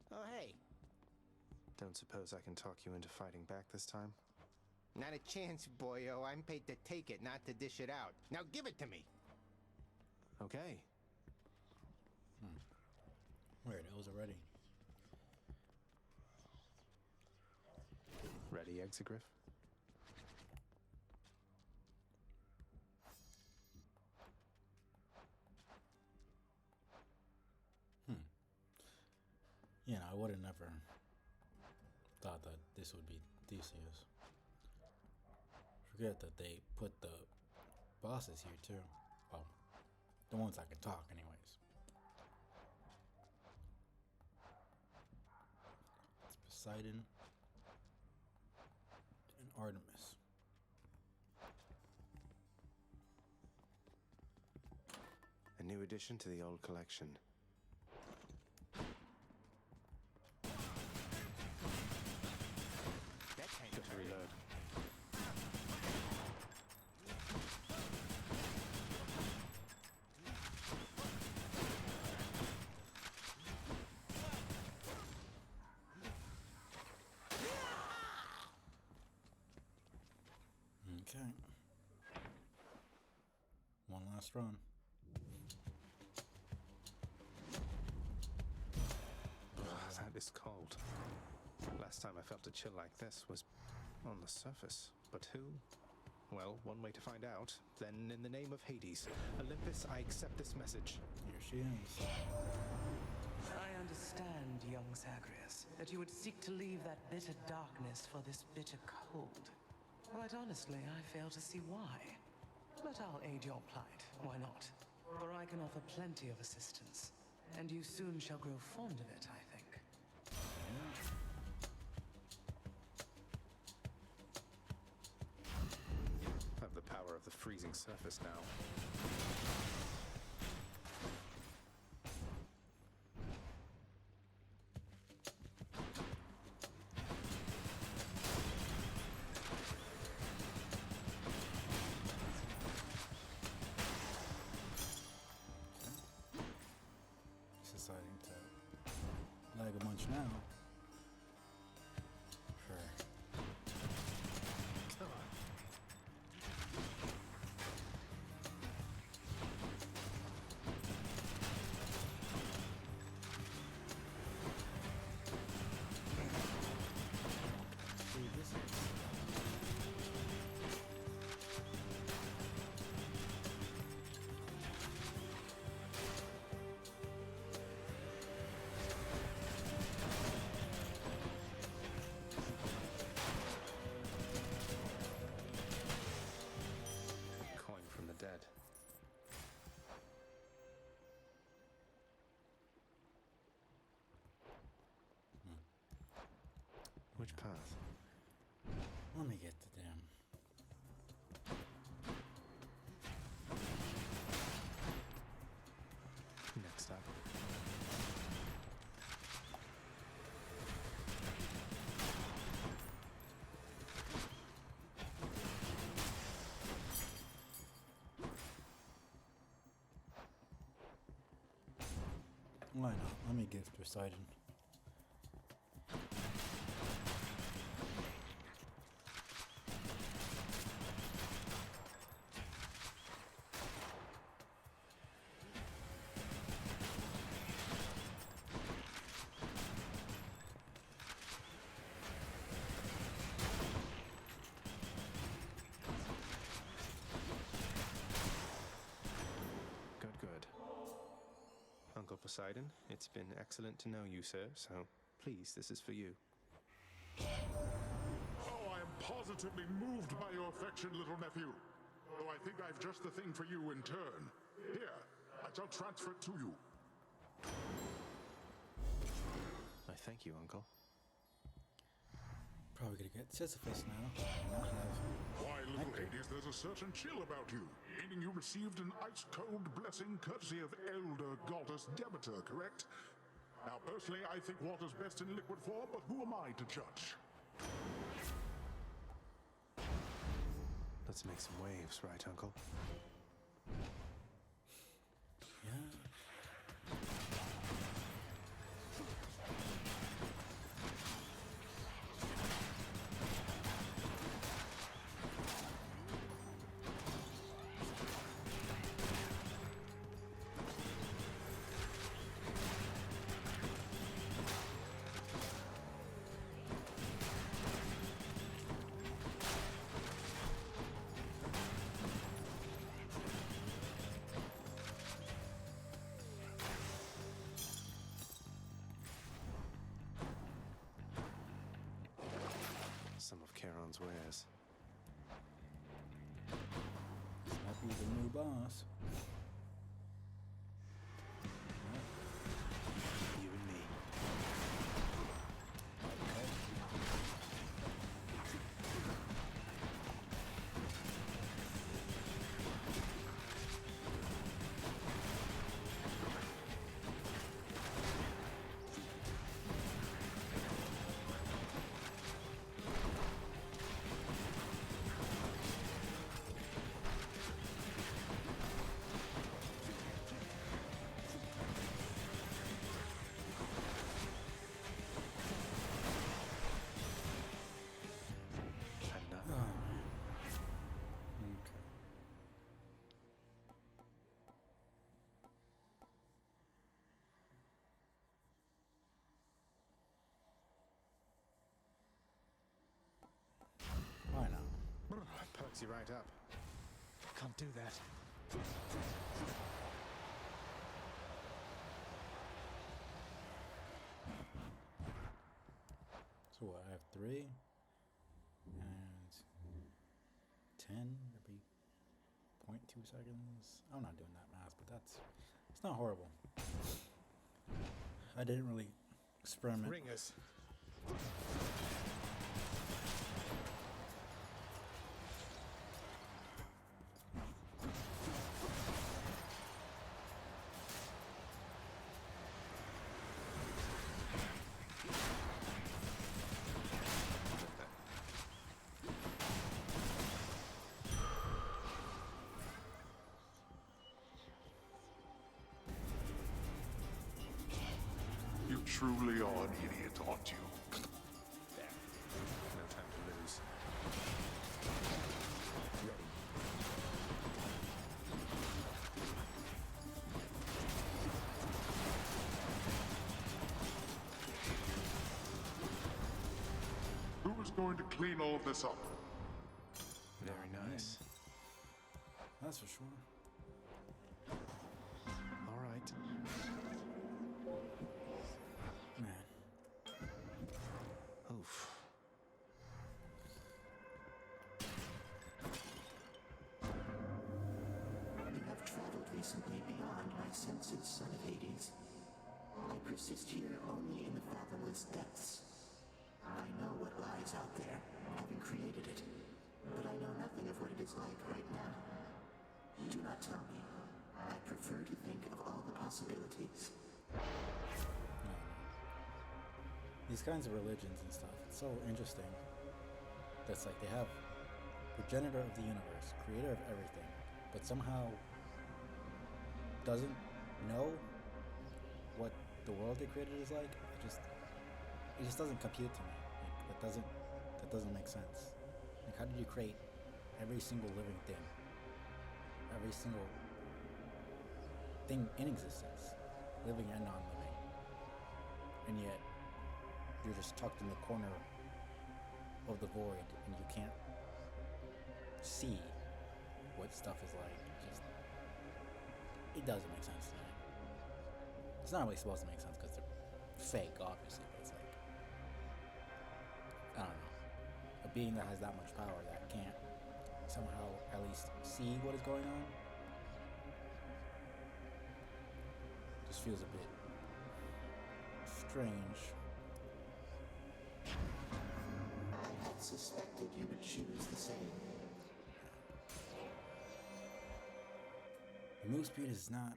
Oh, hey. Don't suppose I can talk you into fighting back this time? Not a chance, boyo. I'm paid to take it, not to dish it out. Now give it to me. Okay. Weird, it was already. Ready, Exegriff? You know, I would have never thought that this would be Theseus. Forget that they put the bosses here too. Well, the ones that can talk anyways. It's Poseidon and Artemis. A new addition to the old collection. That kind Got to reload. Okay. One last run. That is cold. Last time I felt a chill like this was on the surface. But who? Well, one way to find out. Then, in the name of Hades, Olympus, I accept this message. Here she is. I understand, young Zagreus, that you would seek to leave that bitter darkness for this bitter cold. Quite honestly, I fail to see why. But I'll aid your plight. Why not? For I can offer plenty of assistance. And you soon shall grow fond of it, I think. I have the power of the freezing surface now. Deciding to lag a bunch now. Sure. Come on. See, this is Coin from the dead. Which path? Let me get to them. Next up. Why not? Let me gift Poseidon. Good, good. Uncle Poseidon, it's been excellent to know you, sir, so please, this is for you. Oh, I am positively moved by your affection, little nephew. Though I think I've just the thing for you in turn. Here, I shall transfer it to you. I thank you, Uncle. Probably gonna get Sisyphus now. And not have Why, little Hector. Hades, there's a certain chill about you, meaning you received an ice-cold blessing courtesy of elder goddess Demeter, correct? Now, personally, I think water's best in liquid form, but who am I to judge? Let's make some waves, right, Uncle? Charon's wares. This might be the new boss. You and me. Why not? Perks you right up. Can't do that. So what, I have 3 and 10 every 0.2 seconds. I'm not doing that math, but it's not horrible. I didn't really experiment. Ringers. You truly are an idiot, aren't you? There. No time to lose. Who is going to clean all of this up? Very nice. That's for sure. All right. Man. Oof. You have traveled recently beyond my senses, son of Hades. I persist here only in the fathomless depths. I know what lies out there, having created it, but I know nothing of what it is like right now. Do not tell me. I prefer to think of all the possibilities. These kinds of religions and stuff, it's so interesting. That's like they have progenitor of the universe, creator of everything, but somehow doesn't know what the world they created is like. It just doesn't compute to me. Like, that doesn't make sense. Like, how did you create every single living thing? Every single thing in existence, living and non-living. And yet, you're just tucked in the corner of the void and you can't see what stuff is like. It doesn't make sense to me. It's not really supposed to make sense because they're fake, obviously, but it's like, I don't know. A being that has that much power that can't somehow at least see what is going on just feels a bit strange. I had suspected you would choose the same. The move speed is not.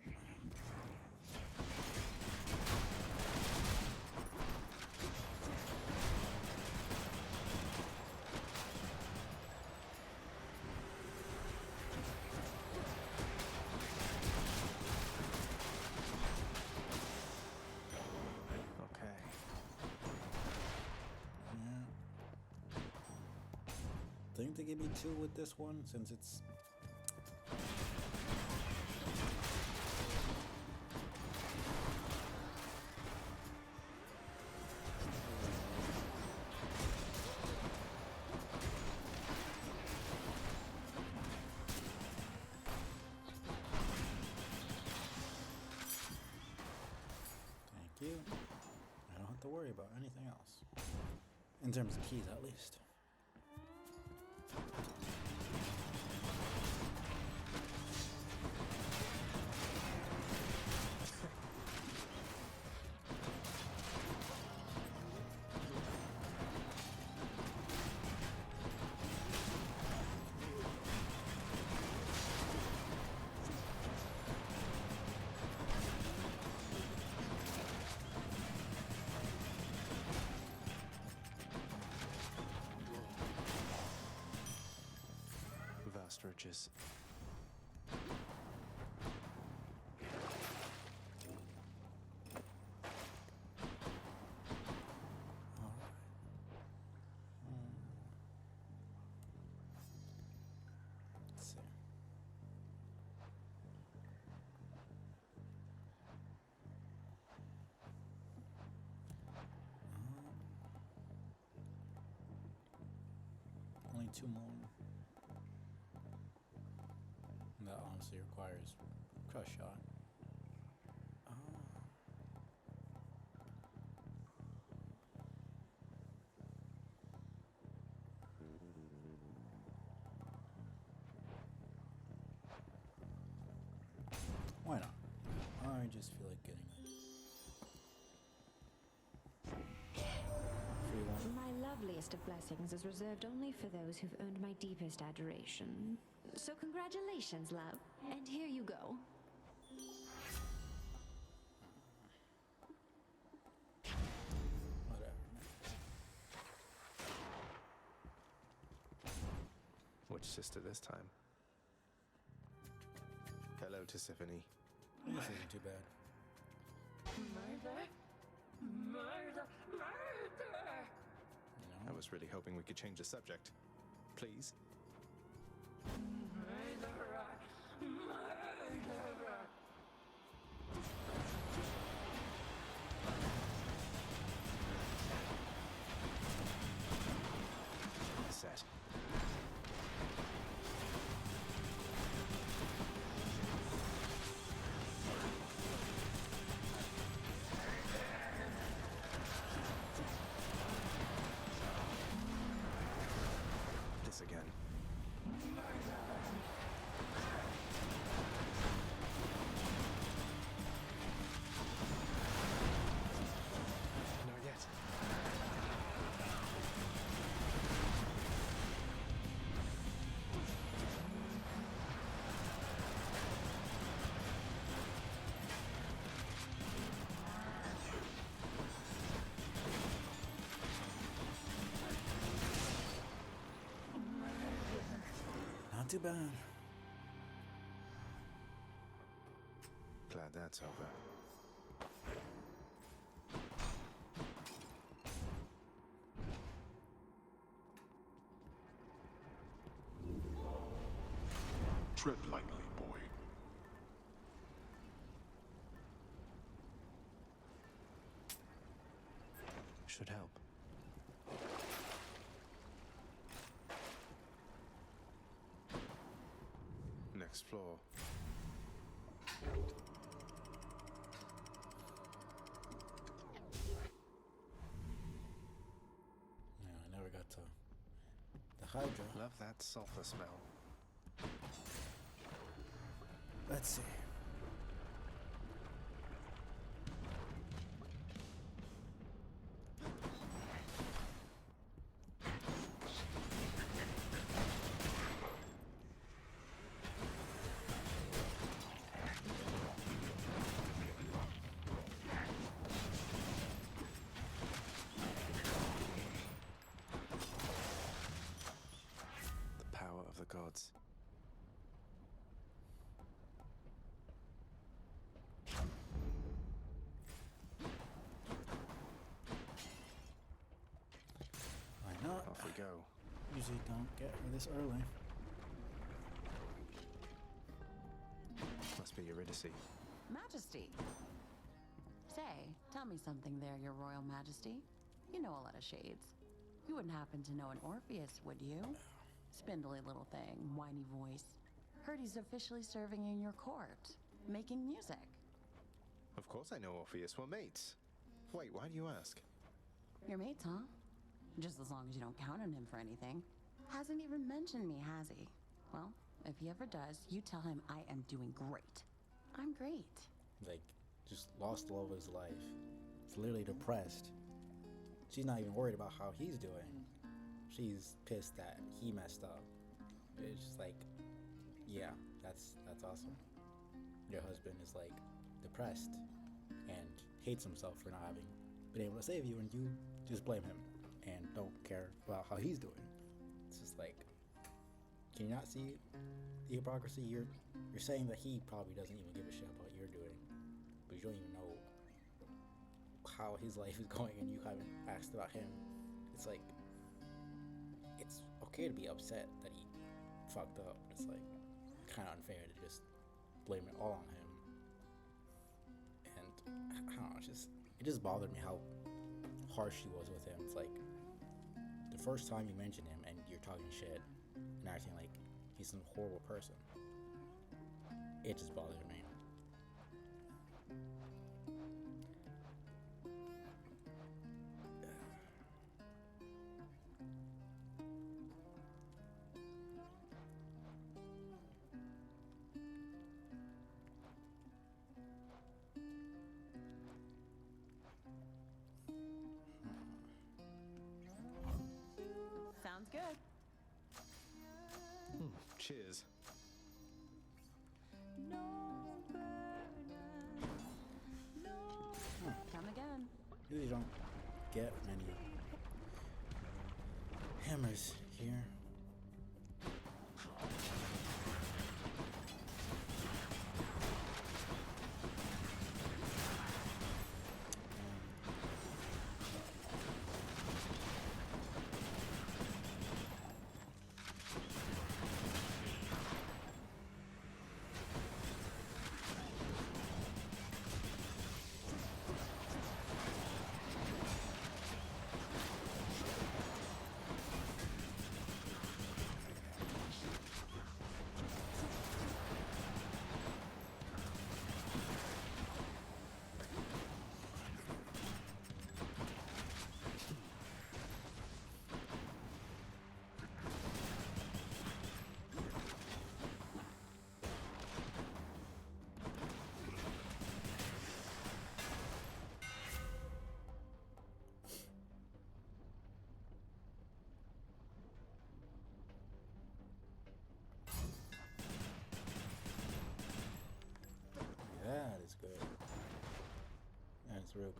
I think they give me 2 with this one since it's. Thank you. I don't have to worry about anything else. In terms of keys, at least. ostriches. Let's see. Only 2 more. That honestly requires crush shot. Why not? I just feel like getting it. Free one. My loveliest of blessings is reserved only for those who've earned my deepest adoration. So congratulations, love. And here you go. Whatever. Which sister this time? Hello, Tisiphone. This isn't too bad. Murder! Murder! Murder! I was really hoping we could change the subject. Please? Murderer! Murderer! Set. This again. Not yet. Not too bad. Glad that's over. Tread lightly, boy. Should help. Next floor. Yeah, I never got to the Hydra. Love that sulfur smell. Let's see. The power of the gods. Why not? Off we go. Usually don't get here this early. Must be Eurydice. Majesty. Say, tell me something there, your royal majesty. You know a lot of shades. You wouldn't happen to know an Orpheus, would you? Spindly little thing, whiny voice. Heard he's officially serving in your court, making music. Of course I know Orpheus. We're mates. Wait, why do you ask? Your mates, huh? Just as long as you don't count on him for anything. Hasn't even mentioned me, has he? Well, if he ever does, you tell him I am doing great. I'm great. Like, just lost the love of his life. He's literally depressed. She's not even worried about how he's doing. She's pissed that he messed up. It's just like, yeah, that's awesome. Your husband is like depressed and hates himself for not having been able to save you, and you just blame him and don't care about how he's doing. It's just like, Can you not see the hypocrisy? You're saying that he probably doesn't even give a shit about what you're doing, but you don't even know how his life is going, and you haven't asked about him. It's like, it's okay to be upset that he fucked up, but it's like kind of unfair to just blame it all on him. And I don't know, it just bothered me how harsh she was with him. It's like the first time you mention him and you're talking shit and acting like he's some horrible person. It just bothered me. Sounds good. Cheers. Come again. Really don't get many hammers here. That is good. That's real good.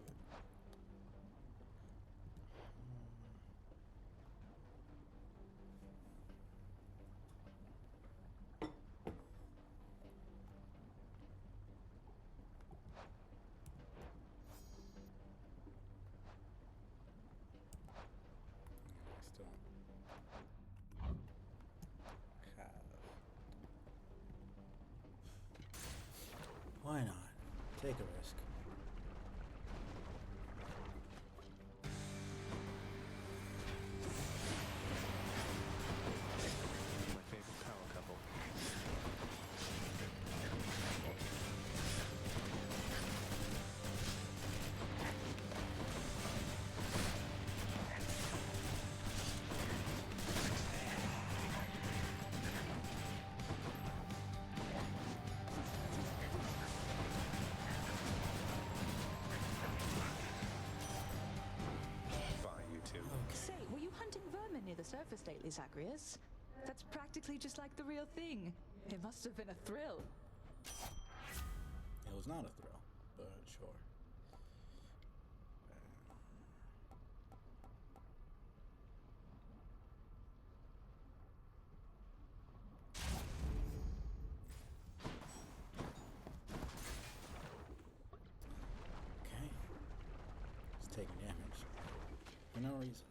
Still have. Why not? Take a risk. My favorite power couple. Bye, you two. Say, were you hunting vermin near the surface lately, Zagreus? That's practically just like the real thing. It must have been a thrill. It was not a thrill, but sure. Okay. It's taking damage for no reason.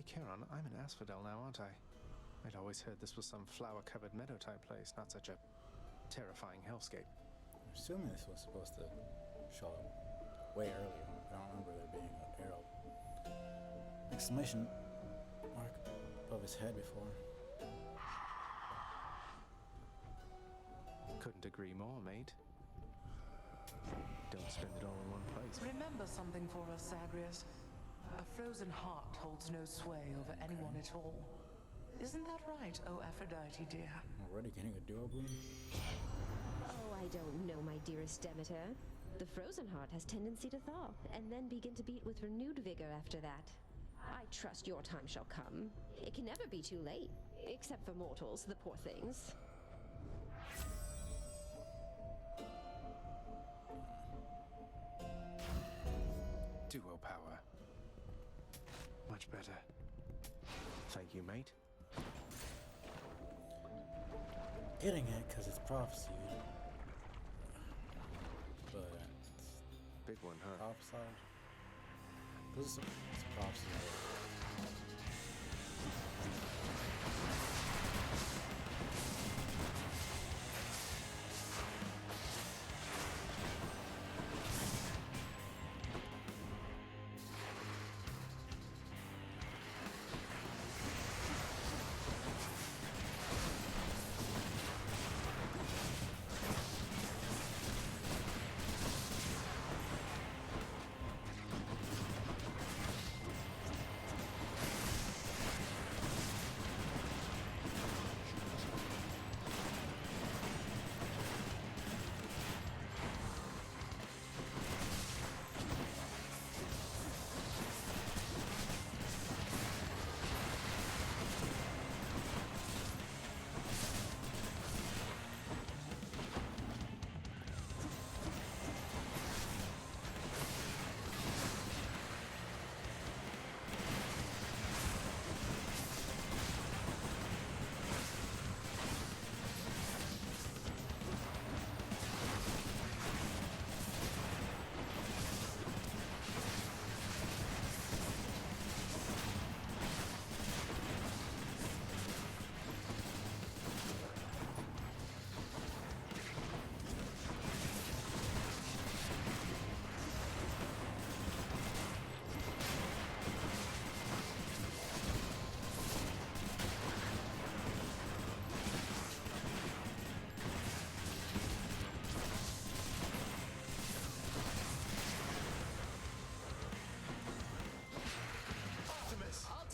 Hey, Charon, I'm in Asphodel now, aren't I? I'd always heard this was some flower-covered meadow-type place, not such a terrifying hellscape. I'm assuming this was supposed to show up way earlier. I don't remember there being an arrow exclamation mark above his head before. Couldn't agree more, mate. Don't spend it all in one place. Remember something for us, Zagreus. A frozen heart holds no sway over anyone at all. Isn't that right, oh Aphrodite, dear? Already getting a duo boom? Oh, I don't know, my dearest Demeter. The frozen heart has tendency to thaw, and then begin to beat with renewed vigor after that. I trust your time shall come. It can never be too late, except for mortals, the poor things. Duo power. Much better. Thank you, mate. Getting it because it's prophecy. But big one, huh? Prophesied. This is it's prophecy.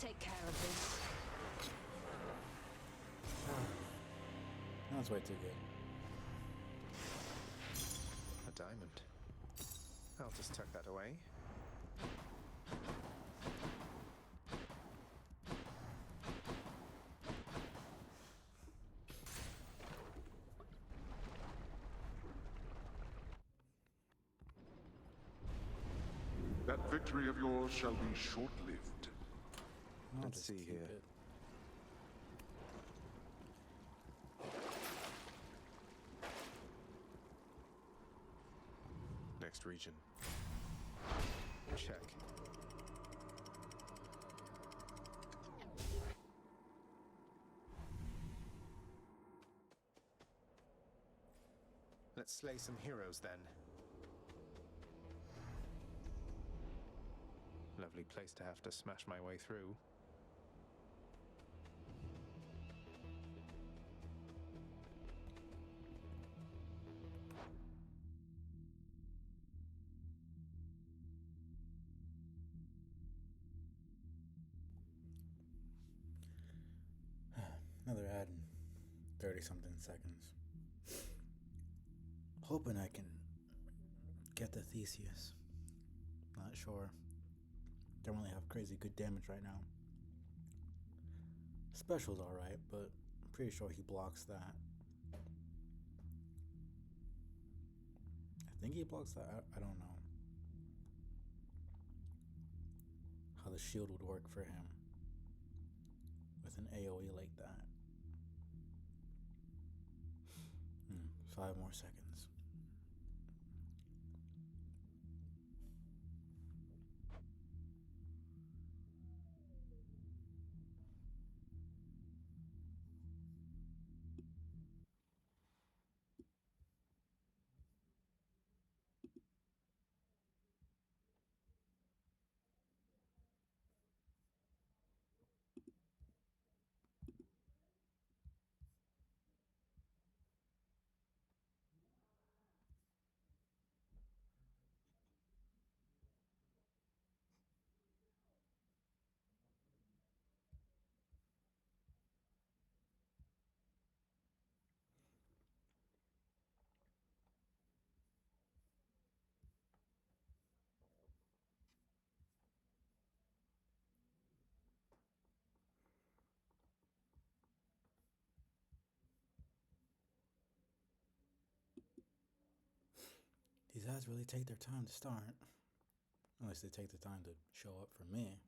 Take care of this. That's way too good. A diamond. I'll just tuck that away. That victory of yours shall be short-lived. Let's see here. Next region. Check. Let's slay some heroes then. Lovely place to have to smash my way through. Another ad in 30-something seconds. Hoping I can get the Theseus. Not sure. Don't really have crazy good damage right now. Special's alright, but I'm pretty sure he blocks that. I think he blocks that. I don't know how the shield would work for him with an AoE like that. 5 more seconds. guys really take their time to start. Unless they take the time to show up for me.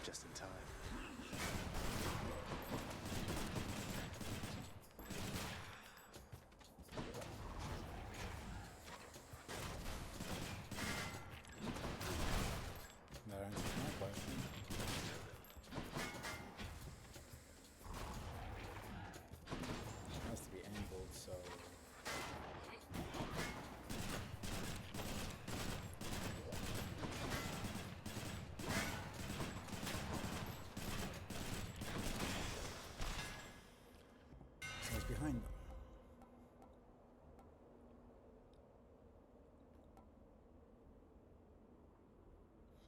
Just in time. That answers my question. It has to be angled, so... So it's behind them.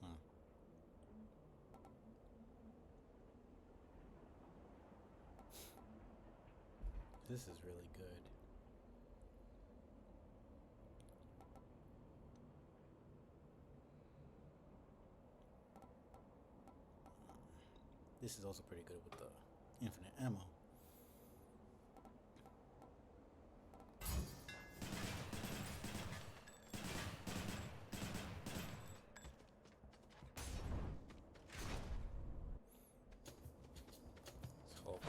Huh. This is really good. This is also pretty good with the infinite ammo. So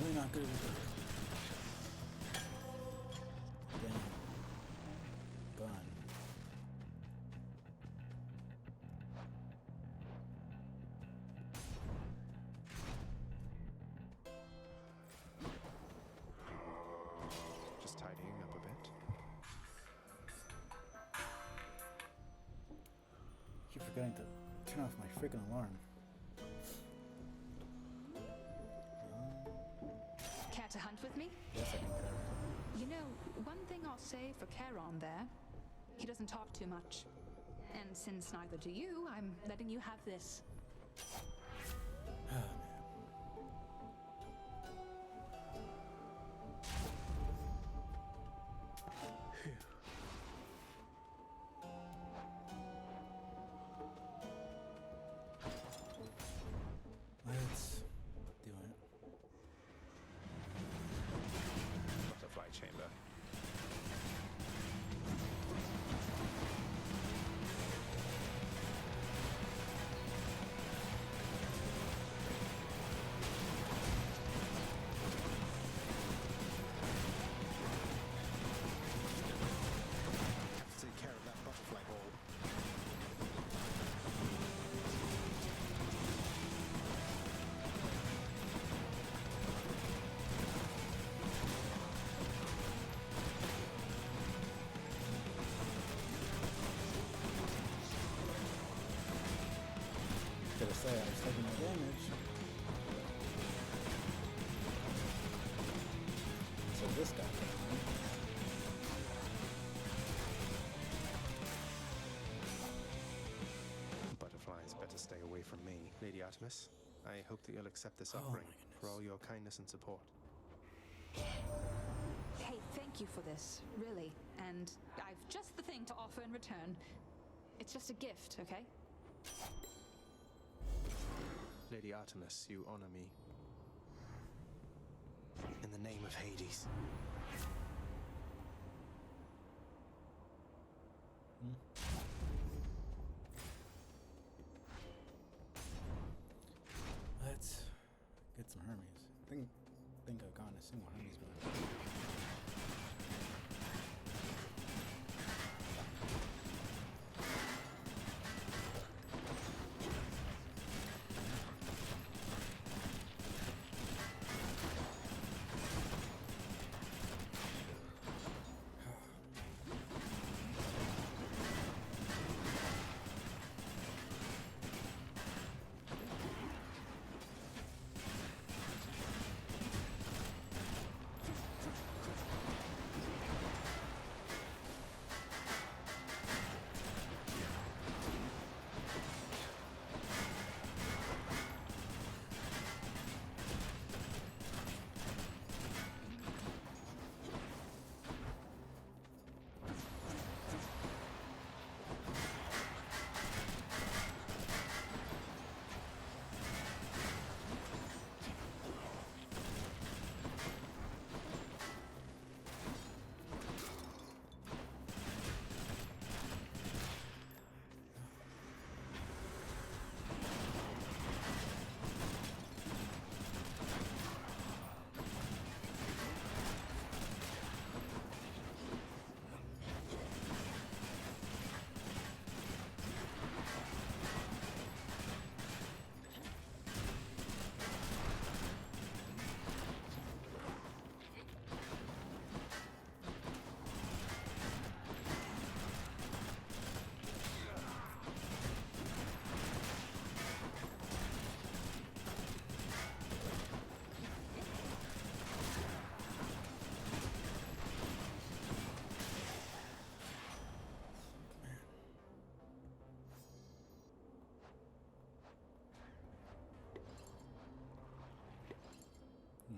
really not good with the damn gun. Just tidying up a bit. Keep forgetting to turn off my freaking alarm. Care to hunt with me? Yes, I can get everything. You know, one thing I'll say for Charon there, he doesn't talk too much. And since neither do you, I'm letting you have this. Let's do it. Butterfly chamber. Have to take care of that butterfly ball. Gotta say, I was taking no damage. So this guy came in. Butterflies better stay away from me. Lady Artemis, I hope that you'll accept this Oh offering my goodness. for all your kindness and support. Hey, thank you for this, really. And I've just the thing to offer in return. It's just a gift, okay? Lady Artemis, you honor me. In the name of Hades. Let's get some Hermes. Think I've gotten a single Hermes before.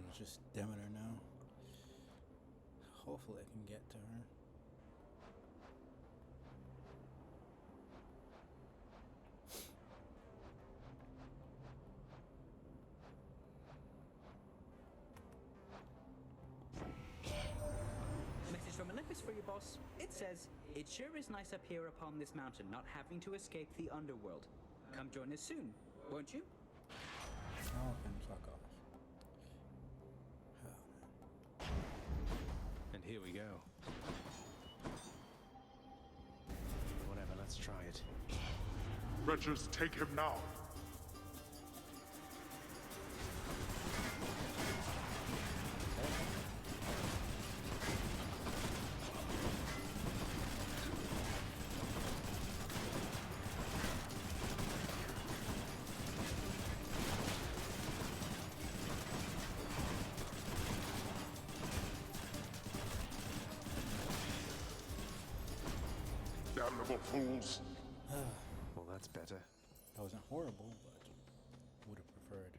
It's just Demeter now. Hopefully I can get to her. Message from Olympus for you, boss. It says, it sure is nice up here upon this mountain, not having to escape the underworld. Come join us soon, won't you? Oh, and fuck off. And here we go. Whatever, let's try it. Wretches, take him now. Damnable fools. horrible, but would have preferred.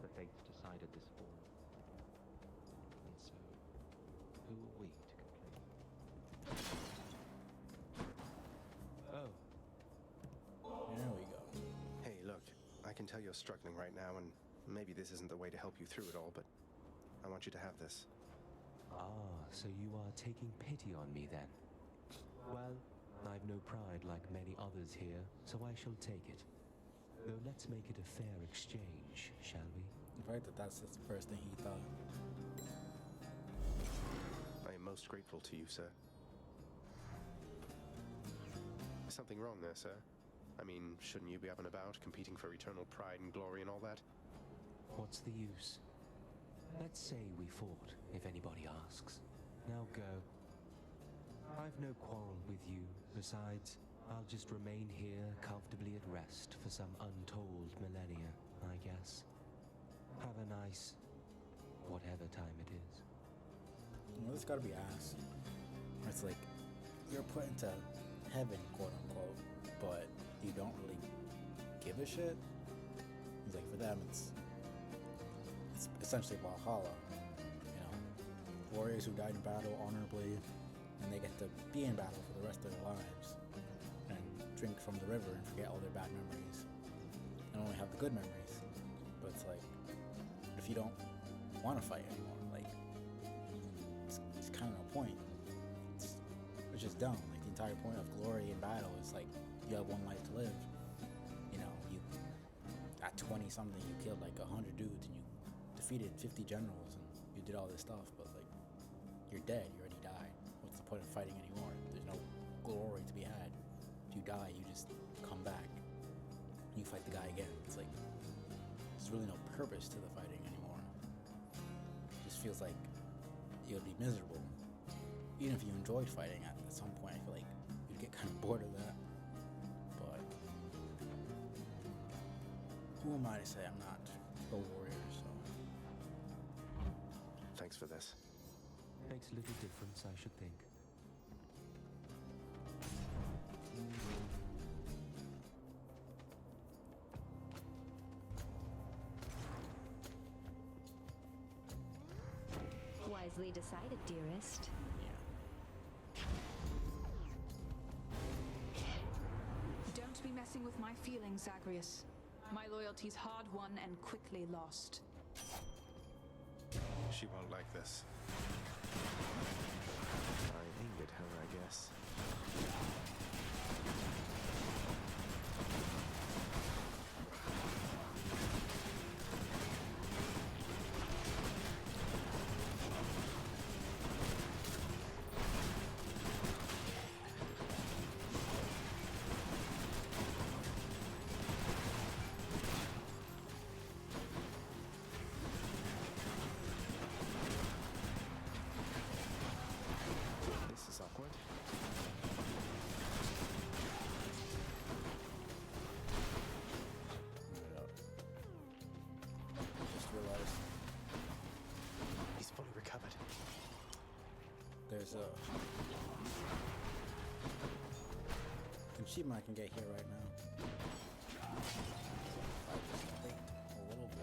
The fates decided this for them. And so, who are we to complain? Oh. There we go. Hey, look, I can tell you're struggling right now, and maybe this isn't the way to help you through it all, but I want you to have this. Ah, so you are taking pity on me then? Well, I've no pride like many others here, so I shall take it. Though let's make it a fair exchange, shall we? Right, that's the first thing he thought. I am most grateful to you, sir. Is something wrong there, sir? I mean, shouldn't you be up and about, competing for eternal pride and glory and all that? What's the use? Let's say we fought, if anybody asks. Now go. I've no quarrel with you. Besides, I'll just remain here comfortably at rest for some untold millennia, I guess. Have a nice... whatever time it is. Well, it's gotta be asked. It's like, you're put into heaven, quote unquote, but you don't really give a shit. It's like, for them, it's essentially Valhalla. You know, warriors who died in battle honorably, and they get to be in battle for the rest of their lives and drink from the river and forget all their bad memories and only have the good memories. But it's like, if you don't want to fight anymore, like, it's kind of no point. It's just dumb. Like, the entire point of glory in battle is like, you have one life to live. You know, you at 20 something you killed like 100 dudes and you defeated 50 generals and you did all this stuff, but like, you're dead, you already died. What's the point of fighting anymore? There's no glory to be had. If you die, you just come back. You fight the guy again. It's like, there's really no purpose to the fighting anymore. It just feels like you'll be miserable. Even if you enjoyed fighting at some point, I feel like you'd get kind of bored of that. But who am I to say I'm not a warrior, so. Thanks for this. Makes little difference, I should think. Wisely decided, dearest. Don't be messing with my feelings, Zagreus. My loyalty's hard-won and quickly lost. She won't like this. I aimed at her, I guess. This is awkward. Just realized he's fully recovered. There's a achievement I can get here right now. I just wait a little bit.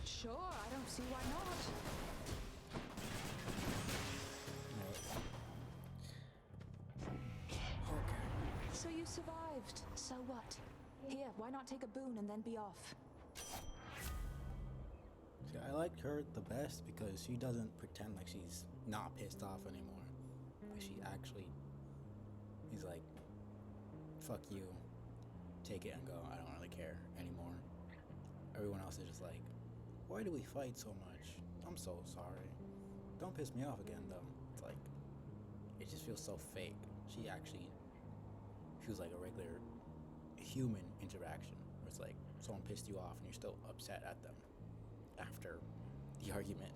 Sure, I don't see why not. So you survived. So what? Here, why not take a boon and then be off? See, I I like her the best because she doesn't pretend like she's not pissed off anymore. Like she actually is like, fuck you, take it and go. I don't really care anymore. Everyone else is just like, why do we fight so much? I'm so sorry. Don't piss me off again though. It's like, it just feels so fake. She actually feels like a regular human interaction where it's like someone pissed you off and you're still upset at them after the argument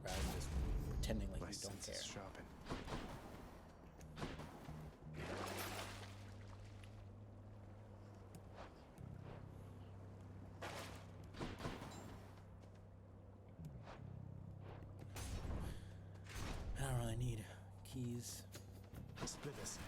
rather than just pretending like you don't care. Sharpen. I don't really need keys. Splitters.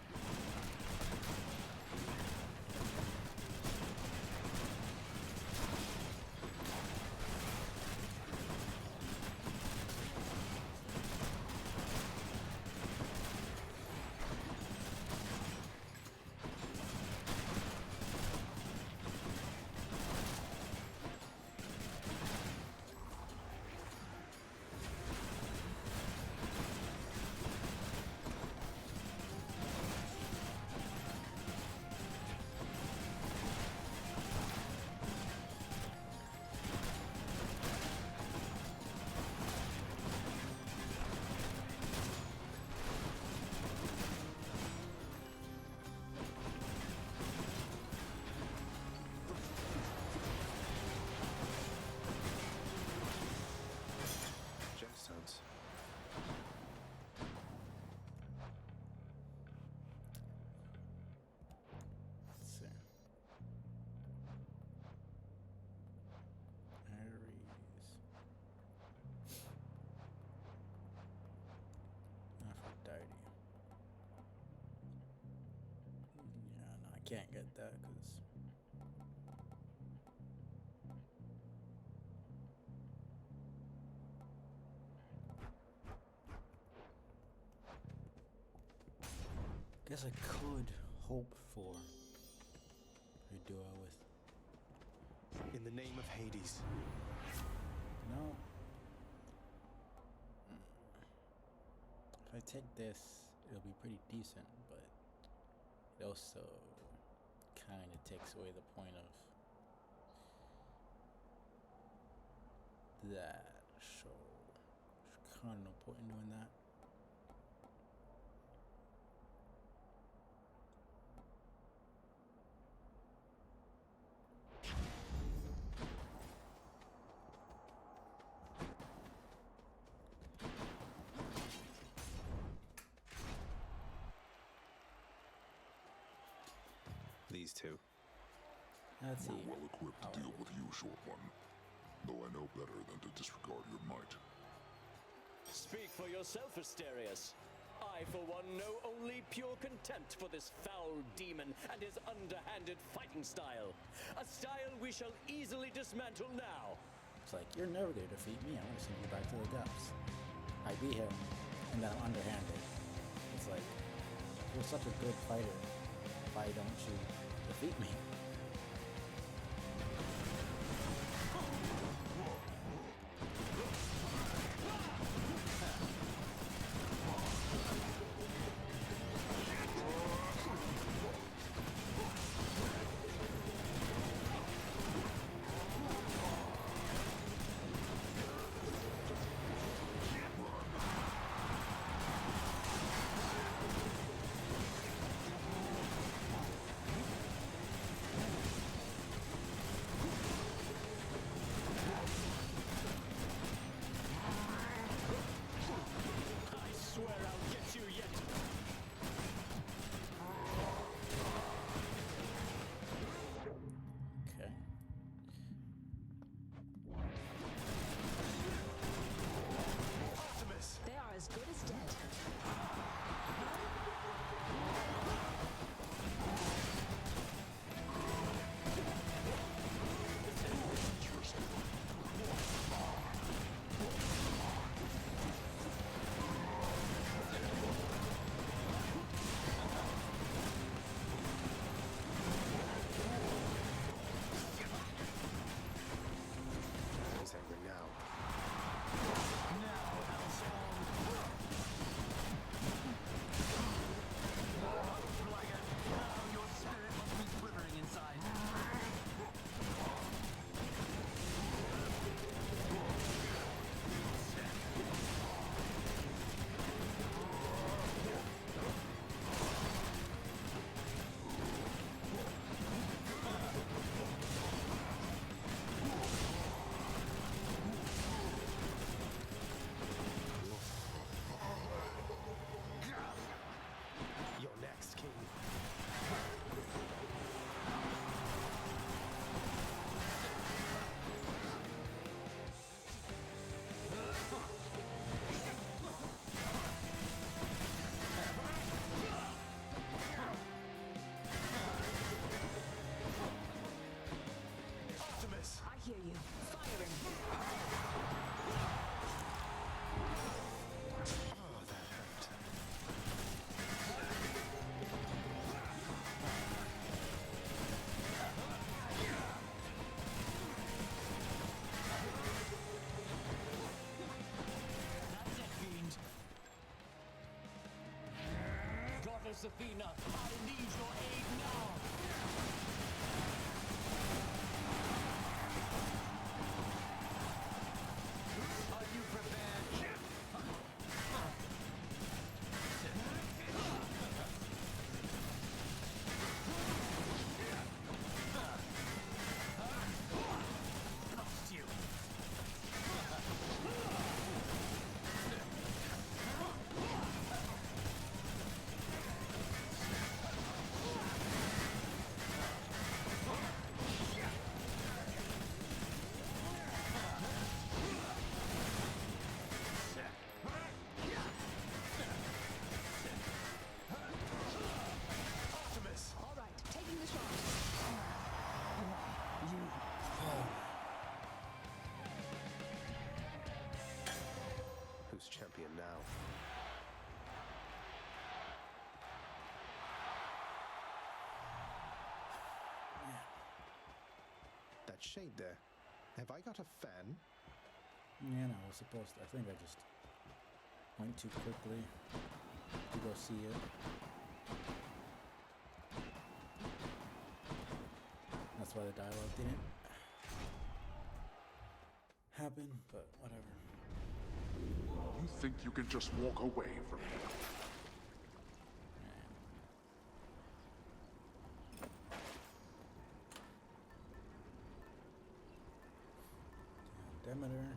Gemstones. Let's see. Aries. Aphrodite. Yeah, no, I can't get that because. Guess I could hope for a duo with. In the name of Hades. No. If I take this, it'll be pretty decent, but it also kind of takes away the point of that. So, there's kind of no point in doing that. These two. Let's see. We're well equipped to deal with you, short one. Though I know better than to disregard your might. Speak for yourself, Asterius. I, for one, know only pure contempt for this foul demon and his underhanded fighting style. A style we shall easily dismantle now. It's like, you're never gonna defeat me. I'm gonna send you back to the depths. I beat him, and then I'm underhanded. It's like, you're such a good fighter. Why don't you defeat me? Josephina, I need your aid now! Are you prepared? Lost you! Artemis! All right, taking the shot. Who's champion now? That shade there. Have I got a fan? Yeah, no, I was supposed to. I think I just went too quickly to go see it. That's why the dialogue didn't happen, but whatever. You think you can just walk away from me? Demeter.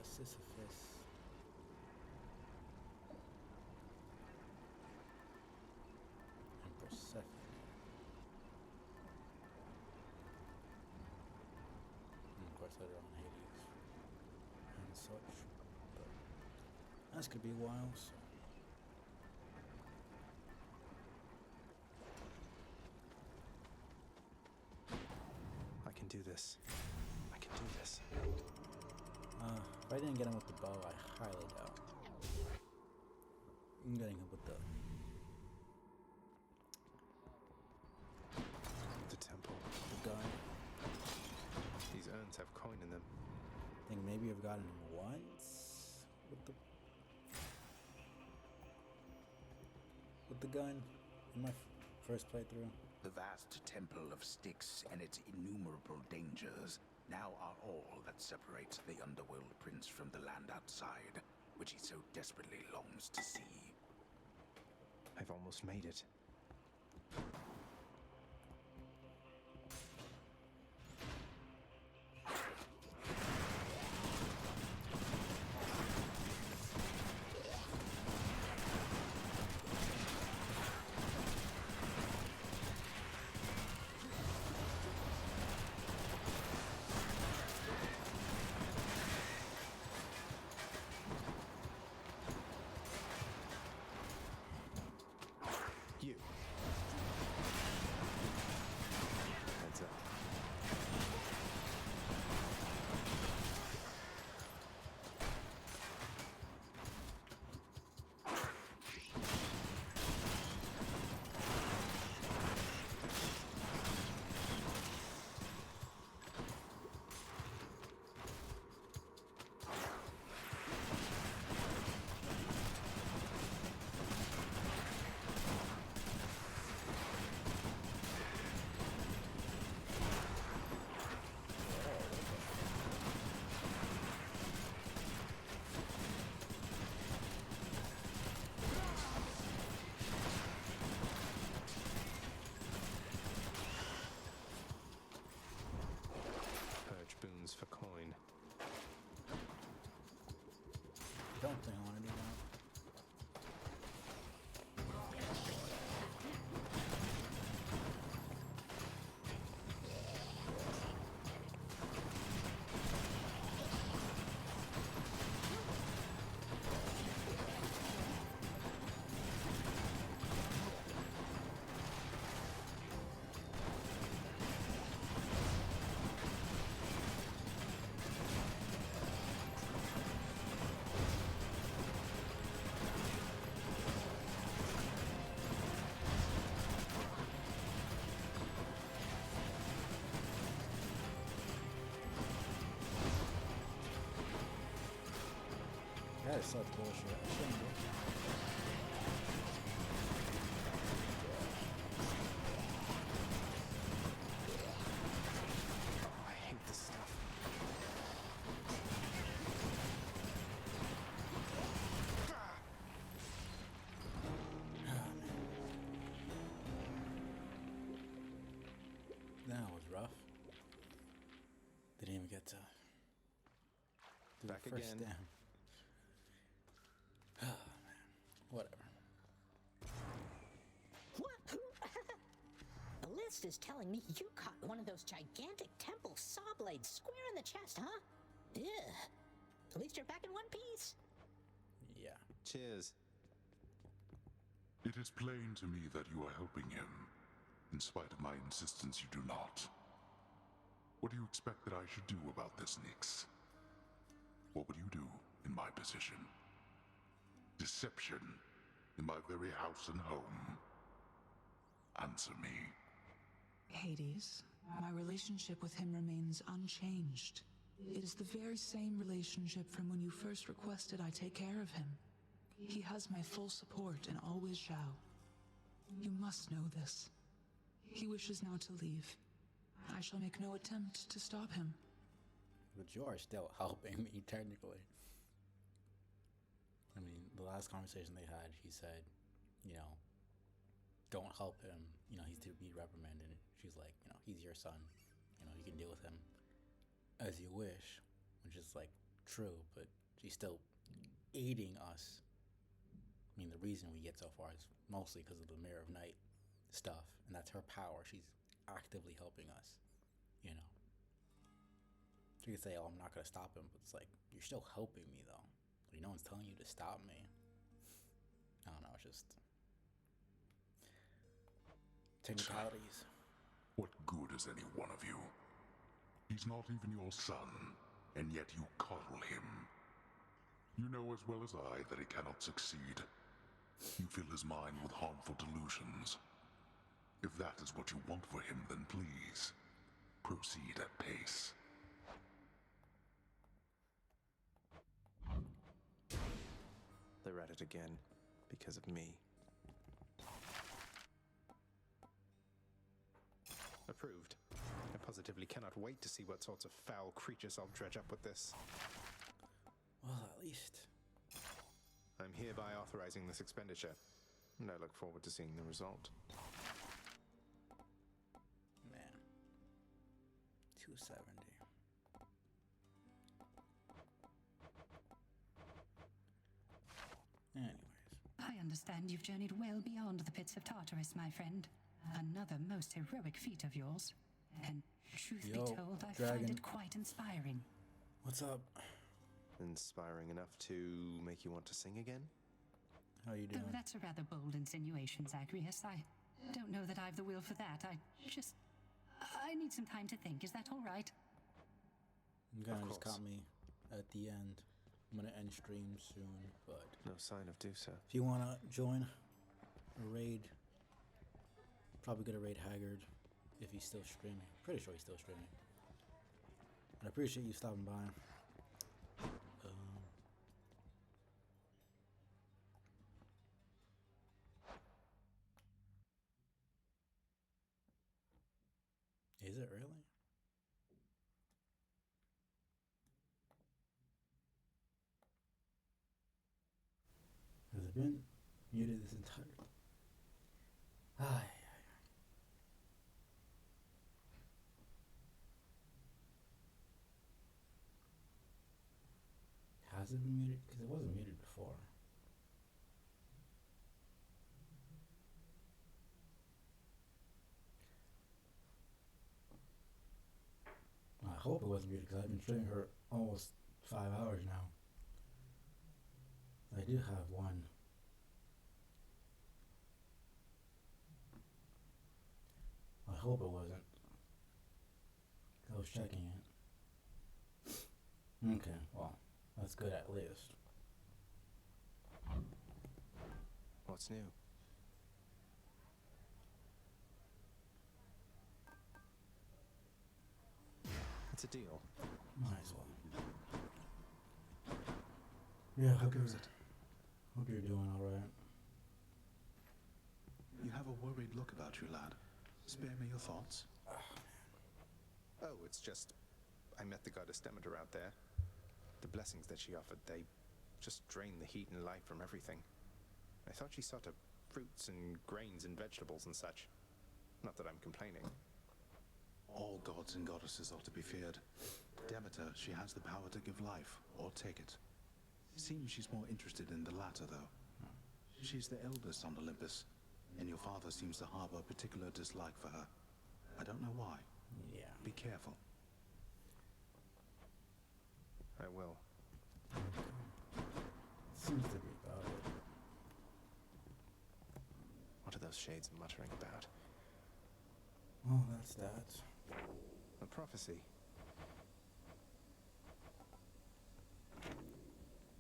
Sisyphus. And Persephone. And of course later on Hades. And such. But that's gonna be a while, so. I can do this. I can do this. If I didn't get him with the bow, I highly doubt I'm getting him with the temple. The gun. These urns have coin in them. I think maybe I've gotten him once with the gun in my first playthrough. The vast temple of Styx and its innumerable dangers now are all that separates the Underworld Prince from the land outside, which he so desperately longs to see. I've almost made it. You. Heads up. Purge boons for coin. Don't think I want to do that. That is such bullshit. I shouldn't do. I hate this stuff. That was rough. Didn't even get to do Back the first again. stem. Oh man. Whatever. What? The list is telling me you caught one of those gigantic temple saw blades square in the chest, huh? Ugh. At least you're back in one piece. Yeah. Cheers. It is plain to me that you are helping him. In spite of my insistence, you do not. What do you expect that I should do about this, Nyx? What would you do in my position? Deception in my very house and home. Answer me. Hades, my relationship with him remains unchanged. It is the very same relationship from when you first requested I take care of him. He has my full support and always shall. You must know this. He wishes now to leave. I shall make no attempt to stop him. But you are still helping me, technically. I mean, the last conversation they had, he said, you know, don't help him. You know, he's to be reprimanded. She's like, you know, he's your son. You know, you can deal with him as you wish, which is like true, but she's still aiding us. I mean, the reason we get so far is mostly because of the Mirror of Night stuff, and that's her power. She's actively helping us, you know. You could say, oh, I'm not going to stop him, but it's like, you're still helping me, though. Like, no one's telling you to stop me. I don't know, it's just technicalities. What good is any one of you? He's not even your son, and yet you coddle him. You know as well as I that he cannot succeed. You fill his mind with harmful delusions. If that is what you want for him, then please, proceed at pace. They're at it again, because of me. Approved. I positively cannot wait to see what sorts of foul creatures I'll dredge up with this. Well, at least I'm hereby authorizing this expenditure, and I look forward to seeing the result. Man. 270. Anyways. I understand you've journeyed well beyond the pits of Tartarus, my friend. Another most heroic feat of yours. And truth be told, I find it quite inspiring. What's up? Inspiring enough to make you want to sing again? How you doing? Oh, that's a rather bold insinuation, Zagreus. I don't know that I've the will for that. I need some time to think. Is that all right? You kind of just caught me at the end. I'm gonna end stream soon, but no sign of Dusa. If you wanna join a raid, probably gonna raid Haggard if he's still streaming. Pretty sure he's still streaming. And I appreciate you stopping by. Is it really? Has it been muted this entire Has it been muted? Because it wasn't muted before. I hope it wasn't muted because I've been streaming for almost 5 hours now. I do have one. I hope it wasn't. I was checking it. Okay, well, that's good at least. What's new? It's a deal. Might as well. Yeah, How goes it? Hope you're doing alright. You have a worried look about you, lad. Spare me your thoughts. Oh, it's just... I met the goddess Demeter out there. The blessings that she offered, they just drain the heat and life from everything. I thought she saw to fruits and grains and vegetables and such. Not that I'm complaining. All gods and goddesses are to be feared. Demeter, she has the power to give life, or take it. Seems she's more interested in the latter, though. She's the eldest on Olympus, and your father seems to harbor a particular dislike for her. I don't know why. Yeah. Be careful. I will. Seems to be about it. What are those shades muttering about? Oh, that's that. A prophecy.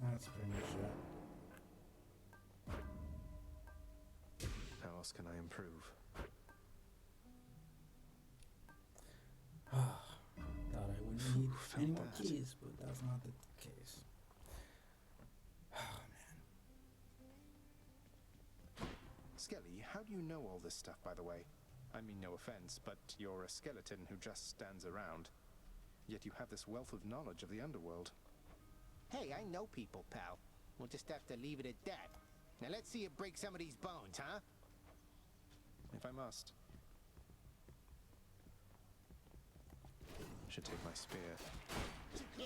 That's pretty much it. How else can I improve? Thought I wouldn't need any more keys, but that's not the case. Oh, man. Skelly, how do you know all this stuff, by the way? I mean, no offense, but you're a skeleton who just stands around. Yet you have this wealth of knowledge of the underworld. Hey, I know people, pal. We'll just have to leave it at that. Now let's see you break some of these bones, huh? If I must. I should take my spear. Yeah.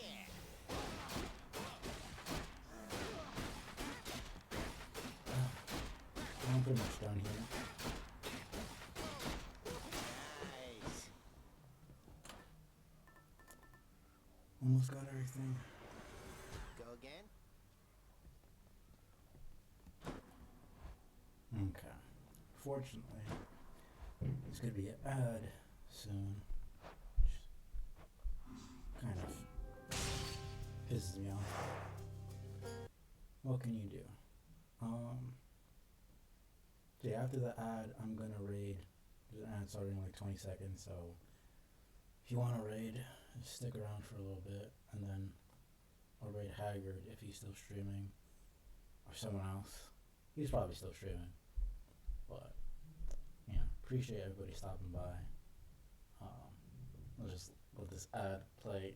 I'm pretty much done here. Nice. Almost got everything. Go again? Okay. Fortunately, there's gonna be an ad soon, which kind of pisses me off. What can you do? So yeah, after the ad, I'm gonna raid. There's an ad starting in like 20 seconds, so if you want to raid, just stick around for a little bit, and then I'll raid Haggard if he's still streaming, or someone else. He's probably still streaming, but yeah, appreciate everybody stopping by. I'll just let this ad play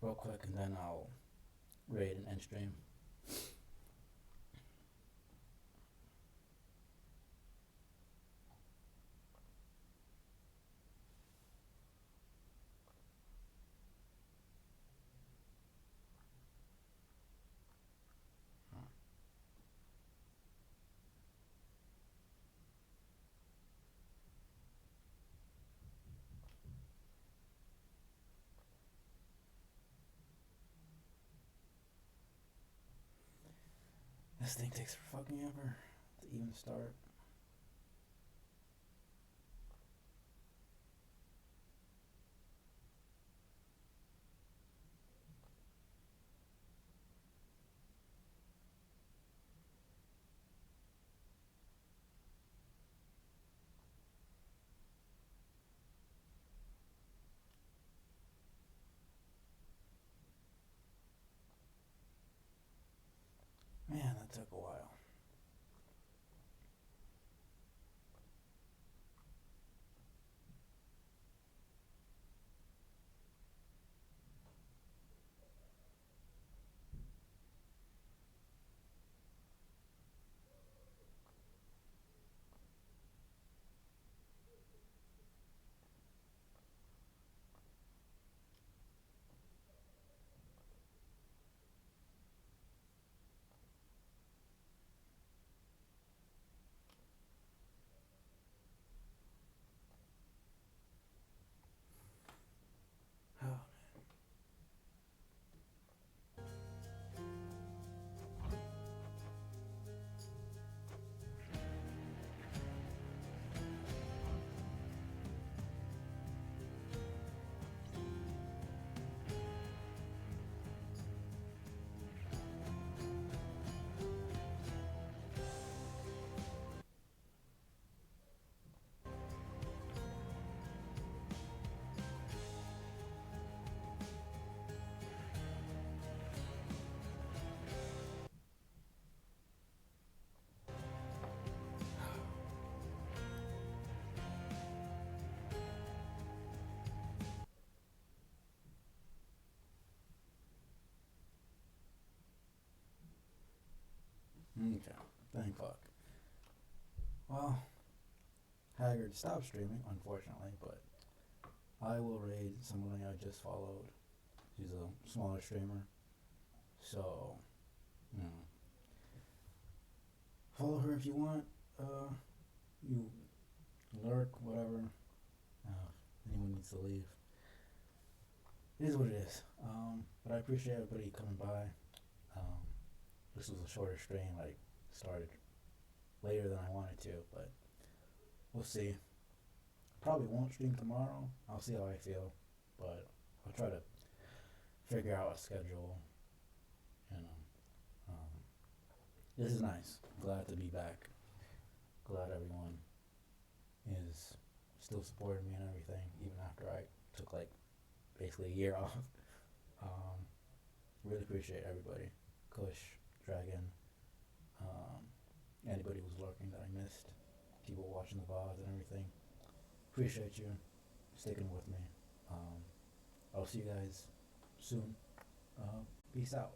real quick, and then I'll raid and end stream. This thing takes fucking ever to even start. Man, that took a while. Okay, thank fuck. Well, Haggard stopped streaming, unfortunately, but I will raid someone I just followed. She's a smaller streamer. So, follow her if you want. You lurk, whatever. Anyone needs to leave. It is what it is. But I appreciate everybody coming by. This was a shorter stream. I started later than I wanted to, but we'll see. Probably won't stream tomorrow. I'll see how I feel, but I'll try to figure out a schedule. This is nice. Glad to be back. Glad everyone is still supporting me and everything, even after I took like basically a year off. Really appreciate everybody. Kush, Dragon, anybody who's lurking that I missed, people watching the VODs and everything. Appreciate you sticking with me. I'll see you guys soon. Peace out.